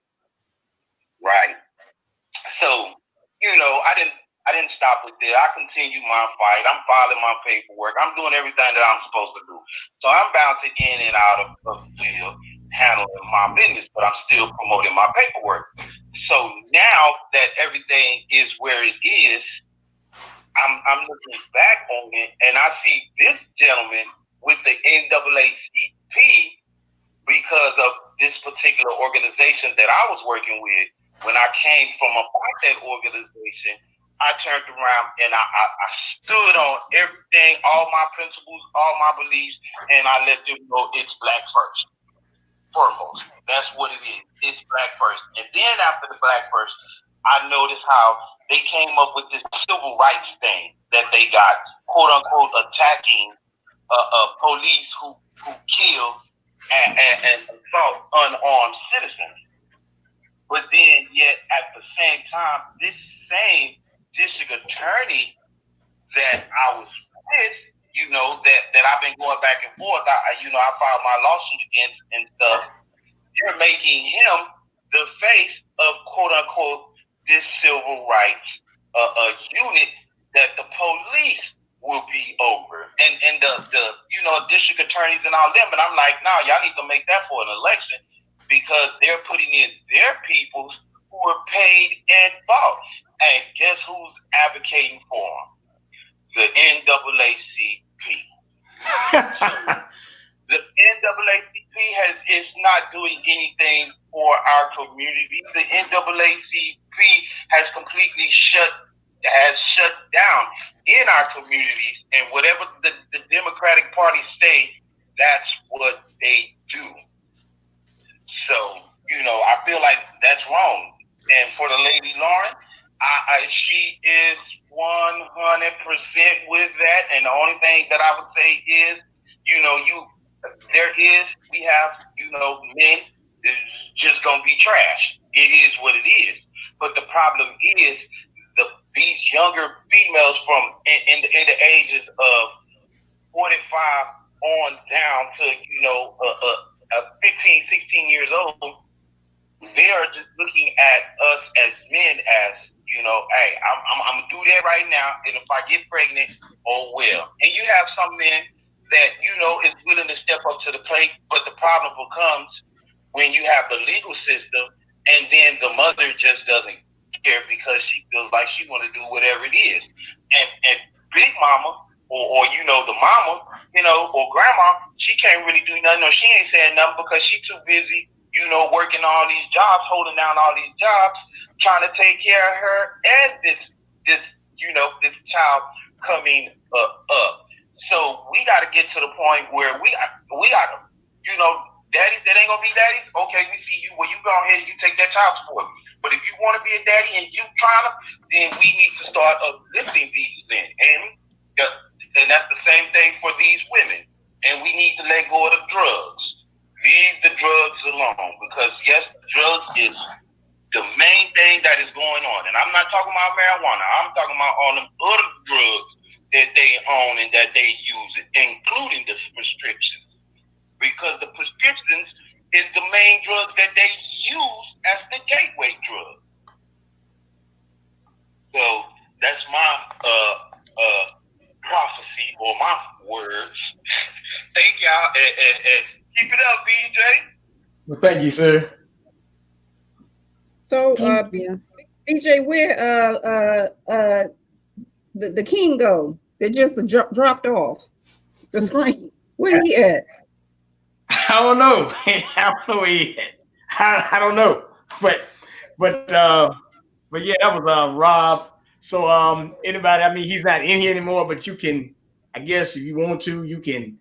right? So, I didn't stop with that. I continue my fight. I'm filing my paperwork. I'm doing everything that I'm supposed to do. So I'm bouncing in and out of jail, handling my business, but I'm still promoting my paperwork. So now that everything is where it is, I'm looking back on it, and I see this gentleman with the NAACP because of this particular organization that I was working with. When I came from about that organization, I turned around and I stood on everything, all my principles, all my beliefs, and I let them know it's black first. Foremost. That's what it is. It's black first. And then after the black first, I noticed how they came up with this civil rights thing that they got, quote unquote, attacking police who kill and assault unarmed citizens. But then, yet at the same time, this same district attorney that I was with, that I've been going back and forth, I filed my lawsuit against and stuff. They're making him the face of, quote unquote, this civil rights unit that the police will be over, and the district attorneys and all them. And I'm like, no, y'all need to make that for an election, because they're putting in their peoples who are paid and bought. And guess who's advocating for them? the NAACP. The NAACP is not doing anything for our community. The NAACP has completely shut down in our communities, and whatever the Democratic Party say, that's what they do. So, I feel like that's wrong. And for the lady Lauryn, she is 100% with that. And the only thing that I would say is, we have, men is just gonna be trash. It is what it is. But the problem is these younger females from in the ages of 45 on down to 15, 16 years old, they are just looking at us as men as, hey, I'm gonna do that right now, and if I get pregnant, oh well. And you have some men that is willing to step up to the plate, but the problem becomes when you have the legal system, and then the mother just doesn't care because she feels like she want to do whatever it is, and Big Mama or the mama, or grandma, she can't really do nothing, or she ain't saying nothing because she's too busy, working all these jobs, holding down all these jobs, trying to take care of her and this child coming up. So we got to get to the point where we got to, daddies that ain't gonna be daddies. Okay, we see you. Well, you go ahead and you take that child support. But if you want to be a daddy and you trying to, then we need to start uplifting these men. And that's the same thing for these women. And we need to let go of the drugs. Leave the drugs alone, because yes, drugs is the main thing that is going on. And I'm not talking about marijuana. I'm talking about all them other drugs that they own and that they use, including the prescriptions. Because the prescriptions is the main drugs that they use as the gateway drug. So that's my prophecy or my words. Thank y'all, and keep it up, BJ. Well, thank you, sir. So, BJ, where the king go? They just dropped off the screen. Where he at? I don't know. I don't know where he at. I don't know. But yeah, that was Rob. So anybody, I mean, he's not in here anymore, but you can, I guess if you want to, you can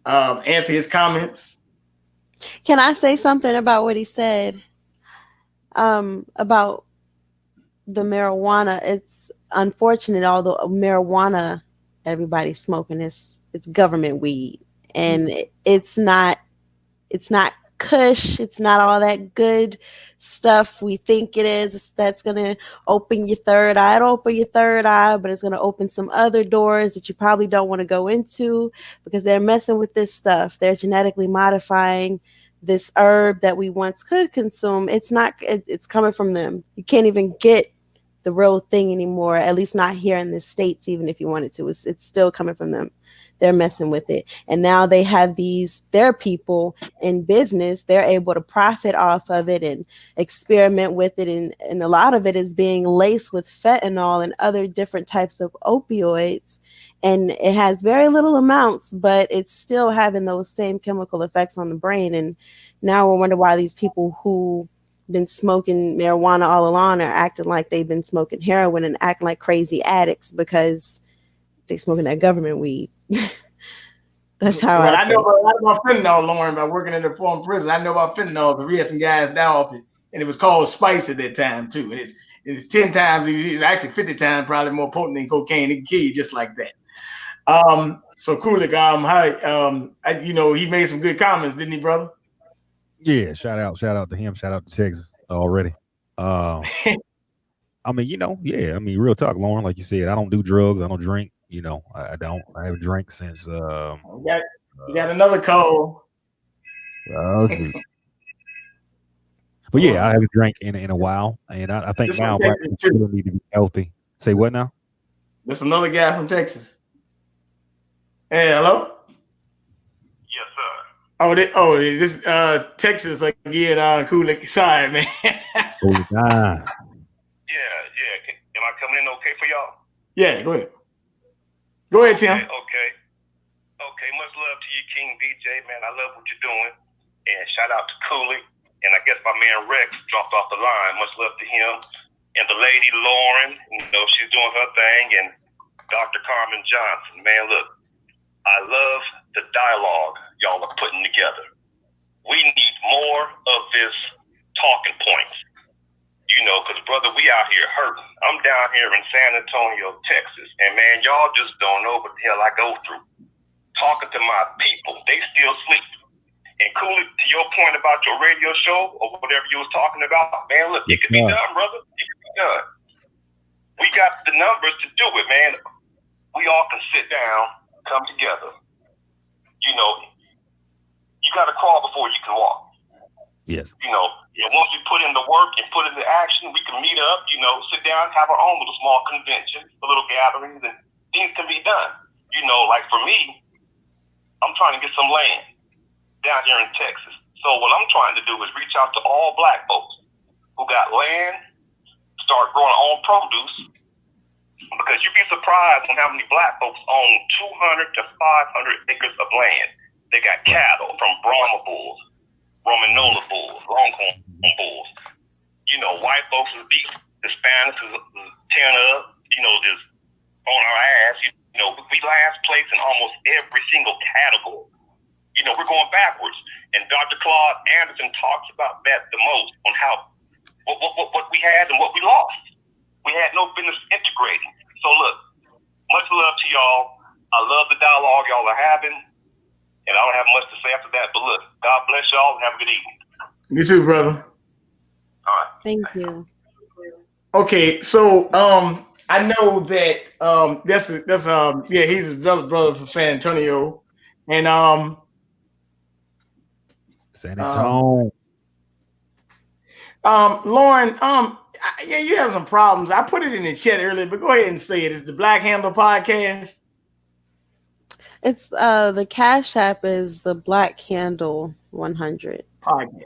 answer his comments. Can I say something about what he said? About the marijuana. It's unfortunate, although marijuana everybody's smoking, it's government weed, and it's not kush. It's not all that good stuff we think it is. That's gonna open your third eye. It'll open your third eye, but it's gonna open some other doors that you probably don't want to go into, because they're messing with this stuff. They're genetically modifying this herb that we once could consume. It's coming from them. You can't even get the real thing anymore, at least not here in the States. Even if you wanted to, it's still coming from them. They're messing with it. And now they have their people in business. They're able to profit off of it and experiment with it. And a lot of it is being laced with fentanyl and other different types of opioids. And it has very little amounts, but it's still having those same chemical effects on the brain. And now we wonder why these people who been smoking marijuana all along are acting like they've been smoking heroin and acting like crazy addicts because they smoking that government weed. That's how I know a lot about fentanyl, Lauryn, by working in the former prison. I know about fentanyl, but we had some guys down off it, and it was called spice at that time too. And it's 10 times, it's actually 50 times probably more potent than cocaine. It can kill you just like that. So Coolicc, he made some good comments, didn't he, brother? Yeah, shout out to him, shout out to Texas already. I mean, real talk, Lauryn, like you said, I don't do drugs, I don't drink, I don't. I haven't drank since you got another call. But yeah, I haven't drank in a while, and I think now black people need to be healthy. Say what now? There's another guy from Texas. Hey, hello? Yes, sir. This Texas again, Coolicc. Sorry, man. Yeah. Am I coming in okay for y'all? Yeah, go ahead. Go ahead, Tim. Okay. Much love to you, King BJ, man. I love what you're doing. And shout out to Coolicc. And I guess my man Rexx dropped off the line. Much love to him. And the lady Lauryn, she's doing her thing. And Dr. Carmen Johnson. Man, look, I love the dialogue y'all are putting together. We need more of this talking points. Because, brother, we out here hurting. I'm down here in San Antonio, Texas. And, man, y'all just don't know what the hell I go through. Talking to my people, they still sleep. And Coolicc, to your point about your radio show or whatever you was talking about, man, look, it can be done, brother. It can be done. We got the numbers to do it, man. We all can sit down, come together. You got to crawl before you can walk. Yes. And once we put in the work and put in the action, we can meet up, sit down, have our own little small convention, little gatherings, and things can be done. Like for me, I'm trying to get some land down here in Texas. So what I'm trying to do is reach out to all black folks who got land, start growing our own produce, because you'd be surprised on how many black folks own 200 to 500 acres of land. They got cattle from Brahma bulls, Romanola bulls, Longhorn bulls. White folks is beef, Hispanics is tearing up, is on our ass. We last place in almost every single category. We're going backwards. And Dr. Claude Anderson talks about that the most, on how what we had and what we lost. We had no business integrating. So look, much love to y'all. I love the dialogue y'all are having. And I don't have much to say after that. But look, God bless y'all and have a good evening. You too, brother. All right. Thank you. Okay, so I know that he's his brother from San Antonio, and San Antonio. Lauryn, you have some problems. I put it in the chat earlier, but go ahead and say it. It's the Black Handle Podcast. It's the Cash App is the Black Handle 100 podcast.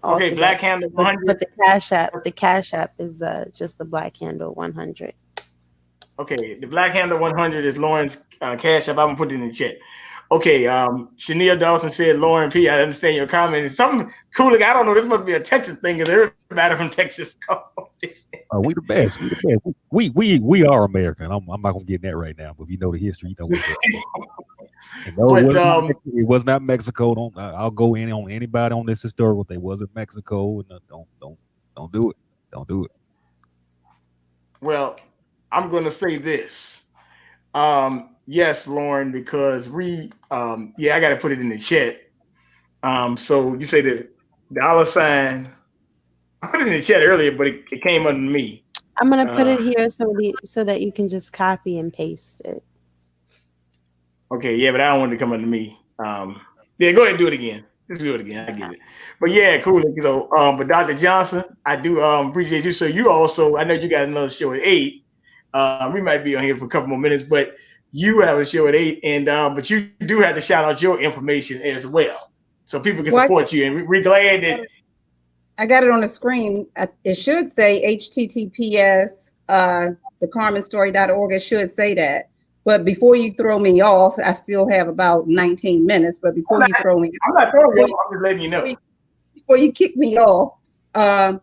Okay, Black Handle 100. But the Cash App is just the Black Handle 100. Okay, the Black Handle 100 is Lauryn's Cash App. I'm gonna put it in the chat. Okay, Shania Dawson said, Lauryn P, I understand your comment. It's something Coolicc, I don't know, this must be a Texas thing because everybody from Texas called. We the best. We are American. I'm not gonna get in that right now, but if you know the history, you know what's up. It was not Mexico. I'll go in on anybody on this historical thing. It wasn't Mexico, and don't do it. Don't do it. Well, I'm gonna say this. Yes, Lauryn, because I got to put it in the chat. So you say the $. I put it in the chat earlier, but it came under me. I'm gonna put it here so that you can just copy and paste it. Okay, yeah, but I don't want it to come under me. Yeah, go ahead and do it again. Let's do it again. I get it. But yeah, cool. So, but Dr. Johnson, I do appreciate you. So you also, I know you got another show at 8. We might be on here for a couple more minutes, but you have a show at 8, and but you do have to shout out your information as well, so people can support you. And we're glad that I got it on the screen. It should say HTTPS thecarmenstory.org. It should say that. But before you throw me off, I still have about 19 minutes. But before you throw me, I'm not throwing you off. I'm just letting you know. Before you kick me off, I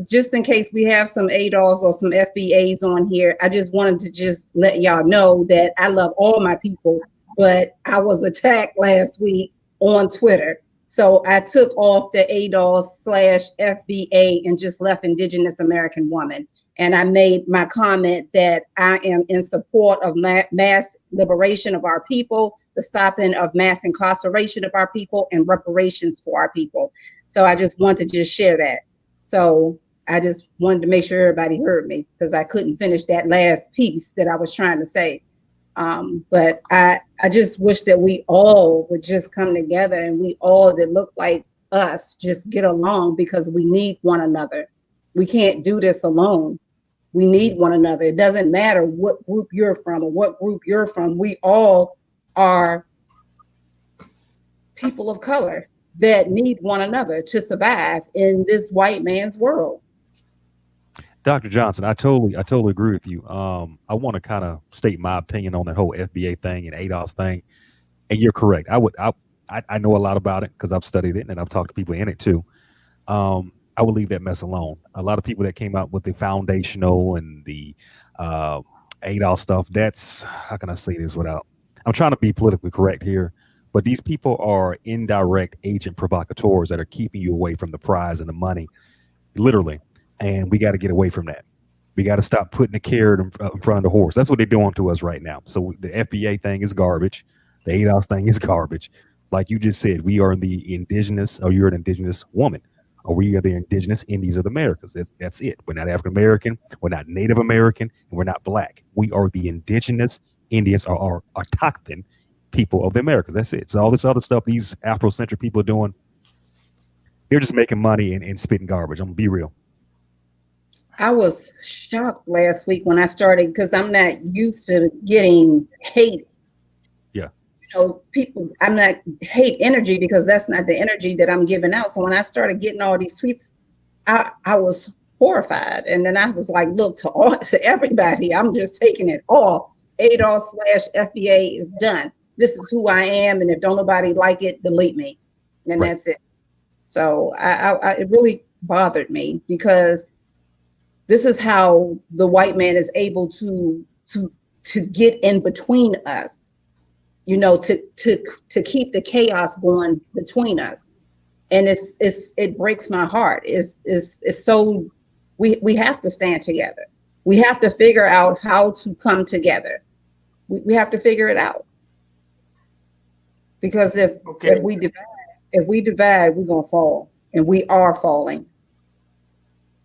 just in case we have some ADOS or some FBAs on here, I just wanted to just let y'all know that I love all my people, but I was attacked last week on Twitter. So I took off the ADOS/FBA and just left Indigenous American Woman. And I made my comment that I am in support of mass liberation of our people, the stopping of mass incarceration of our people, and reparations for our people. So I just wanted to just share that. So I just wanted to make sure everybody heard me because I couldn't finish that last piece that I was trying to say. But I just wish that we all would just come together and we all that look like us just get along because we need one another. We can't do this alone. We need one another. It doesn't matter what group you're from or what group you're from. We all are people of color that need one another to survive in this white man's world. Dr. Johnson, I totally agree with you. I want to kind of state my opinion on that whole FBA thing and ADOS thing. And you're correct. I know a lot about it because I've studied it and I've talked to people in it too. I would leave that mess alone. A lot of people that came out with the foundational and the ADOS stuff, that's, how can I say this without, I'm trying to be politically correct here, but these people are indirect agent provocateurs that are keeping you away from the prize and the money, literally. And we got to get away from that. We got to stop putting the carrot in front of the horse. That's what they're doing to us right now. So the FBA thing is garbage. The ADOS thing is garbage. Like you just said, we are the indigenous, or you're an indigenous woman, or we are the indigenous Indies of the Americas. That's it. We're not African American, we're not Native American, and we're not black. We are the indigenous Indians, or autochthon people of the Americas. That's it. So all this other stuff these Afrocentric people are doing, they're just making money and spitting garbage. I'm gonna be real. I was shocked last week when I started, because I'm not used to getting hate. Yeah. People, I'm not hate energy, because that's not the energy that I'm giving out. So when I started getting all these tweets, I was horrified. And then I was like, look, to everybody, I'm just taking it off. ADOS/FBA is done. This is who I am. And if don't nobody like it, delete me. And Right. that's it. So it really bothered me, because this is how the white man is able to get in between us, to keep the chaos going between us. And it breaks my heart. It's so we have to stand together. We have to figure out how to come together. We have to figure it out. Because if we divide, we're gonna fall. And we are falling.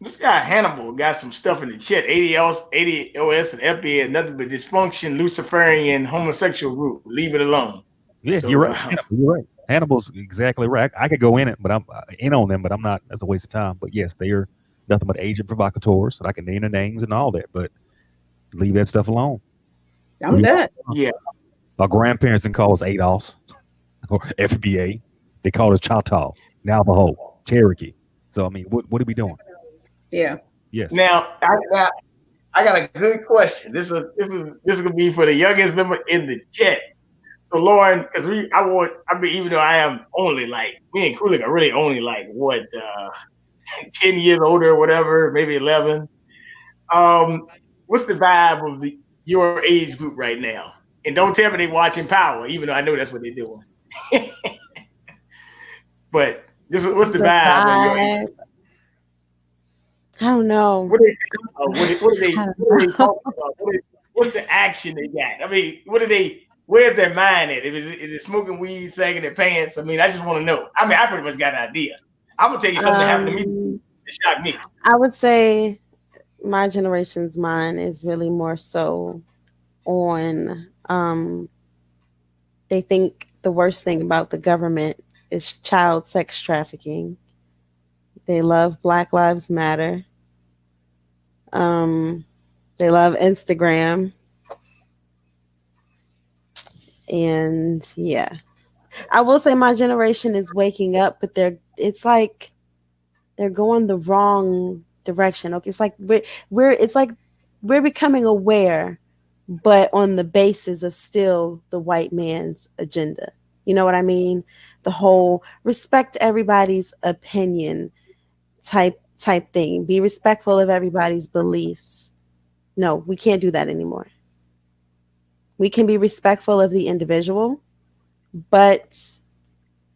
This guy Hannibal got some stuff in the chat. ADOS and FBA is nothing but dysfunction, Luciferian, homosexual group. Leave it alone. Yeah, So, you're right. You're right. Hannibal's exactly right. I could go in it, but I'm in on them, but I'm not. That's a waste of time. But yes, they are nothing but agent provocateurs. And I can name their names and all that, but leave that stuff alone. I'm done. Yeah. Our grandparents didn't call us ADOS or FBA. They called us Choctaw, Navajo, Cherokee. So I mean, what are we doing? Yeah. Yes. Now I got a good question. This is gonna be for the youngest member in the chat. So Lauryn, because even though I am only like, me and Coolicc are really only like 10 years older or whatever, maybe 11. What's the vibe of your age group right now? And don't tell me they watching Power, even though I know that's what they're doing. But what's the vibe of your age group? I don't know. What are they talking about? What's the action they got? I mean, where's their mind at? Is it smoking weed, sagging their pants? I mean, I just want to know. I mean, I pretty much got an idea. I'm gonna tell you something that happened to me that shocked me. I would say my generation's mind is really more so on they think the worst thing about the government is child sex trafficking. They love Black Lives Matter. They love Instagram. And yeah, I will say my generation is waking up, but it's like they're going the wrong direction. Okay, it's like we're becoming aware, but on the basis of still the white man's agenda. You know what I mean? The whole respect everybody's opinion type thing. Be respectful of everybody's beliefs. No, we can't do that anymore. We can be respectful of the individual, but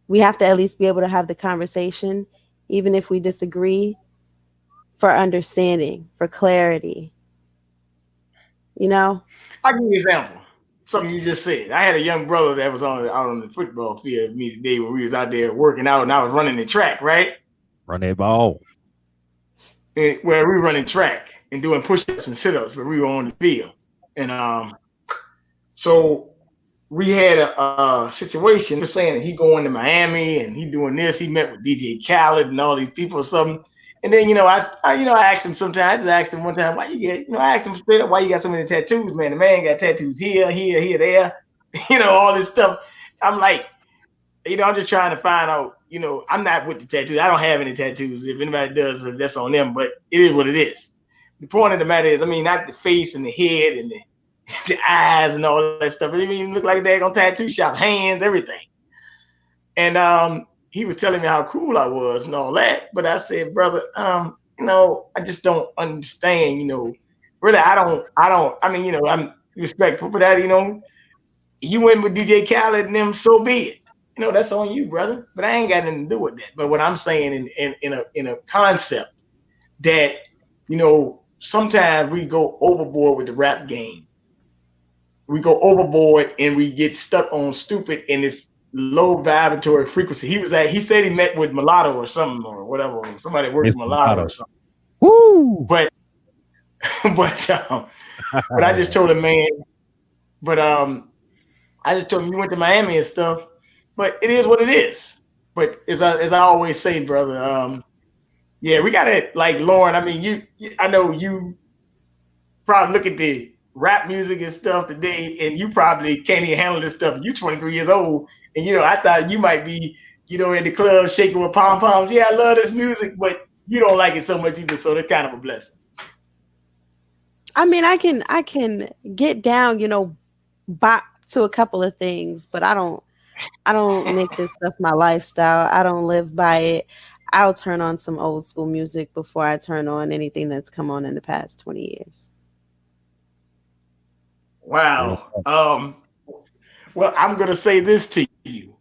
we have to at least be able to have the conversation, even if we disagree, for understanding, for clarity. You know? I'll give you an example. Something you just said. I had a young brother that was out on the football field with me today when we was out there working out, and I was running the track, right? Run that ball. Where we were running track and doing push-ups and sit-ups where we were on the field. And so we had a situation, just saying that he going to Miami and he doing this. He met with DJ Khaled and all these people or something. And then, I asked him sometimes. I just asked him one time, why you get, I asked him straight up, why you got so many tattoos, man? The man got tattoos here, there, all this stuff. I'm like, I'm just trying to find out, I'm not with the tattoos. I don't have any tattoos. If anybody does, that's on them, but it is what it is. the point of the matter is, I mean, not the face and the head and the eyes and all that stuff. It even look like they're on tattoo shop, hands, everything. And he was telling me how cool I was and all that. But I said, brother, I just don't understand, really, I mean, I'm respectful for that, you went with DJ Khaled and them, so be it. That's on you, brother. But I ain't got nothing to do with that. But what I'm saying in a concept that, sometimes we go overboard with the rap game. We go overboard and we get stuck on stupid and it's low vibratory frequency. He said he met with Mulatto or something or whatever. Somebody worked with Mulatto or something. Woo! But I just told him, man, but I just told him you went to Miami and stuff, but it is what it is. But as I always say, brother, yeah, we gotta, like, Lauryn. I mean, I know you probably look at the rap music and stuff today, and you probably can't even handle this stuff. You 23 years old, and I thought you might be, in the club shaking with pom poms. Yeah, I love this music, but you don't like it so much either. So that's kind of a blessing. I mean, I can get down, bop to a couple of things, but I don't make this stuff my lifestyle. I don't live by it. I'll turn on some old school music before I turn on anything that's come on in the past 20 years. Wow. Well, I'm gonna say this to you.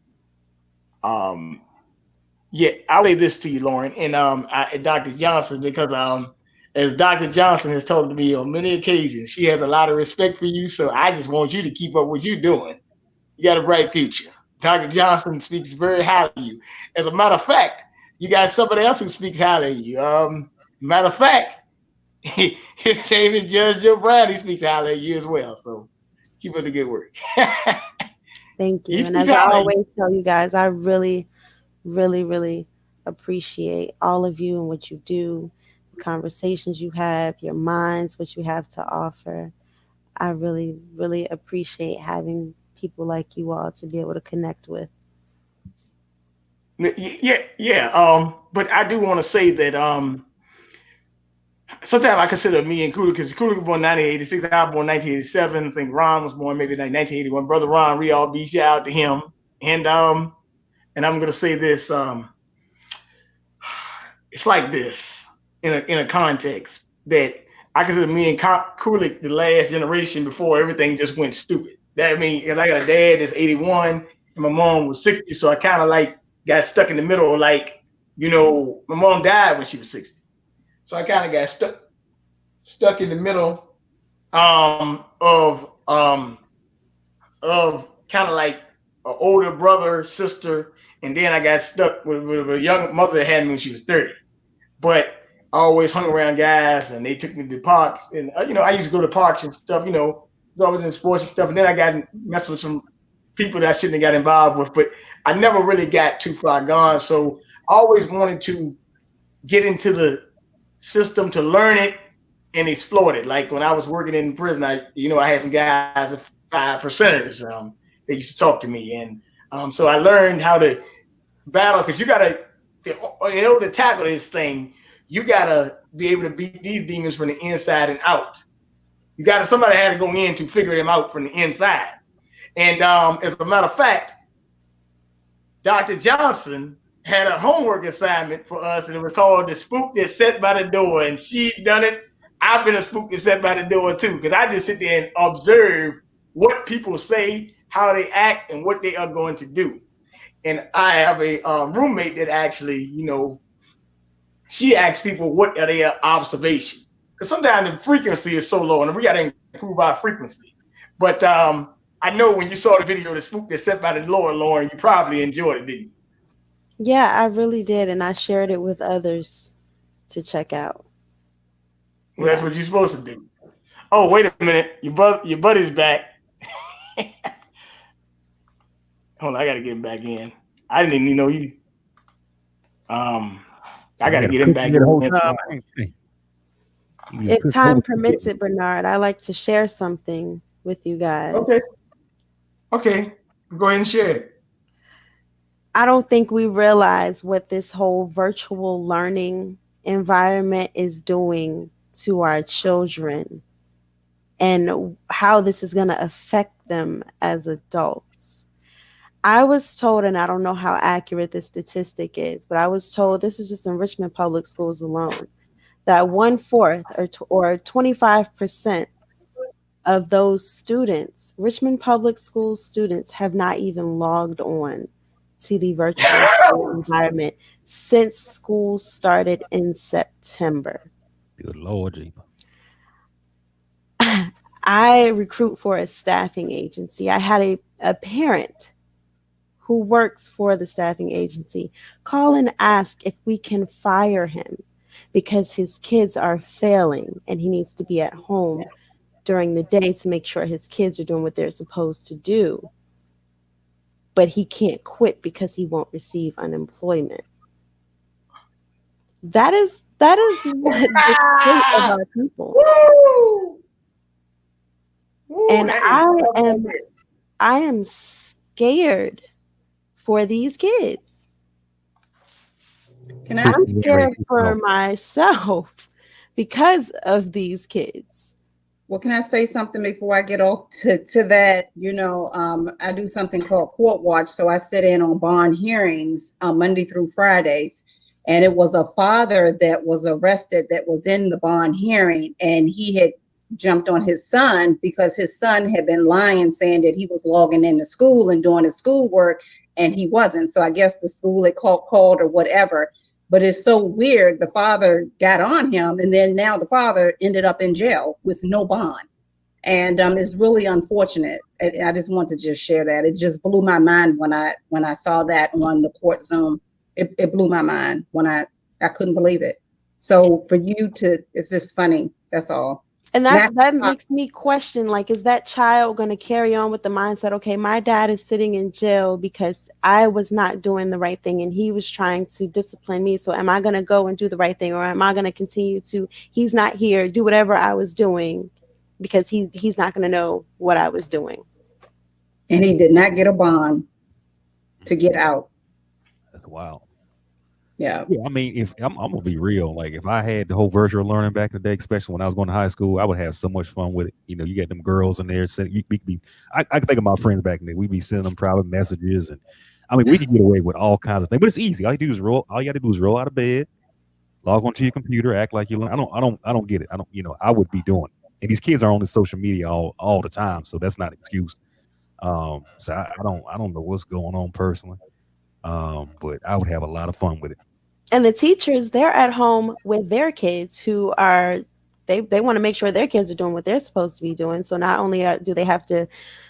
Yeah, I'll say this to you, Lauryn, and Dr. Johnson, because as Dr. Johnson has told me on many occasions, she has a lot of respect for you. So I just want you to keep up what you're doing. You got a bright future. Dr. Johnson speaks very highly of you. As a matter of fact, you got somebody else who speaks highly of you. Matter of fact, his name is Judge Joe Brown. He speaks highly of you as well. So keep up the good work. Thank you. And as I always tell you guys, I really, really, really appreciate all of you and what you do, the conversations you have, your minds, what you have to offer. I really, really appreciate having people like you all to be able to connect with. Yeah. But I do want to say that sometimes I consider me and Coolicc, because Coolicc was born 1986, I was born 1987. I think Ron was born maybe like 1981. Brother Ron, we all be shout out to him. And I'm gonna say this. It's like this in a context that I consider me and Coolicc the last generation before everything just went stupid. That means I got a dad that's 81 and my mom was 60, so I kind of like got stuck in the middle. Like, my mom died when she was 60, so I kind of got stuck in the middle of kind of like an older brother, sister, and then I got stuck with a young mother that had me when she was 30. But I always hung around guys, and they took me to parks, and I used to go to parks and stuff. I was in sports and stuff, and then I got messed with some people that I shouldn't have got involved with. But I never really got too far gone, so I always wanted to get into the system to learn it and exploit it. Like when I was working in prison, I had some guys, 5%ers, they used to talk to me, and so I learned how to battle, because you gotta, in order to tackle this thing, you gotta be able to beat these demons from the inside and out. Somebody had to go in to figure them out from the inside. And as a matter of fact, Dr. Johnson had a homework assignment for us, and it was called The Spook That Sat by the Door. And she done it. I've been a spook that sat by the door too, because I just sit there and observe what people say, how they act, and what they are going to do. And I have a roommate that actually, she asks people what are their observations, because sometimes the frequency is so low, and we got to improve our frequency. But I know when you saw the video, The Spook That Sat by the Door, Lauryn, you probably enjoyed it, didn't you? Yeah, I really did, and I shared it with others to check out. Well, that's what you're supposed to do. Oh, wait a minute, your buddy's back. Hold on, I gotta get him back in. I didn't even know you. I gotta get him back in. If time permits it, Bernard, I like to share something with you guys. Okay. Go ahead and share it. I don't think we realize what this whole virtual learning environment is doing to our children and how this is going to affect them as adults. I was told, and I don't know how accurate this statistic is, but I was told, this is just in Richmond Public Schools alone, that 1/4 or 25% of those students, Richmond Public Schools students, have not even logged on to the virtual school environment since school started in September. Good Lord, Jesus. I recruit for a staffing agency. I had a parent who works for the staffing agency call and ask if we can fire him because his kids are failing and he needs to be at home during the day to make sure his kids are doing what they're supposed to do. But he can't quit because he won't receive unemployment. That is what the state of our people. Woo! Woo, And that is I am scared for these kids. I'm scared for myself because of these kids. Well, can I say something before I get off to that? You know, I do something called Court Watch. So I sit in on bond hearings Monday through Fridays. And it was a father that was arrested that was in the bond hearing, and he had jumped on his son because his son had been lying, saying that he was logging into school and doing his schoolwork, and he wasn't. So I guess the school had called or whatever. But it's so weird. The father got on him, and then now the father ended up in jail with no bond. And it's really unfortunate. I just want to just share that. It just blew my mind when I saw that on the court Zoom. It blew my mind when I couldn't believe it. So for you to, it's just funny. That's all. And that makes me question, like, is that child going to carry on with the mindset, okay, my dad is sitting in jail because I was not doing the right thing and he was trying to discipline me. So am I going to go and do the right thing, or am I going to continue to, he's not here, do whatever I was doing because he's not going to know what I was doing. And he did not get a bond to get out. That's wild. Yeah. I mean, if I'm gonna be real, like if I had the whole virtual learning back in the day, especially when I was going to high school, I would have so much fun with it. You know, you get them girls in there. I can think of my friends back in there. We'd be sending them private messages, and I mean, we could get away with all kinds of things. But it's easy. All you got to do is roll out of bed, log onto your computer, act like you learn. I don't get it. I would be doing it. And these kids are on the social media all the time, so that's not an excuse. So I don't know what's going on personally. But I would have a lot of fun with it. And the teachers, they're at home with their kids who are, they want to make sure their kids are doing what they're supposed to be doing. So not only do they have to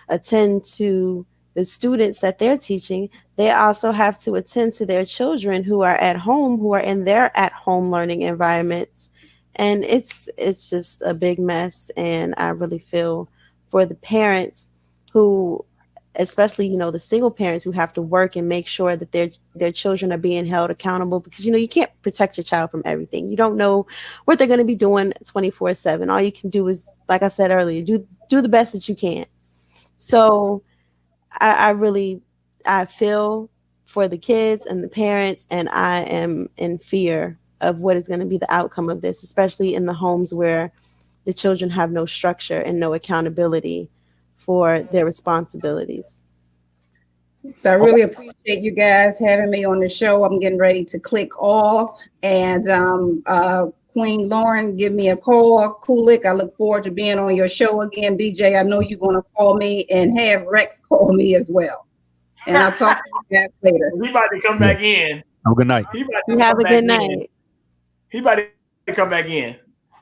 attend to the students that they're teaching, they also have to attend to their children who are at home, who are in their at-home learning environments. And it's just a big mess. And I really feel for the parents who, especially, the single parents who have to work and make sure that their children are being held accountable, because, you can't protect your child from everything. You don't know what they're going to be doing 24/7. All you can do is, like I said earlier, do the best that you can. So I feel for the kids and the parents, and I am in fear of what is going to be the outcome of this, especially in the homes where the children have no structure and no accountability for their responsibilities. So I really appreciate you guys having me on the show. I'm getting ready to click off, and Queen Lauryn, give me a call. Coolicc, I look forward to being on your show again. BJ, I know you're going to call me, and have Rexx call me as well. And I'll talk to you guys later. He about to come back in. Have a good night. You have a good night. He about to come back in.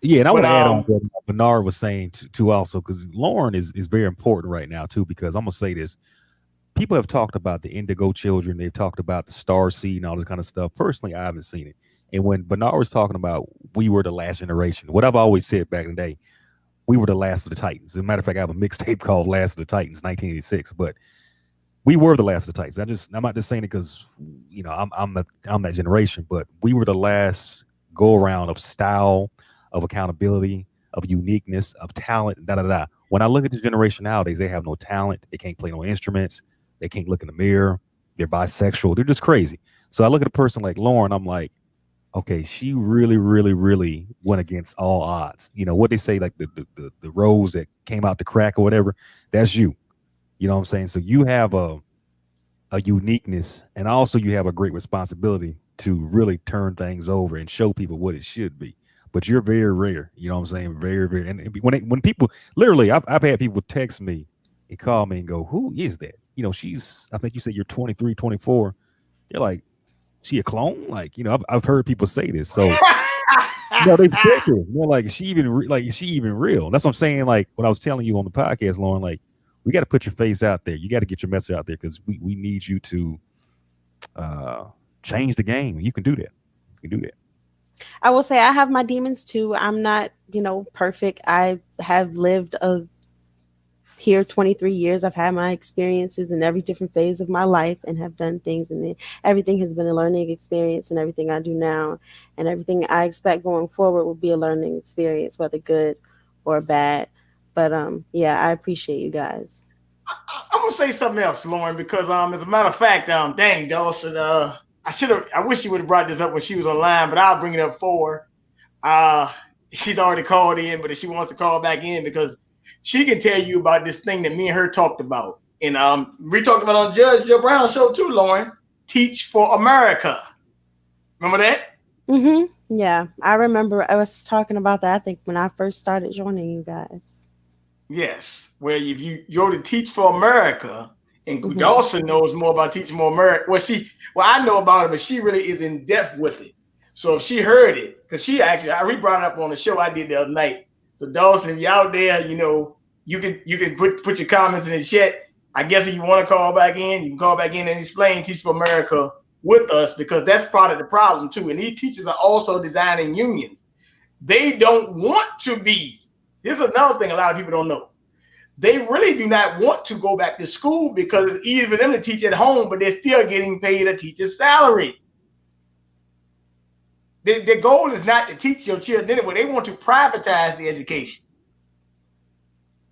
Yeah, and I want to add on what Bernard was saying too also, because Lauryn is very important right now too, because I'm going to say this. People have talked about the indigo children. They've talked about the star seed and all this kind of stuff. Personally, I haven't seen it. And when Bernard was talking about we were the last generation, what I've always said back in the day, we were the last of the Titans. As a matter of fact, I have a mixtape called Last of the Titans, 1986. But we were the last of the Titans. I'm not just saying it because I'm that generation, but we were the last go around of style, of accountability, of uniqueness, of talent, When I look at this generation nowadays, they have no talent. They can't play no instruments. They can't look in the mirror. They're bisexual. They're just crazy. So I look at a person like Lauryn. I'm like, okay, she really, really, really went against all odds. You know what they say, like the rose that came out the crack or whatever. That's you. You know what I'm saying? So you have a uniqueness, and also you have a great responsibility to really turn things over and show people what it should be. But you're very rare. You know what I'm saying? Very, very. And when people literally, I've had people text me and call me and go, "Who is that?" You know, she's. I think you said you're 23, 24. They're like, "She a clone?" Like, you know, I've heard people say this. So no, they figure. They're like, is she even real? That's what I'm saying. Like what I was telling you on the podcast, Lauren. Like, we got to put your face out there. You got to get your message out there because we need you to uh, change the game. You can do that. You can do that. I will say I have my demons too. I'm not, perfect. I have lived here 23 years. I've had my experiences in every different phase of my life and have done things, and everything has been a learning experience, and everything I do now and everything I expect going forward will be a learning experience, whether good or bad. But yeah, I appreciate you guys. I'm gonna say something else, Lauren, because as a matter of fact, dang Dawson, I wish you would have brought this up when she was online, but I'll bring it up for her. She's already called in, but if she wants to call back in, because she can tell you about this thing that me and her talked about. And we talked about on Judge Joe Brown show too, Lauren. Teach for America. Remember that? Mm-hmm. Yeah, I remember I was talking about that, I think, when I first started joining you guys. Yes. Where if you go to Teach for America, and Mm-hmm. Dawson knows more about Teach for America. Well, I know about it, but she really is in depth with it. So if she heard it, because we brought it up on the show I did the other night. So Dawson, if you're out there, you can put your comments in the chat. I guess if you want to call back in, you can call back in and explain Teach for America with us, because that's part of the problem too. And these teachers are also designing unions. They don't want to be. This is another thing a lot of people don't know. They really do not want to go back to school because it's easy for them to teach at home, but they're still getting paid a teacher's salary. The goal is not to teach your children anyway. They want to privatize the education.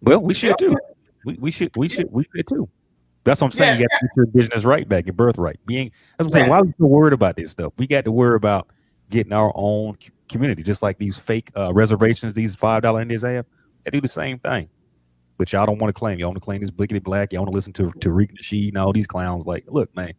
Well, we should too. We should too. That's what I'm saying. You got to get your business right back, your birthright. That's what I'm saying. Why are we so worried about this stuff? We got to worry about getting our own community, just like these fake reservations, these $5 Indians have. They do the same thing. But y'all don't want to claim. Y'all want to claim this blickety black. Y'all want to listen to Tariq Nasheed and all these clowns. Like, look, man,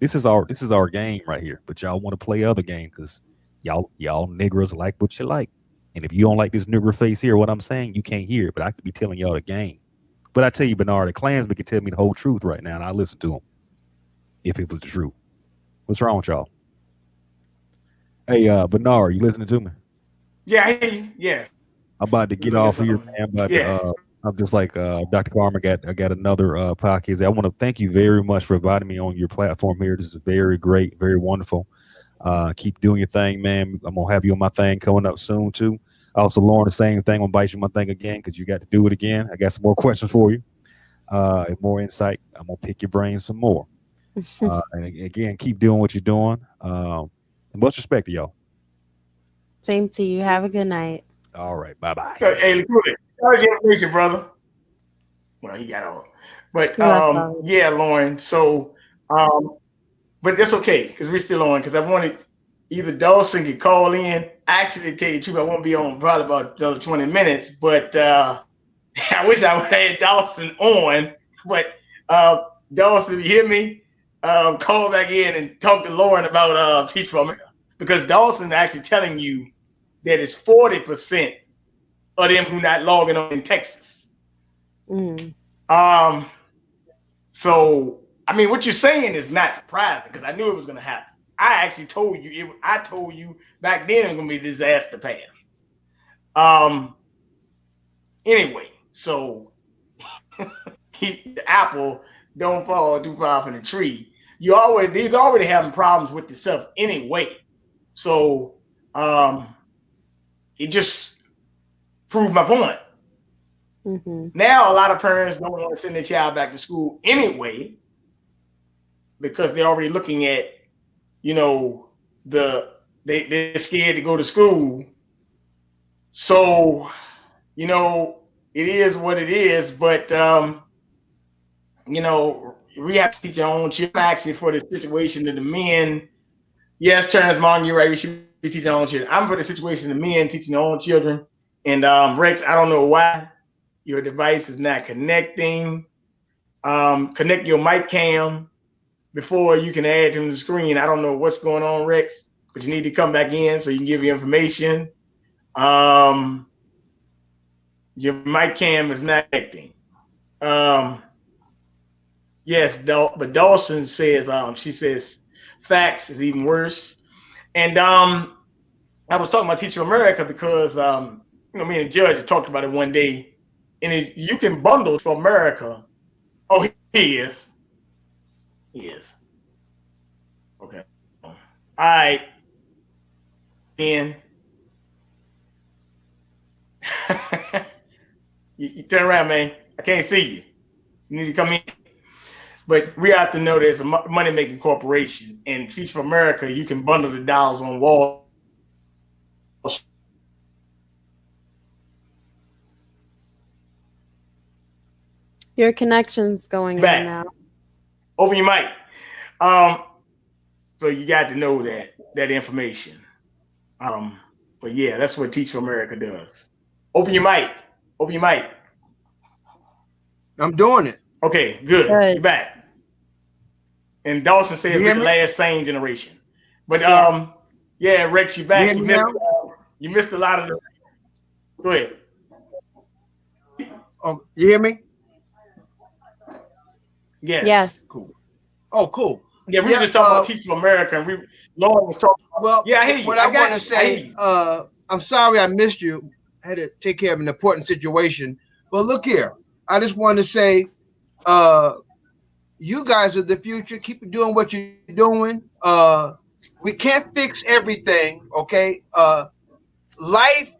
this is our game right here. But y'all want to play other game because y'all niggers like what you like. And if you don't like this nigger face here, what I'm saying, you can't hear it. But I could be telling y'all the game. But I tell you, Bernard, the Klansman can tell me the whole truth right now, and I listen to him if it was the truth. What's wrong with y'all? Hey, Bernard, you listening to me? Yeah, I hear you. Yes. I'm about to get off here, man. But I'm just like Dr. Carmen. I got another podcast. I want to thank you very much for inviting me on your platform here. This is very great, very wonderful. Keep doing your thing, man. I'm gonna have you on my thing coming up soon too. Also, Lauren, the same thing. I'm gonna invite you on my thing again because you got to do it again. I got some more questions for you, and more insight. I'm gonna pick your brain some more. And again, keep doing what you're doing. And much respect to y'all. Same to you. Have a good night. All right, bye bye. Hey, Coolicc, how's your information, brother? Well, he got on, but yeah, Lauren. So, but that's okay because we're still on. Because I wanted either Dawson could call in. Actually, to tell you the truth, I won't be on probably about another 20 minutes. But I wish I would have had Dawson on. But Dawson, if you hear me, call back in and talk to Lauren about Teach for America, because Dawson actually telling you that it's 40% of them who not logging on in Texas. Mm. So I mean, what you're saying is not surprising because I knew it was going to happen. I actually told you. I told you back then it was going to be a disaster path. Anyway, so the apple don't fall too far from the tree. He's already having problems with yourself anyway. So it just proved my point. Mm-hmm. Now a lot of parents don't want to send their child back to school anyway because they're already looking at, they're scared to go to school. So, it is what it is. But we have to teach our own children actually for the situation that the men. Yes, Terrence Martin, you're right. We should They teach their own children. I'm for the situation of men teaching their own children. And Rexx, I don't know why your device is not connecting. Connect your mic cam before you can add to the screen. I don't know what's going on, Rexx, but you need to come back in so you can give your information. Your mic cam is not connecting. Yes, but Dawson says she says facts is even worse. And I was talking about Teach for America because me and Judge talked about it one day, and you can bundle for America. Oh, he is. He is. Okay. All right. And you turn around, man. I can't see you. You need to come in. But we have to know there's a money-making corporation, and Teach for America, you can bundle the dollars on Wall Street. Your connection's going in now. Open your mic. So you got to know that information. But yeah, that's what Teach for America does. Open your mic. Open your mic. I'm doing it. Okay, good. You're back. And Dawson said we're the last sane generation. But yeah, Rexx, you back. You missed a lot of the. Go ahead. Oh, you hear me? Yes. Yes. Cool. Oh, cool. Yeah, we were just talking about Teach for America, and Lauryn was talking about. Well, yeah, I hear you. What I want to say, I'm sorry I missed you. I had to take care of an important situation. But look here, I just want to say, you guys are the future. Keep doing what you're doing. We can't fix everything, okay? Life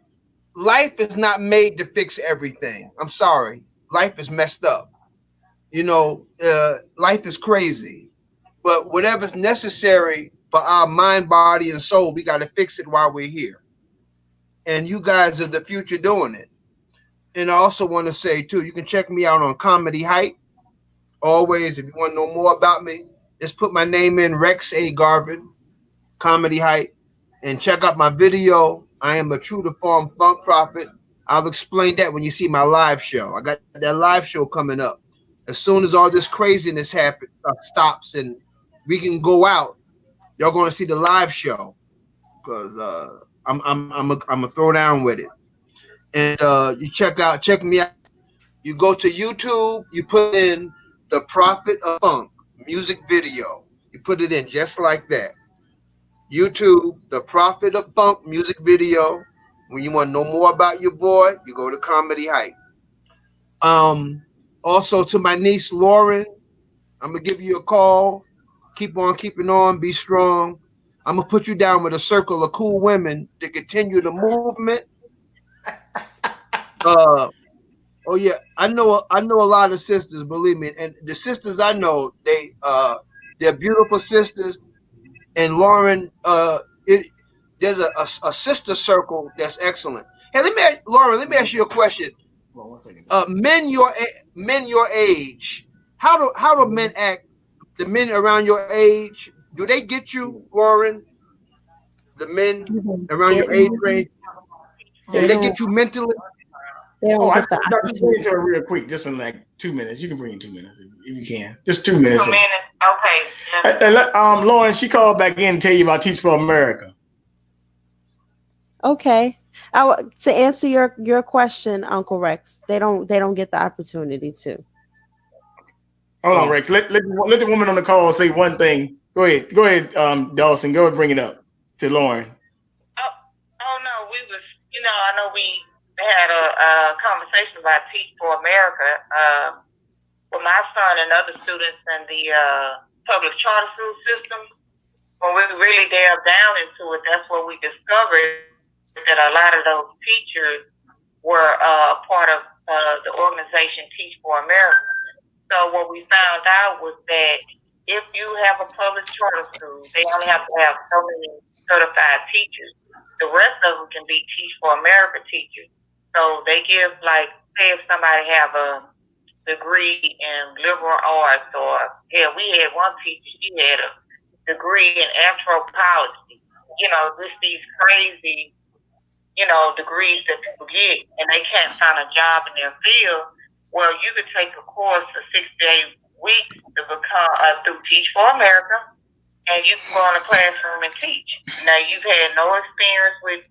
is not made to fix everything. I'm sorry. Life is messed up. Life is crazy. But whatever's necessary for our mind, body, and soul, we got to fix it while we're here. And you guys are the future doing it. And I also want to say, too, you can check me out on Comedy Hype. Always, if you want to know more about me, just put my name in, Rexx A. Garvin, Comedy Hype, and check out my video. I am a true to form funk prophet. I'll explain that when you see my live show. I got that live show coming up. As soon as all this craziness stops and we can go out, y'all going to see the live show because I'm a throw down with it. And you check me out. You go to YouTube, you put in The Prophet of Funk music video. You put it in just like that. YouTube, The Prophet of Funk music video. When you want to know more about your boy, you go to Comedy Hype. Also to my niece Lauryn, I'm gonna give you a call. Keep on keeping on, be strong. I'm gonna put you down with a circle of cool women to continue the movement. Oh yeah, I know a lot of sisters, believe me, and the sisters I know, they're beautiful sisters. And Lauryn, there's a sister circle that's excellent. Hey, Lauryn, let me ask you a question. Men your age, how do men act? The men around your age, do they get you, Lauryn? The men around your age range, do they get you mentally? They don't get the opportunity. opportunity. Bring it to her real quick, just in like 2 minutes. You can bring in 2 minutes if you can. Just 2 minutes. 2 minutes. Okay. Lauryn, she called back in and tell you about Teach for America. Okay. To answer your question, Uncle Rexx, they don't get the opportunity to. Hold on, Rexx. Let the woman on the call say one thing. Go ahead, Dawson. Go ahead, bring it up to Lauryn. Oh no, we was, I know we had a conversation about Teach for America with my son and other students in the public charter school system. When we really delved down into it, that's what we discovered, that a lot of those teachers were part of the organization Teach for America. So what we found out was that if you have a public charter school, they only have to have so many certified teachers. The rest of them can be Teach for America teachers. So they give, like, say if somebody have a degree in liberal arts, or we had one teacher, she had a degree in anthropology. just these crazy, degrees that people get, and they can't find a job in their field. Well, you could take a course of 6 to 8 weeks to become through Teach for America, and you can go in a classroom and teach. Now, you've had no experience with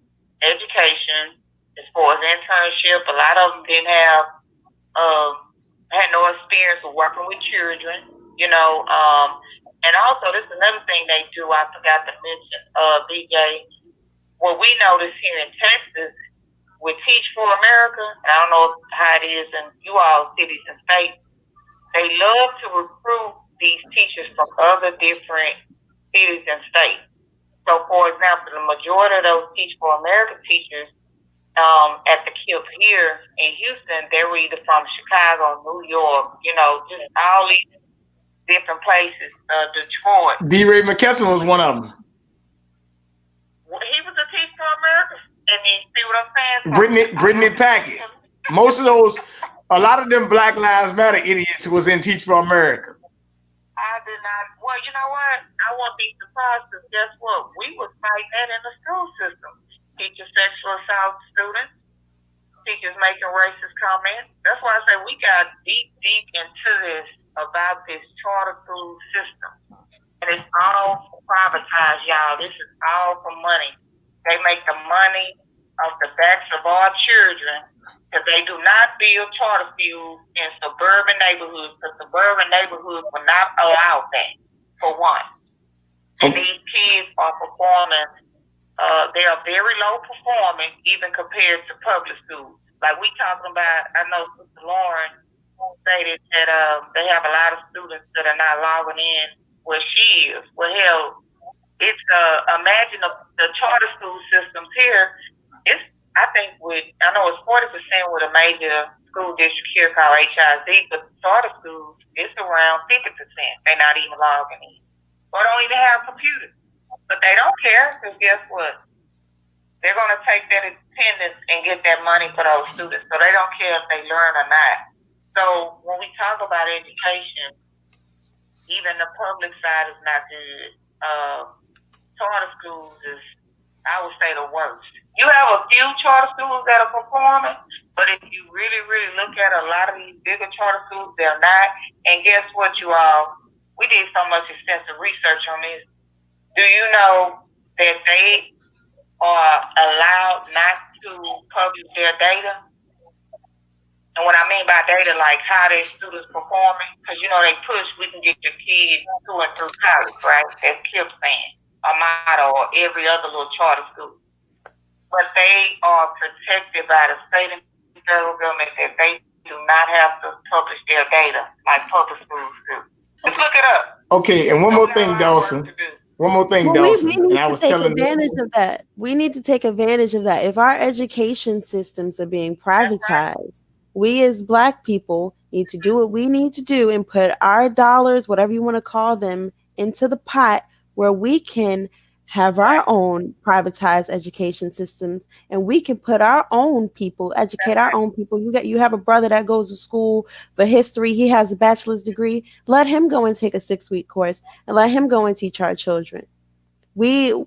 education as far as internship. A lot of them didn't have, had no experience with working with children, and also this is another thing they do. I forgot to mention, BJ. What we notice here in Texas with Teach for America, I don't know how it is in you all cities and states, they love to recruit these teachers from other different cities and states. So, for example, the majority of those Teach for America teachers at the KIP here in Houston, they were either from Chicago, New York, just all these different places, Detroit. D. Ray McKesson was one of them. He was a Teach for America. And you see what I'm saying? Brittany Packett. Most of those, a lot of them Black Lives Matter idiots was in Teach for America. I did not. Well, you know what? I won't be surprised because guess what? We was fighting that in the school system. Teachers sexual assault students, teachers making racist comments. That's why I say we got deep into this about this charter school system. And it's all privatized, y'all. This is all for money. They make the money off the backs of our children because they do not build charter schools in suburban neighborhoods because suburban neighborhoods will not allow that, for one. And these kids are performing, they are very low performing even compared to public schools. Like we talking about, I know Sister Lauryn stated that they have a lot of students that are not logging in where she is. Well, hell, it's imagine the charter school systems here. I know it's 40% with a major school district here called HIZ, but charter schools, it's around 50%. They're not even logging in. Or don't even have computers. But they don't care because guess what? They're going to take that attendance and get that money for those students. So they don't care if they learn or not. So when we talk about education, even the public side is not good. Charter schools is, I would say, the worst. You have a few charter schools that are performing, but if you really, really look at a lot of these bigger charter schools, they're not. And guess what, you all? We did so much extensive research on this. Do you know that they are allowed not to publish their data? And what I mean by data, like how their students performing, because they push, we can get your kids to and through college, right? That's KIP saying, Armada or every other little charter school. But they are protected by the state and federal government that they do not have to publish their data like public schools do. Just look it up. Okay, and one more thing, Dawson. One more thing, Dawson. We need to take advantage of that. We need to take advantage of that. If our education systems are being privatized, we as Black people need to do what we need to do and put our dollars, whatever you want to call them, into the pot where we can have our own privatized education systems and we can put our own people, educate our own people. You have a brother that goes to school for history. He has a bachelor's degree. Let him go and take a 6-week course and let him go and teach our children. Every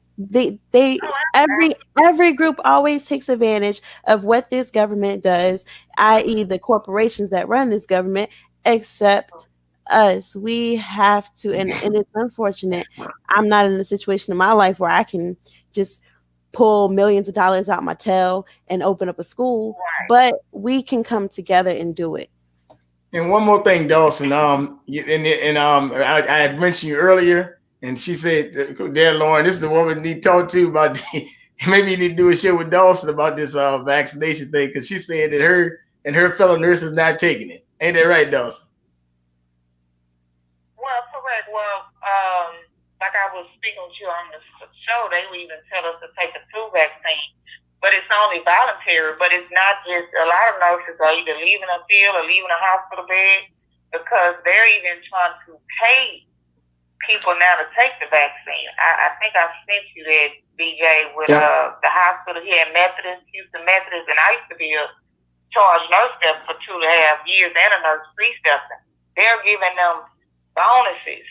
group always takes advantage of what this government does, i.e. the corporations that run this government, except us. We have to, and it's unfortunate. I'm not in a situation in my life where I can just pull millions of dollars out my tail and open up a school, but we can come together and do it. And one more thing, Dawson. I had mentioned you earlier, and she said, "There, Lauryn, this is the woman we need to talk to about. Maybe you need to do a show with Dawson about this vaccination thing, because she said that her and her fellow nurses not taking it. Ain't that right, Dawson?" Well, correct. Well, like I was speaking with you on the show, they would even tell us to take a flu vaccine, but it's only voluntary. But it's not just. A lot of nurses are either leaving a field or leaving a hospital bed because they're even trying to pay people now to take the vaccine. I think I sent you that, BJ, with the hospital here at Houston Methodist, and I used to be a charge nurse step for 2.5 years and a nurse pre-stepper. They're giving them bonuses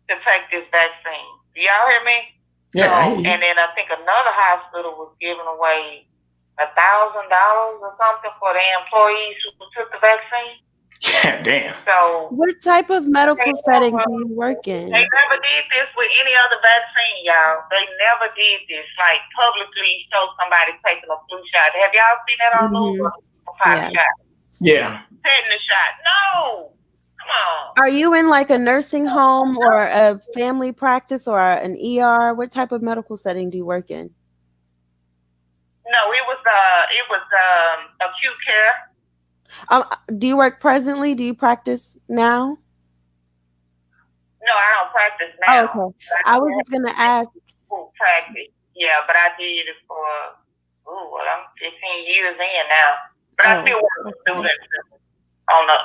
to take this vaccine. Do y'all hear me? Yeah. So, and then I think another hospital was giving away $1,000 or something for the employees who took the vaccine. Yeah, damn. So, what type of medical setting do you work in? They never did this with any other vaccine, y'all. They never did this. Like publicly show somebody taking a flu shot. Have y'all seen that on news? Yeah. Yeah. Taking the shot. No. Come on. Are you in like a nursing home or a family practice or an ER? What type of medical setting do you work in? No, it was acute care. Do you work presently? Do you practice now? No, I don't practice now. Oh, okay. I was just gonna ask. Practice. Yeah, but I did it for I'm 15 years in now. But I still work with students on the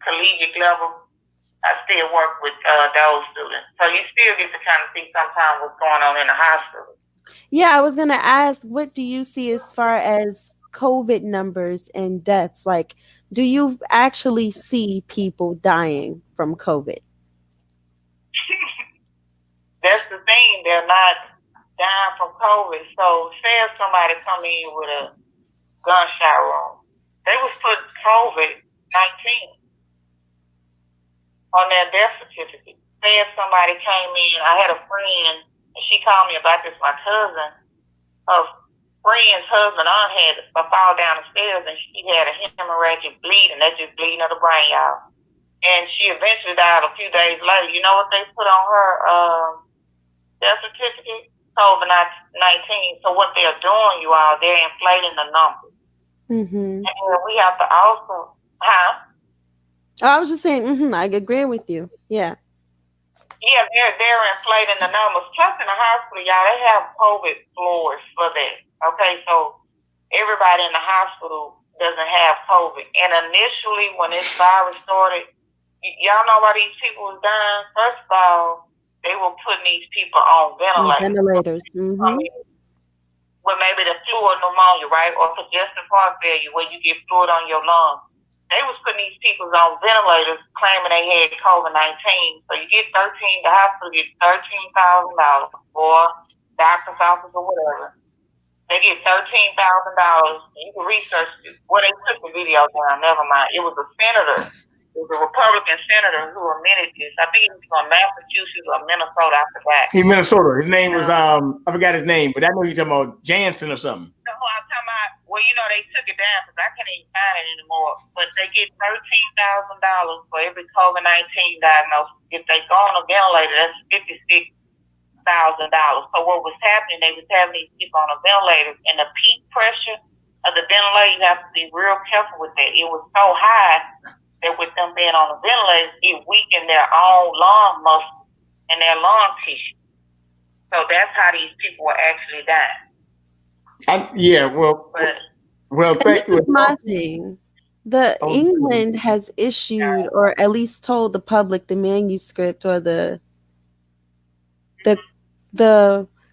collegiate level. I still work with those students. So you still get to kind of see sometimes what's going on in the hospital. Yeah, I was going to ask, what do you see as far as COVID numbers and deaths? Like, do you actually see people dying from COVID? That's the thing. They're not dying from COVID. So say if somebody come in with a gunshot wound, they was put COVID-19 on their death certificate. Say if somebody came in, I had a friend, and she called me about this, my cousin. Her friend's husband had a fall down the stairs, and she had a hemorrhagic bleeding. That's just bleeding of the brain, y'all. And she eventually died a few days later. You know what they put on her death certificate? COVID-19. So what they're doing, you all, they're inflating the numbers. Mm-hmm. And we have to also, I was just saying, I agree with you. Yeah. Yeah, they're inflating the numbers. Plus in the hospital, y'all, they have COVID floors for that. Okay, so everybody in the hospital doesn't have COVID. And initially, when this virus started, y'all know why these people was dying? First of all, they were putting these people on ventilators. Mm-hmm. I mean, with maybe the flu or pneumonia, right? Or congestive heart failure, where you get fluid on your lungs. They was putting these people on ventilators claiming they had COVID-19. So you get the hospital gets $13,000 for doctor's office or whatever. They get $13,000. You can research it. Well, they took the video down. Never mind. It was a senator. It was a Republican senator who admitted this. I think he was from Massachusetts or Minnesota. I forgot. He's Minnesota. His name was I forgot his name, but I know you're talking about Jansen or something. No, I'm talking about. Well, they took it down because I can't even find it anymore. But they get $13,000 for every COVID-19 diagnosis. If they go on a ventilator, that's $56,000. So what was happening? They was having these people on a ventilator, and the peak pressure of the ventilator, you have to be real careful with that. It was so high that with them being on the ventilator, it weakened their own lung muscle and their lung tissue. So that's how these people were actually dying. Thank this is my thing. England has issued, or at least told the public, the manuscript or the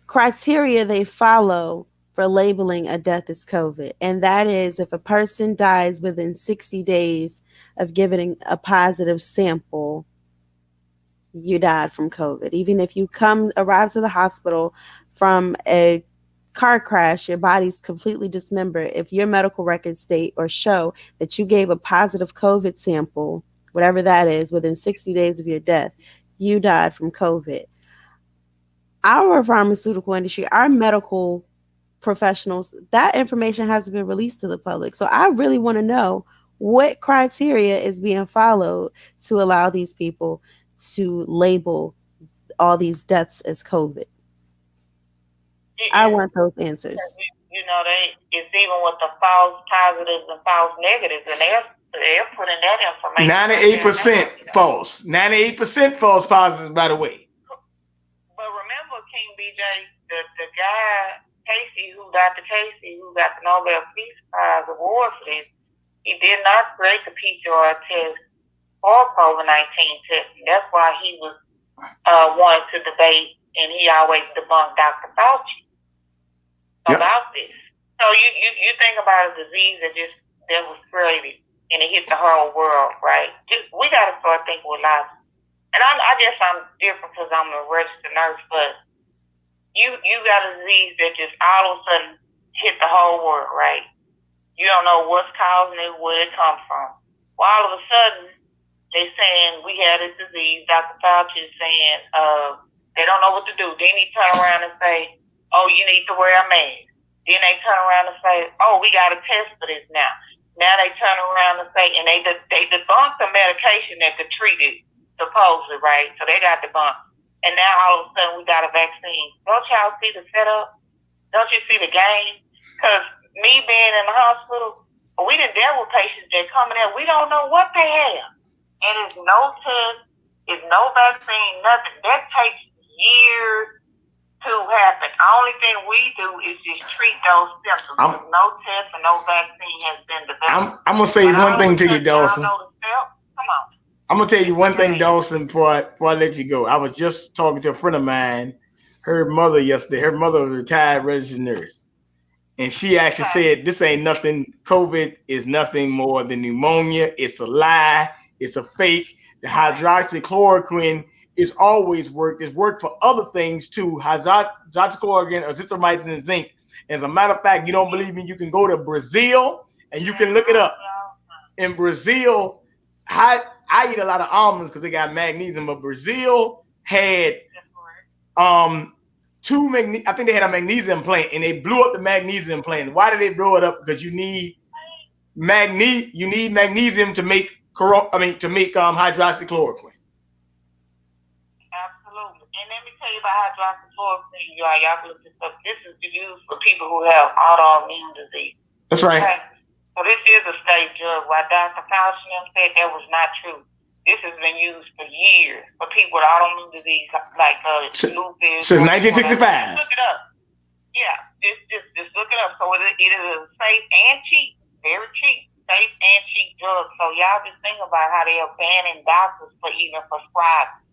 criteria they follow for labeling a death as COVID. And that is if a person dies within 60 days of giving a positive sample, you died from COVID. Even if you arrive to the hospital from a car crash, your body's completely dismembered. If your medical records state or show that you gave a positive COVID sample, whatever that is, within 60 days of your death, you died from COVID. Our pharmaceutical industry, our medical professionals, that information hasn't been released to the public. So I really want to know what criteria is being followed to allow these people to label all these deaths as COVID. I want those answers. It's even with the false positives and false negatives, and they're putting that information. 98% false. 98% false positives, by the way. But remember, King BJ, the guy Dr. Casey, who got the Nobel Peace Prize award for this, he did not create the PCR test for COVID-19 testing. That's why he was wanted to debate, and he always debunked Dr. Fauci about this. So you think about a disease that was created and it hit the whole world, right? We got to start thinking with logic. And I guess I'm different because I'm a registered nurse, but you got a disease that just all of a sudden hit the whole world, right? You don't know what's causing it, where it comes from. Well, all of a sudden, they saying we had this disease. Dr. Fauci is saying they don't know what to do. Then he turn around and say, oh, you need to wear a mask. Then they turn around and say, oh, we got a test for this now. Now they turn around and say, and they debunked the medication that could treat it, supposedly, right? So they got debunked. And now all of a sudden we got a vaccine. Don't y'all see the setup? Don't you see the game? Because me being in the hospital, we didn't deal with patients that come in there. We don't know what they have. And it's no test, it's no vaccine, nothing. That takes years to happen. The only thing we do is just treat those symptoms. No test and no vaccine has been developed. I'm going to say one thing to you, Dawson. Y'all know the steps? Come on. I'm going to tell you one thing, Dawson, before I let you go. I was just talking to a friend of mine, her mother yesterday. Her mother was a retired registered nurse. And she actually said, this ain't nothing. COVID is nothing more than pneumonia. It's a lie. It's a fake. The hydroxychloroquine is always worked. It's worked for other things too. Hydroxychloroquine, azithromycin, and zinc. As a matter of fact, you don't believe me, you can go to Brazil and you can look it up. In Brazil, I eat a lot of almonds because they got magnesium, but Brazil had I think they had a magnesium plant and they blew up the magnesium plant. Why did they blow it up? Because you need magnesium to make hydroxychloroquine. Absolutely. And let me tell you about hydroxychloroquine, y'all can look this up. This is used for people who have autoimmune disease. That's right. Okay? So this is a state drug. While Dr. Fauci said that was not true. This has been used for years for people with autoimmune disease like lupus. Since 1965. Just look it up. Yeah, just look it up. So it is a safe and cheap, very cheap, safe and cheap drug. So y'all just think about how they are banning doctors for even prescribing.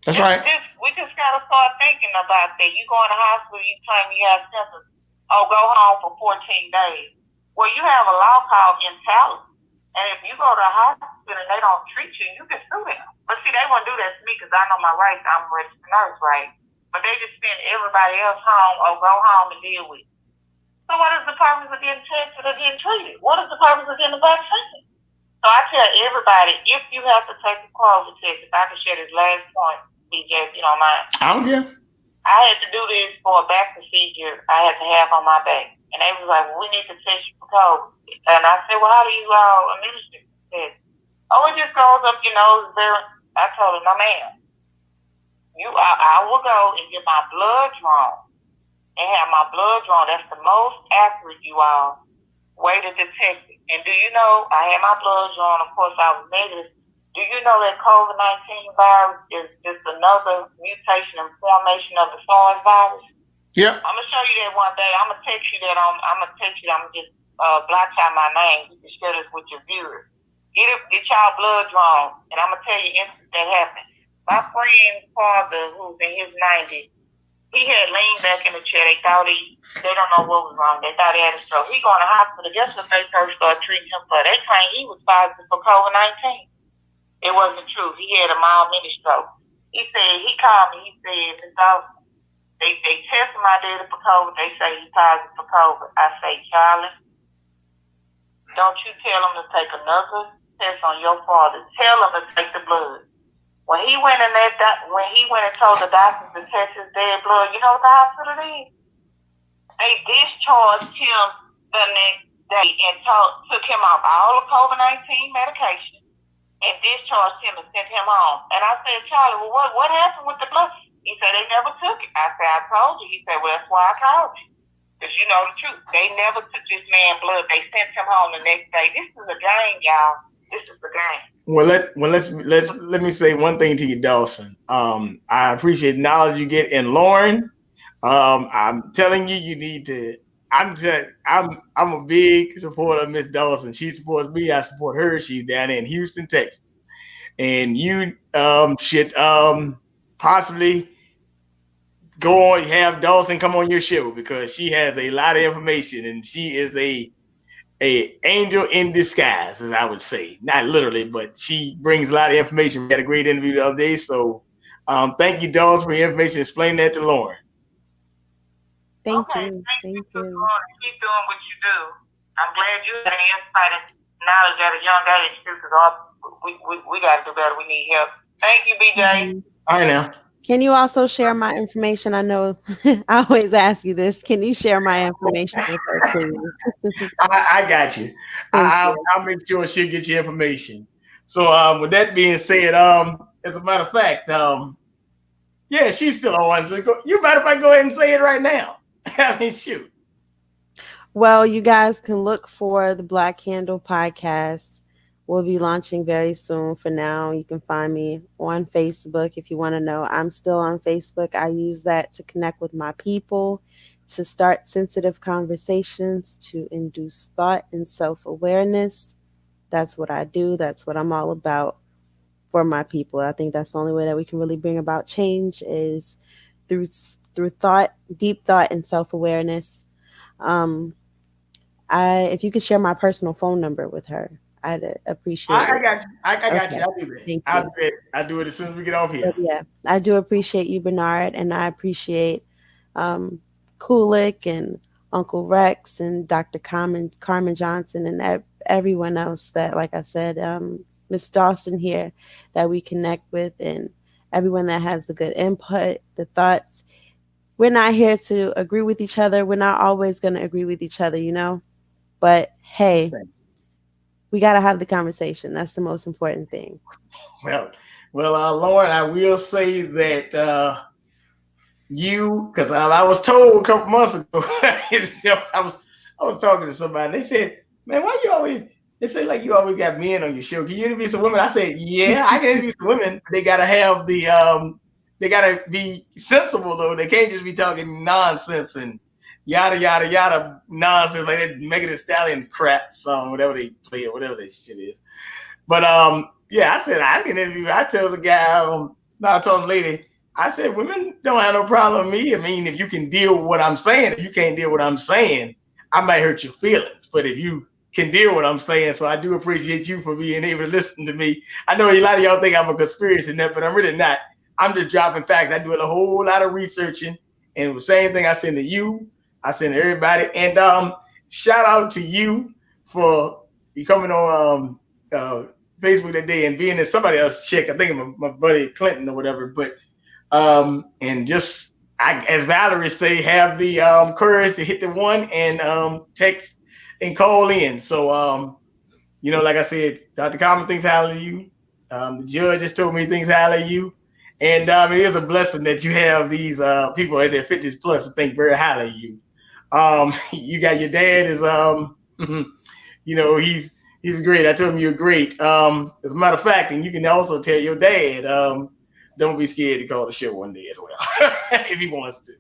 That's right. We just gotta start thinking about that. You go in the hospital, you claim you have symptoms. Oh, go home for 14 days. Well, you have a law called intolerance. And if you go to a hospital and they don't treat you, you can sue them. But see, they won't do that to me because I know my rights. I'm a registered nurse, right? But they just send everybody else home or go home and deal with it. So what is the purpose of getting tested or getting treated? What is the purpose of getting a vaccine? So I tell everybody, if you have to take a COVID test, if I can share this last point, BJ, if you don't mind. I don't care. I had to do this for a back procedure I had to have on my back. And they was like, well, we need to test you for COVID. And I said, well, how do you all administer this? Oh, it just goes up your nose. I told him, no, ma'am. I will go and get my blood drawn and have my blood drawn. That's the most accurate, you all, way to detect it. And do you know, I had my blood drawn. Of course, I was negative. Do you know that COVID-19 virus is just another mutation and formation of the SARS virus? Yeah. I'm gonna show you that one day. I'm gonna text you that. I'm gonna just block out my name. You can share this with your viewers. Get y'all blood drawn, and I'm gonna tell you instant that happened. My friend's father, who's in his 90s, he had leaned back in the chair. They don't know what was wrong. They thought he had a stroke. He going to the hospital. Guess what they first started treating him for? They claimed he was positive for COVID-19. It wasn't true. He had a mild mini stroke. He said, he called me. He said, Ms. Dawson, they tested my daddy for COVID. They say he's positive for COVID. I say, Charlie, don't you tell him to take another test on your father. Tell him to take the blood. When he went and told the doctors to test his dead blood, you know what the hospital did? They discharged him the next day and took him off all the COVID-19 medication and discharged him and sent him home. And I said, Charlie, well, what happened with the blood? He said, they never took it. I said, I told you. He said, well, that's why I called you. Because you know the truth. They never took this man's blood. They sent him home the next day. This is a game, y'all. This is the game. Well, let me say one thing to you, Dawson. I appreciate the knowledge you get in Lauryn. I'm telling you, you need to. I'm a big supporter of Miss Dawson. She supports me. I support her. She's down in Houston, Texas, and you should possibly go on, have Dawson come on your show because she has a lot of information and she is a angel in disguise, as I would say. Not literally, but she brings a lot of information. We had a great interview the other day, so thank you, Dawson, for your information. Explain that to Lauryn. Thank Okay, you. thank you, Thank Sister you. Lauryn. Keep doing what you do. I'm glad you had the insight and knowledge at a young age too, because we got to do better. We need help. Thank you, BJ. Mhm. All right now. Can you also share my information? I know I always ask you this. Can you share my information with her, please? I got you. Thank I'll make sure she'll get your information. So with that being said, as a matter of fact, yeah, she's still on. So you matter of fact, go ahead and say it right now. I mean, shoot. Well, you guys can look for the Black Candle podcast. We'll be launching very soon. For now, you can find me on Facebook if you want to know. I'm still on Facebook. I use that to connect with my people, to start sensitive conversations, to induce thought and self awareness. That's what I do. That's what I'm all about for my people. I think that's the only way that we can really bring about change is through thought, deep thought, and self awareness. Um, if you could share my personal phone number with her, I'd appreciate I it. got you. I got you. Okay, I'll do that. thank I'll you. do it. I'll do it as soon as we get off here. But yeah, I do appreciate you, Bernard, and I appreciate um, Coolicc and Uncle Rexx and Dr. Carmen Johnson and everyone else that, like I said, Miss Dawson here that we connect with, and everyone that has the good input, the thoughts. We're not here to agree with each other. We're not always going to agree with each other, you know. But hey, we got to have the conversation. That's the most important thing. Well, Lauren, I will say that because I was told a couple months ago, I was talking to somebody. They said, "Man, why you always?" They say like you always got men on your show. Can you interview some women? I said, "Yeah, I can interview some women. They gotta have they gotta be sensible though. They can't just be talking nonsense and yada yada yada nonsense like that Megan Thee Stallion crap song, whatever they play or whatever that shit is." But yeah, I said I can interview. I told the guy, no, I told the lady, I said women don't have no problem with me. I mean, if you can deal with what I'm saying, if you can't deal with what I'm saying, I might hurt your feelings. But if you can deal with what I'm saying, so I do appreciate you for being able to listen to me. I know a lot of y'all think I'm a conspiracy nut, but I'm really not. I'm just dropping facts. I do a whole lot of researching, and the same thing I send to you, I send to everybody. And shout out to you for becoming on Facebook that day and being in somebody else's check. I think my buddy Clinton or whatever. But and just as Valerie say, have the courage to hit the one and text and call in. So like I said, Dr. Carmen thinks highly of you. The judge just told me things highly of you. And it is a blessing that you have these people at their 50s plus to think very highly of you. You got your dad is he's great. I told him you're great. As a matter of fact, and you can also tell your dad, don't be scared to call the show one day as well, if he wants to.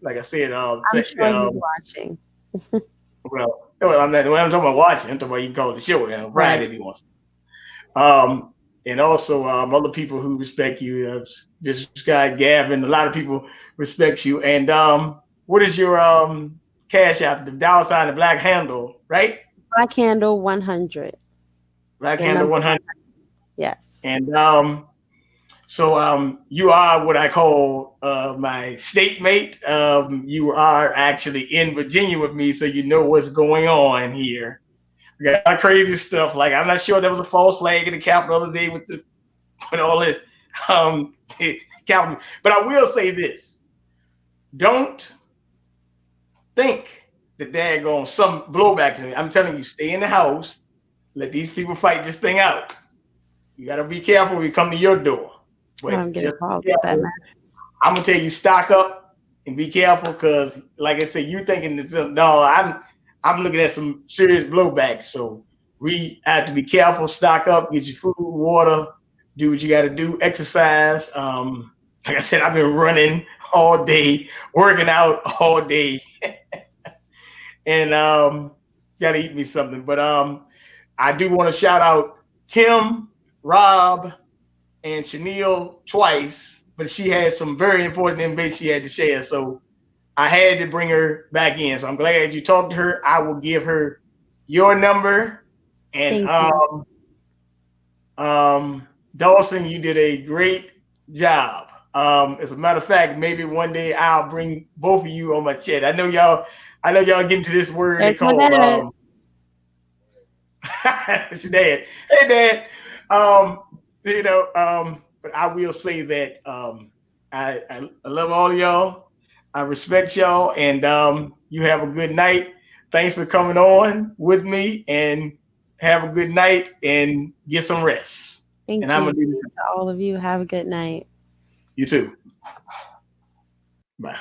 Like I said, I'm sure he's watching. I'm not. When I'm talking about watching, I'm talking about you can call the show on Friday if he wants to. And also other people who respect you, this guy Gavin. A lot of people respect you. And what is your cash app? The $, the black handle, right? Black Handle 100. Black Handle 100. Yes. And so you are what I call my state mate. You are actually in Virginia with me, so you know what's going on here. We got crazy stuff. Like I'm not sure there was a false flag in the Capitol the other day with all this Capitol. But I will say this: don't think that they're going some blowback to me. I'm telling you, stay in the house. Let these people fight this thing out. You got to be careful when you come to your door. But just be careful. I'm gonna tell you, stock up and be careful, because, like I said, you thinking that no, I'm looking at some serious blowback. So we have to be careful, stock up, get your food, water, do what you got to do, exercise. Like I said, I've been running all day, working out all day, and got to eat me something. But I do want to shout out Tim, Rob, and Chanel twice, but she had some very important information she had to share. So I had to bring her back in. So I'm glad you talked to her. I will give her your number. And Dawson, you did a great job. As a matter of fact, maybe one day I'll bring both of you on my chat. I know y'all getting to this word they There's my call dad. it's your dad. Hey dad. But I will say that I love all of y'all. I respect y'all, and you have a good night. Thanks for coming on with me, and have a good night and get some rest. Thank And I'm you gonna do this. to all of you. Have a good night. You too. Bye.